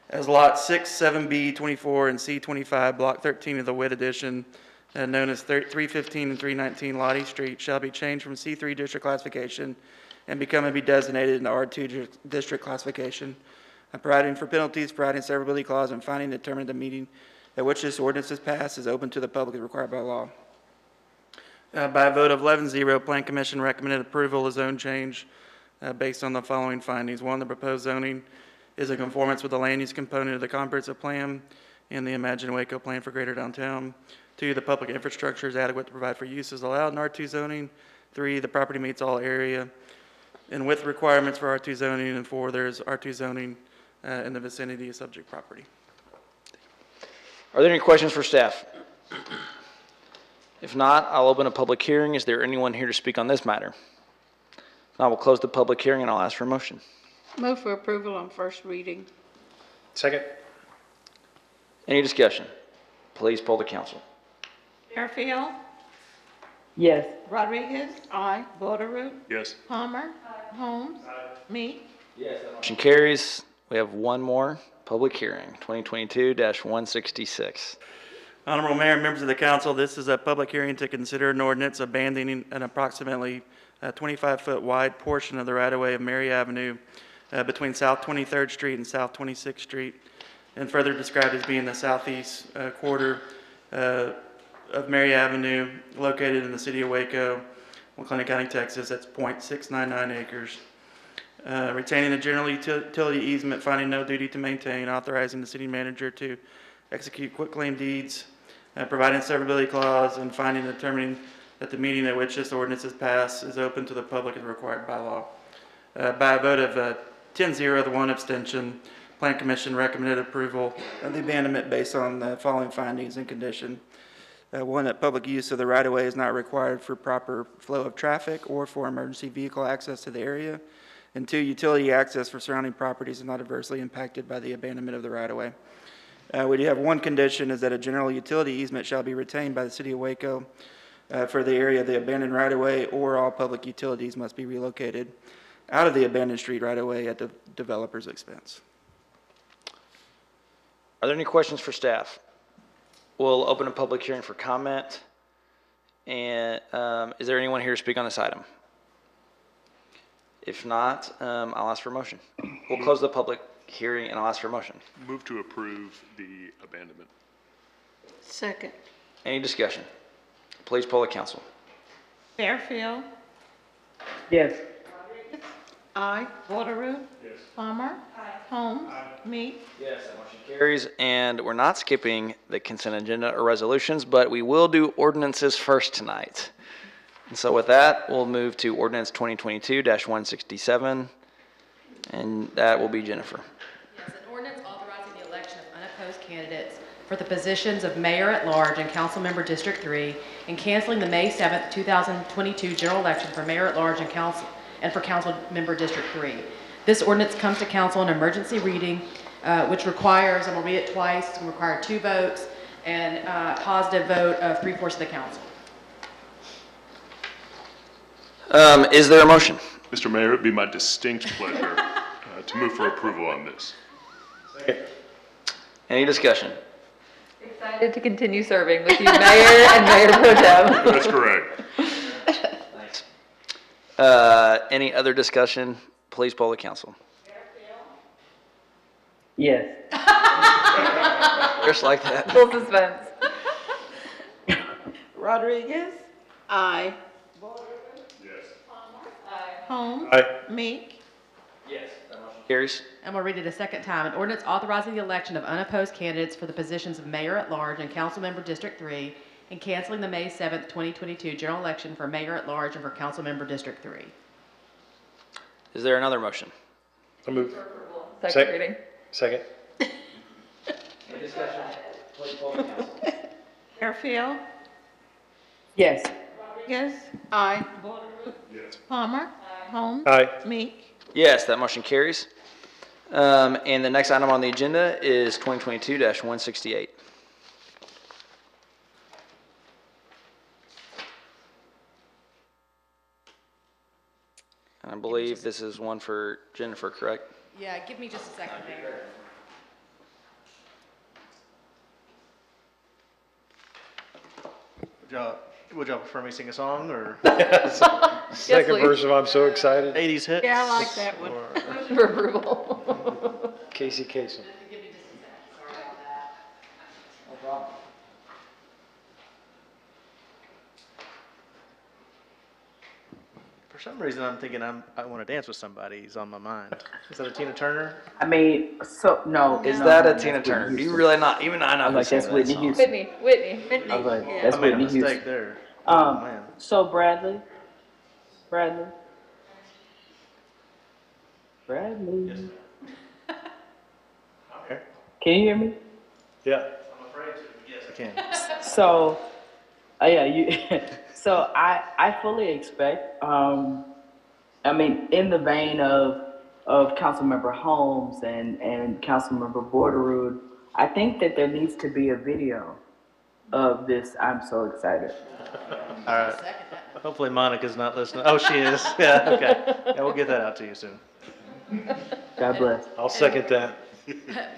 as Lot 6, 7B, 24, and C25, Block 13 of the WIT Edition, known as 315 and 319 Lottie Street, shall be changed from C3 district classification and be designated in the R2 district classification, providing for penalties, providing severability clause, and finding determined the meeting at which this ordinance is passed is open to the public as required by law. By a vote of 11-0, Plan Commission recommended approval of zone change based on the following findings. 1, the proposed zoning is in conformance with the land use component of the comprehensive plan and the Imagine Waco plan for Greater Downtown. 2, the public infrastructure is adequate to provide for uses allowed in R2 zoning. 3, the property meets all area and width requirements for R2 zoning. And 4, there's R2 zoning in the vicinity of subject property. Are there any questions for staff? If not, I'll open a public hearing. Is there anyone here to speak on this matter? I will close the public hearing, and I'll ask for a motion. Move for approval on first reading. Second. Any discussion? Please poll the council. Fairfield. Yes. Rodriguez. Aye. Boderoot. Yes. Palmer. Aye. Holmes. Aye. Meek. Yes. Motion carries. We have one more public hearing, 2022-166. Honorable Mayor and members of the council, this is a public hearing to consider an ordinance abandoning an approximately 25-foot wide portion of the right-of-way of Mary Avenue between South 23rd Street and South 26th Street, and further described as being the southeast quarter of Mary Avenue, located in the city of Waco, McLennan County, Texas. That's .699 acres. Retaining the general utility easement, finding no duty to maintain, authorizing the city manager to execute quitclaim deeds, providing severability clause, and finding and determining that the meeting at which this ordinance is passed is open to the public as required by law. By a vote of 10-0, the one abstention, Plan Commission recommended approval of the abandonment based on the following findings and condition. One, that public use of the right-of-way is not required for proper flow of traffic or for emergency vehicle access to the area. And two, utility access for surrounding properties is not adversely impacted by the abandonment of the right-of-way. We do have one condition, is that a general utility easement shall be retained by the city of Waco for the area of the abandoned right-of-way, or all public utilities must be relocated out of the abandoned street right-of-way at the developer's expense. Are there any questions for staff? We'll open a public hearing for comment. And is there anyone here to speak on this item? If not, I'll ask for a motion. We'll close the public hearing and I'll ask for a motion. Move to approve the abandonment. Second. Any discussion? Please poll the council. Fairfield. Yes. Aye. Wateroo. Yes. Palmer. Holmes. Meek. Yes, that motion carries. And we're not skipping the consent agenda or resolutions, but we will do ordinances first tonight. And so with that, we'll move to ordinance 2022-167, and that will be Jennifer. Yes, an ordinance authorizing the election of unopposed candidates for the positions of mayor at large and council member District 3, and canceling the May 7th, 2022 general election for mayor at large and for council member District 3. This ordinance comes to council in emergency reading, which requires, I'm going to read it twice, it's going to require 2 votes and a positive vote of 3/4 of the council. Is there a motion? Mr. Mayor, it'd be my distinct pleasure to move for approval on this. Any discussion? Excited to continue serving with you, Mayor and Mayor Pro Tem. That's correct. Any other discussion? Please poll the council. Yes. Just like that. Full suspense. Rodriguez. Aye. Yes. Holmes. Aye. Meek. Yes, that motion carries. I'm going to read it a second time. An ordinance authorizing the election of unopposed candidates for the positions of mayor at large and council member District 3, and canceling the May 7th, 2022 general election for mayor at large and for council member District 3. Is there another motion? I'll move. Second reading. Second. Any discussion? Please poll the council. Fairfield. Yes. Rodriguez. Aye. Yes. Palmer. Holmes. Aye. Meek. Yes, that motion carries. And the next item on the agenda is 2022-168. And I believe this is one for Jennifer, correct? Yeah, give me just a second, Mayor. Would y'all prefer me sing a song or? Second please. verse of I'm so excited. 80s hits? Yeah, I like that one. Motion for approval. Casey Kasem. Give me just a second. Sorry about that. No problem. For some reason, I'm thinking I want to dance with somebody. He's on my mind. Is that a Tina Turner? I mean, so, no. Is no, that no, a that's Tina Whitney Turner? Do you Houston. really not? Even I know. I was who like, sang that's that Whitney song. Houston. Whitney. I was like, Yeah. that's I made a Whitney mistake Houston. there. Oh, man. So Bradley? Bradley? Okay. Can you hear me? Yeah. I'm afraid to. Yes, I can. So, yeah, you. So I fully expect. I mean, in the vein of Councilmember Holmes and Councilmember Borderood, I think that there needs to be a video of this. I'm so excited. All right. Hopefully Monica's not listening. Oh, she is. Yeah, okay. Yeah, we'll get that out to you soon. God bless. I'll second that.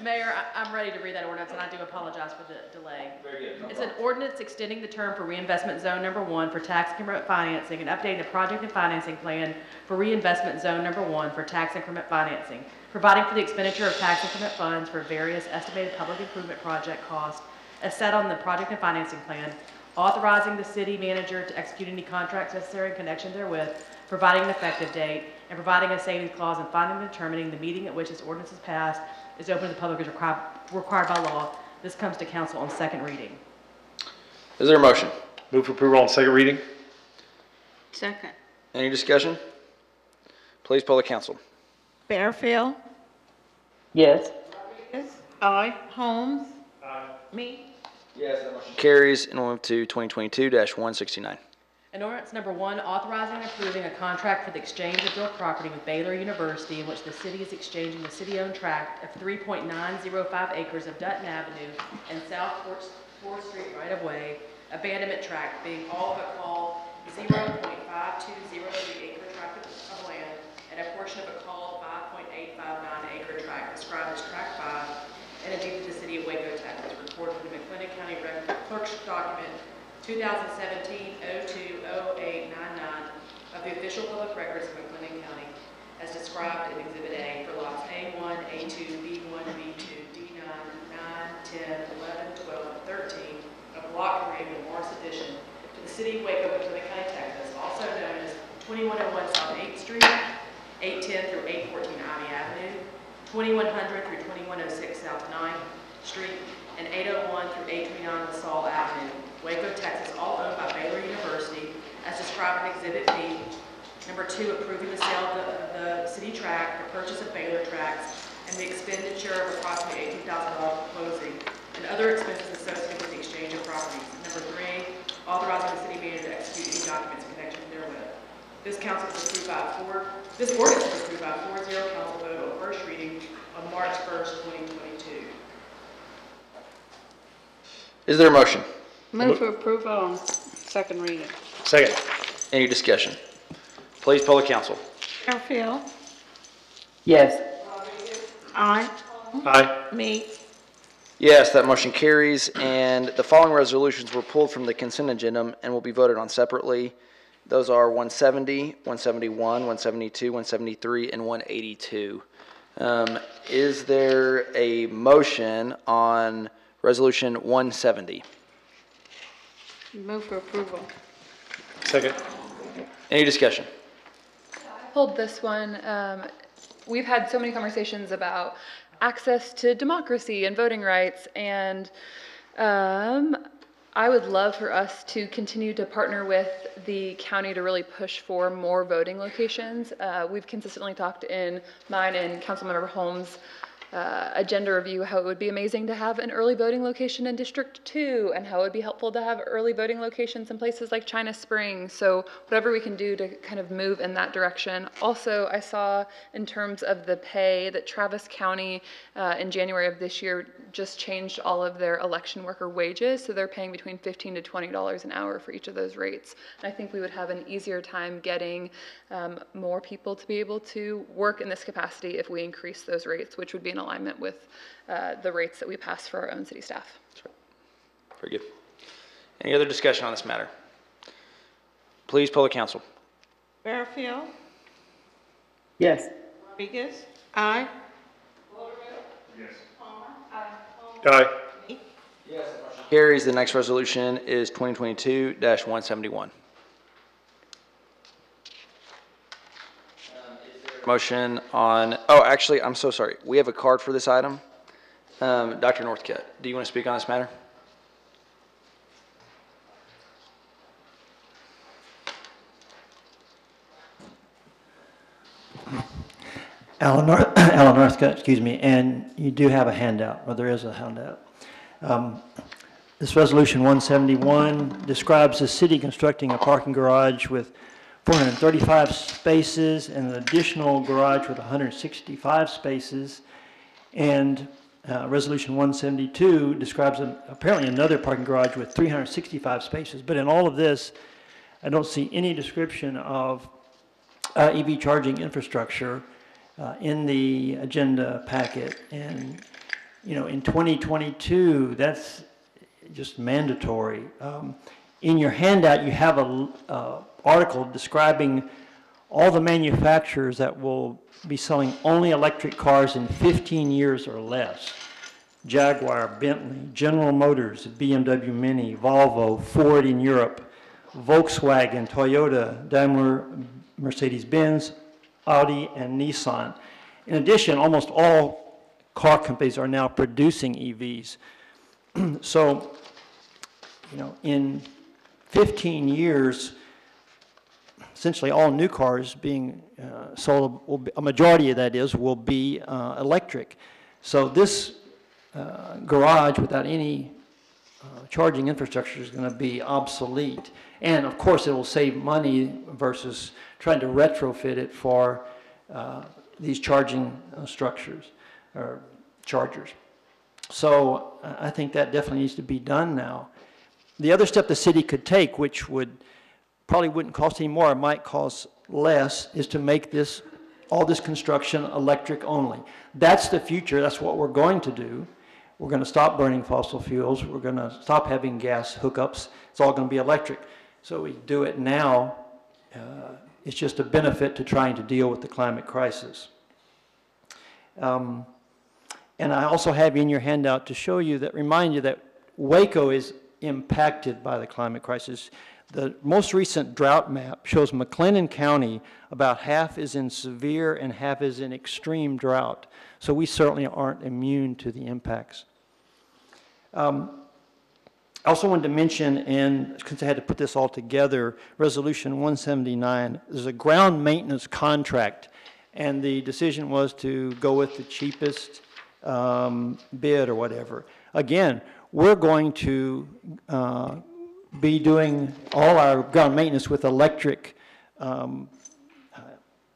Mayor, I'm ready to read that ordinance, and I do apologize for the delay. Very good. No It's an ordinance extending the term for reinvestment zone number 1 for tax increment financing and updating the project and financing plan for reinvestment zone number 1 for tax increment financing, providing for the expenditure of tax increment funds for various estimated public improvement project costs as set on the project and financing plan, authorizing the city manager to execute any contracts necessary in connection therewith, providing an effective date, and providing a savings clause, and finally determining the meeting at which this ordinance is passed is open to the public as required by law. This comes to council on second reading. Is there a motion? Move for approval on second reading. Second. Any discussion? Please poll the council. Fairfield. Yes. Rodriguez. Aye. Holmes. Me. Yes, that motion carries, and we'll move to 2022-169. An ordinance number 1, authorizing and approving a contract for the exchange of real property with Baylor University in which the city is exchanging the city-owned tract of 3.905 acres of Dutton Avenue and South 4th Street right-of-way, abandonment tract being all of a called 0.5203 acre tract of land and a portion of a called 5.859 acre tract described as Tract 5 and a deed to the city of Waco, Texas, recorded in the McLennan County Clerk's document 2017-02-0899 of the official public records of McLennan County, as described in Exhibit A for lots A1, A2, B1, B2, D9, 9, 10, 11, 12, and 13 of Block 3 of the Morris Addition to the city of Waco, McLennan County, Texas, also known as 2101 South 8th Street, 810 through 814 Ivy Avenue, 2100 through 2106 South 9th Street, and 801 through 829 LaSalle Avenue, Waco, Texas, all owned by Baylor University, as described in Exhibit B. Number 2, approving the sale of the city tract, the purchase of Baylor tracts, and the expenditure of approximately $18,000 for closing, and other expenses associated with the exchange of properties. Number 3, authorizing the city manager to execute any documents in connection therewith. This ordinance is approved by 4-0 council vote on first reading on March 1st, 2022. Is there a motion? Move for approval on second reading. Second. Any discussion? Please poll the council. Fairfield. Yes. Aye. Aye. Me. Yes, that motion carries, and the following resolutions were pulled from the consent agenda and will be voted on separately. Those are 170, 171, 172, 173, and 182. Is there a motion on Resolution 170? Move for approval. Second. Any discussion? Hold this one. We've had so many conversations about access to democracy and voting rights, and I would love for us to continue to partner with the county to really push for more voting locations. We've consistently talked in mine and Councilmember Holmes' agenda review how it would be amazing to have an early voting location in District 2 and how it would be helpful to have early voting locations in places like China Springs. So whatever we can do to kind of move in that direction. Also, I saw in terms of the pay that Travis County in January of this year just changed all of their election worker wages. So they're paying between $15 to $20 an hour for each of those rates. And I think we would have an easier time getting more people to be able to work in this capacity if we increase those rates, which would be in alignment with the rates that we pass for our own city staff. Very good. Any other discussion on this matter? Please poll the council. Fairfield. Yes. Rodriguez. Aye. Yes. Aye. Carries. The next resolution is 2022-171. Motion on, oh, actually, I'm so sorry. We have a card for this item. Dr. Northcutt, do you want to speak on this matter? Alan Northcutt, excuse me, and you do have a handout, or there is a handout. This resolution 171 describes the city constructing a parking garage with 435 spaces and an additional garage with 165 spaces. And resolution 172 describes apparently another parking garage with 365 spaces. But in all of this, I don't see any description of EV charging infrastructure. in the agenda packet. And, you know, in 2022, that's just mandatory. In your handout, you have a article describing all the manufacturers that will be selling only electric cars in 15 years or less. Jaguar, Bentley, General Motors, BMW Mini, Volvo, Ford in Europe, Volkswagen, Toyota, Daimler, Mercedes-Benz, Audi, and Nissan. In addition, almost all car companies are now producing EVs. So, you know, in 15 years, essentially all new cars being sold, a majority of that will be electric. So this garage without any charging infrastructure is going to be obsolete. And of course it will save money versus trying to retrofit it for these charging structures or chargers. So I think that definitely needs to be done now. The other step the city could take, which probably wouldn't cost any more, it might cost less, is to make all this construction electric only. That's the future. That's what we're going to do. We're going to stop burning fossil fuels. We're going to stop having gas hookups. It's all going to be electric. So we do it now. It's just a benefit to trying to deal with the climate crisis. And I also have in your handout to show you that, remind you that Waco is impacted by the climate crisis. The most recent drought map shows McLennan County, about half is in severe and half is in extreme drought. So we certainly aren't immune to the impacts. I also wanted to mention, and since I had to put this all together, Resolution 179, there's a ground maintenance contract, and the decision was to go with the cheapest bid or whatever. Again, we're going to be doing all our ground maintenance with electric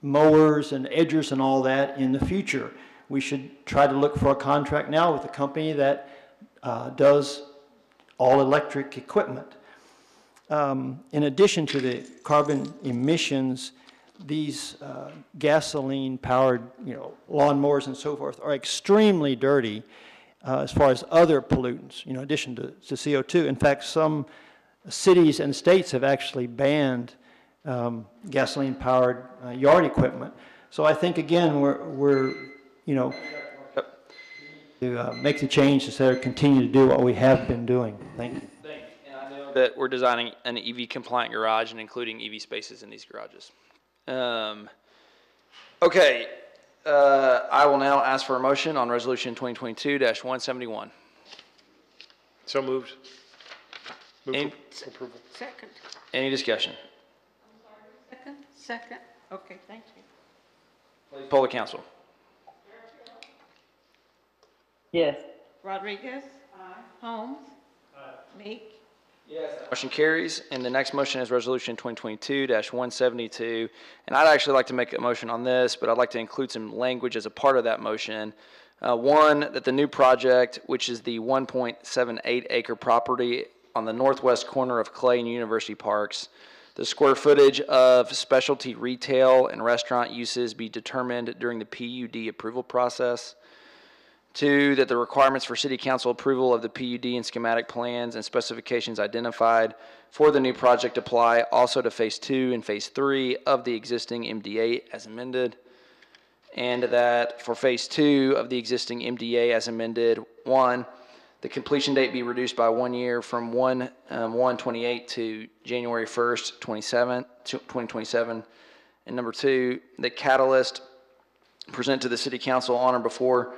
mowers and edgers and all that in the future. We should try to look for a contract now with a company that does all electric equipment. In addition to the carbon emissions, these gasoline-powered, lawnmowers and so forth are extremely dirty as far as other pollutants, in addition to CO2. In fact, some cities and states have actually banned gasoline-powered yard equipment. So I think, again, we're to make the change instead of continue to do what we have been doing. Thank you. And I know that we're designing an EV-compliant garage and including EV spaces in these garages. Okay, I will now ask for a motion on Resolution 2022-171. So moved. Any, Approval. Second. any discussion? Second. Okay, thank you. Please poll the council. Yes. Rodriguez? Aye. Holmes? Aye. Meek? Yes. Motion carries, and the next motion is Resolution 2022-172. And I'd actually like to make a motion on this, but I'd like to include some language as a part of that motion. One, that the new project, which is the 1.78 acre property on the northwest corner of Clay and University Parks, the square footage of specialty retail and restaurant uses be determined during the PUD approval process. Two, that the requirements for city council approval of the PUD and schematic plans and specifications identified for the new project apply also to Phase 2 and Phase 3 of the existing MDA as amended. And that for Phase 2 of the existing MDA as amended, one, the completion date be reduced by 1 year from 1/1/28 to January 1st, 2027. And number two, that Catalyst present to the city council on or before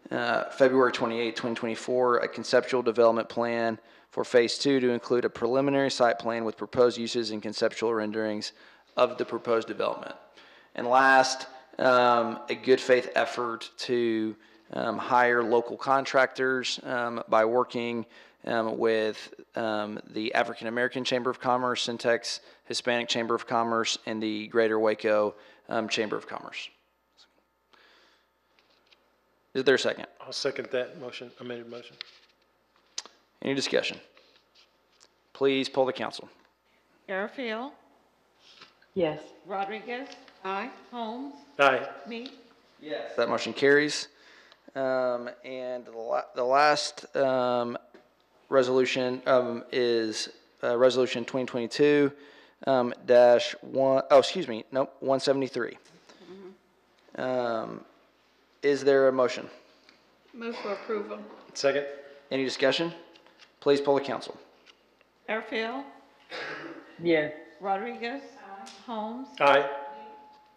February 28, 2024, a conceptual development plan for Phase 2 to include a preliminary site plan with proposed uses and conceptual renderings of the proposed development. And last, a good faith effort to hire local contractors by working with the African American Chamber of Commerce, Syntex Hispanic Chamber of Commerce, and the Greater Waco Chamber of Commerce. Is there a second? I'll second that motion, amended motion. Any discussion? Please poll the council. Garfield? Yes. Rodriguez? Aye. Holmes? Aye. Meek? Yes. That motion carries. And the last resolution is Resolution 2022 dash 173. Is there a motion? Move for approval. Second. Any discussion? Please poll the council. Airfield, Yes. Rodriguez, Holmes, Aye.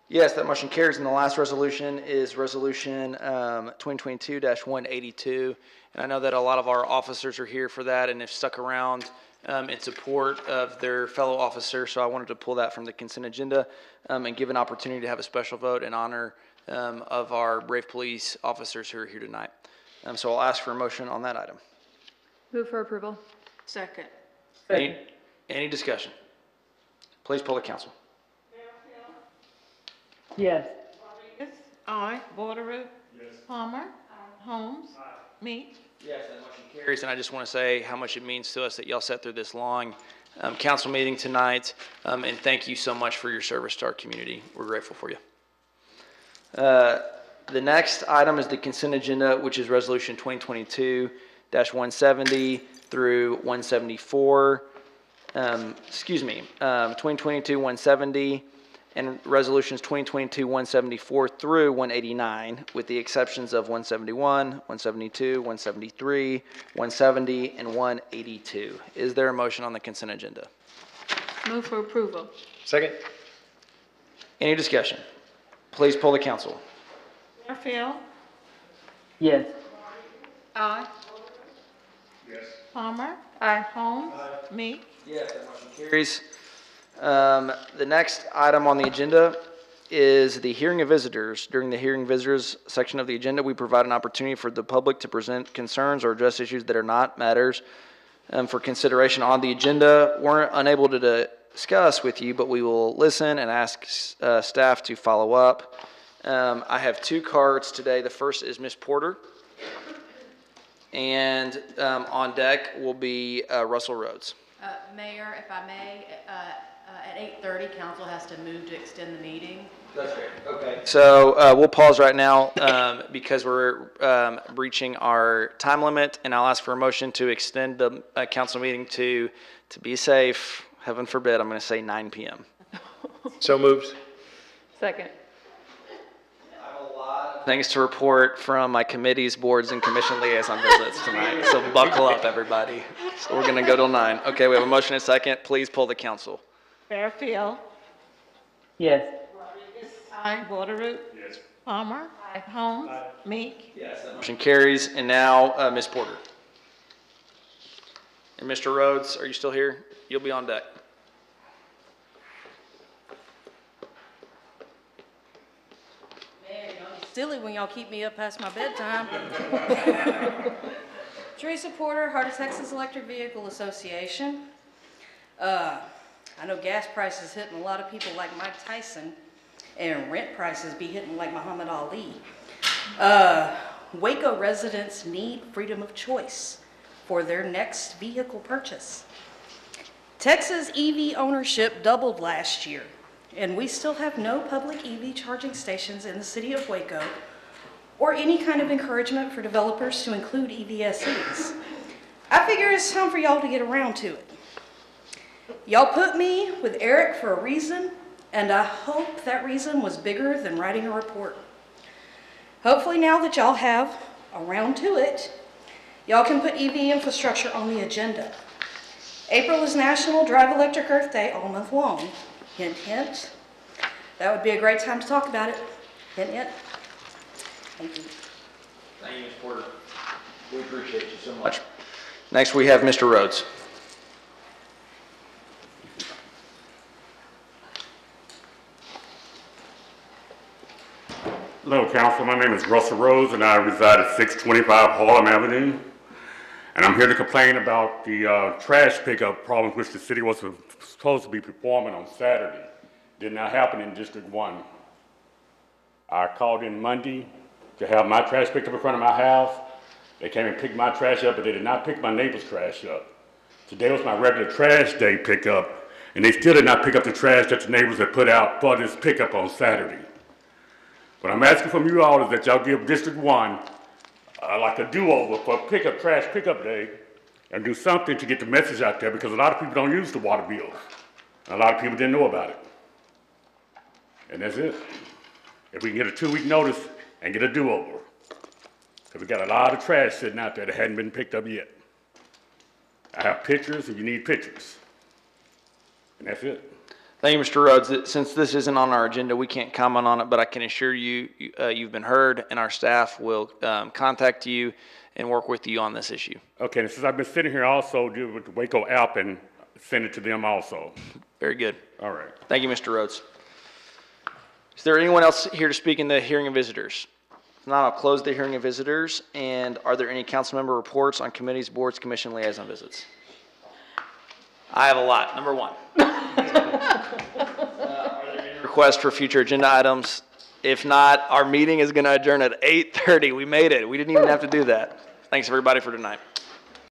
Yes, that motion carries. And the last resolution is Resolution 2022-182. And I know that a lot of our officers are here for that and have stuck around in support of their fellow officers. So I wanted to pull that from the consent agenda and give an opportunity to have a special vote in honor of our brave police officers who are here tonight. So I'll ask for a motion on that item. Move for approval. Second. Any discussion? Please poll the council. Yes. Rodriguez. Aye. Borderoux. Yes. Palmer. Holmes. Meek. Yes, that motion carries. And I just want to say how much it means to us that y'all sat through this long council meeting tonight. And thank you so much for your service to our community. We're grateful for you. The next item is the consent agenda, which is Resolution 2022-170 through 174. 2022-170 and resolutions 2022-174 through 189, with the exceptions of 171, 172, 173, 170, and 182. Is there a motion on the consent agenda? Move for approval. Second. Any discussion? Please poll the council. Airfield, Yes. aye. Yes. Palmer. Aye. Holmes. Meek. Yes, that motion carries. The next item on the agenda is the hearing of visitors. During the hearing visitors section of the agenda, we provide an opportunity for the public to present concerns or address issues that are not matters for consideration on the agenda. We're unable to discuss with you, but we will listen and ask staff to follow up. I have two cards today. The first is Ms. Porter, and on deck will be Russell Rhodes. Mayor, if I may, at 8:30, council has to move to extend the meeting. That's great. Okay. So we'll pause right now because we're breaching our time limit, and I'll ask for a motion to extend the council meeting to be safe. Heaven forbid, I'm going to say 9 p.m. So moved. Second. Things to report from my committees, boards, and commission liaison visits tonight. So buckle up, everybody. So we're going to go till 9. Okay, we have a motion and a second. Please poll the council. Fairfield, Yes. aye. Borderoux. Yes. Palmer. Aye. Holmes. Meek. Yes, that motion carries. And now, Ms. Porter. And Mr. Rhodes, are you still here? You'll be on deck. Silly when y'all keep me up past my bedtime. Teresa Porter, Heart of Texas Electric Vehicle Association. I know gas prices hitting a lot of people like Mike Tyson, and rent prices be hitting like Muhammad Ali. Waco residents need freedom of choice for their next vehicle purchase. Texas EV ownership doubled last year, and we still have no public EV charging stations in the city of Waco or any kind of encouragement for developers to include EVSEs. I figure it's time for y'all to get around to it. Y'all put me with Eric for a reason, and I hope that reason was bigger than writing a report. Hopefully now that y'all have around to it, y'all can put EV infrastructure on the agenda. April is National Drive Electric Earth Day all month long. Hint, hint. That would be a great time to talk about it. Hint, hint. Thank you. Thank you, Ms. Porter. We appreciate you so much. Next, we have Mr. Rhodes. Hello, Council. My name is Russell Rhodes, and I reside at 625 Harlem Avenue. And I'm here to complain about the trash pickup problems which the city was supposed to be performing on Saturday. Did not happen in District 1. I called in Monday to have my trash picked up in front of my house. They came and picked my trash up, but they did not pick my neighbor's trash up. Today was my regular trash day pickup, and they still did not pick up the trash that the neighbors had put out for this pickup on Saturday. What I'm asking from you all is that y'all give District 1 like a do-over for trash pickup day, and do something to get the message out there, because a lot of people don't use the water bills. A lot of people didn't know about it. And that's it. If we can get a 2-week notice and get a do-over. Because we got a lot of trash sitting out there that hadn't been picked up yet. I have pictures if you need pictures. And that's it. Thank you, Mr. Rhodes. Since this isn't on our agenda, we can't comment on it, but I can assure you, you've been heard, and our staff will contact you and work with you on this issue. Okay, and since I've been sitting here, also do with the Waco app and send it to them also. Very good. All right. Thank you, Mr. Rhodes. Is there anyone else here to speak in the hearing of visitors? If not, I'll close the hearing of visitors. And are there any council member reports on committees, boards, commission, liaison visits? I have a lot. Number one. Are there any requests for future agenda items? If not, our meeting is going to adjourn at 8:30. We made it. We didn't even have to do that. Thanks, everybody, for tonight.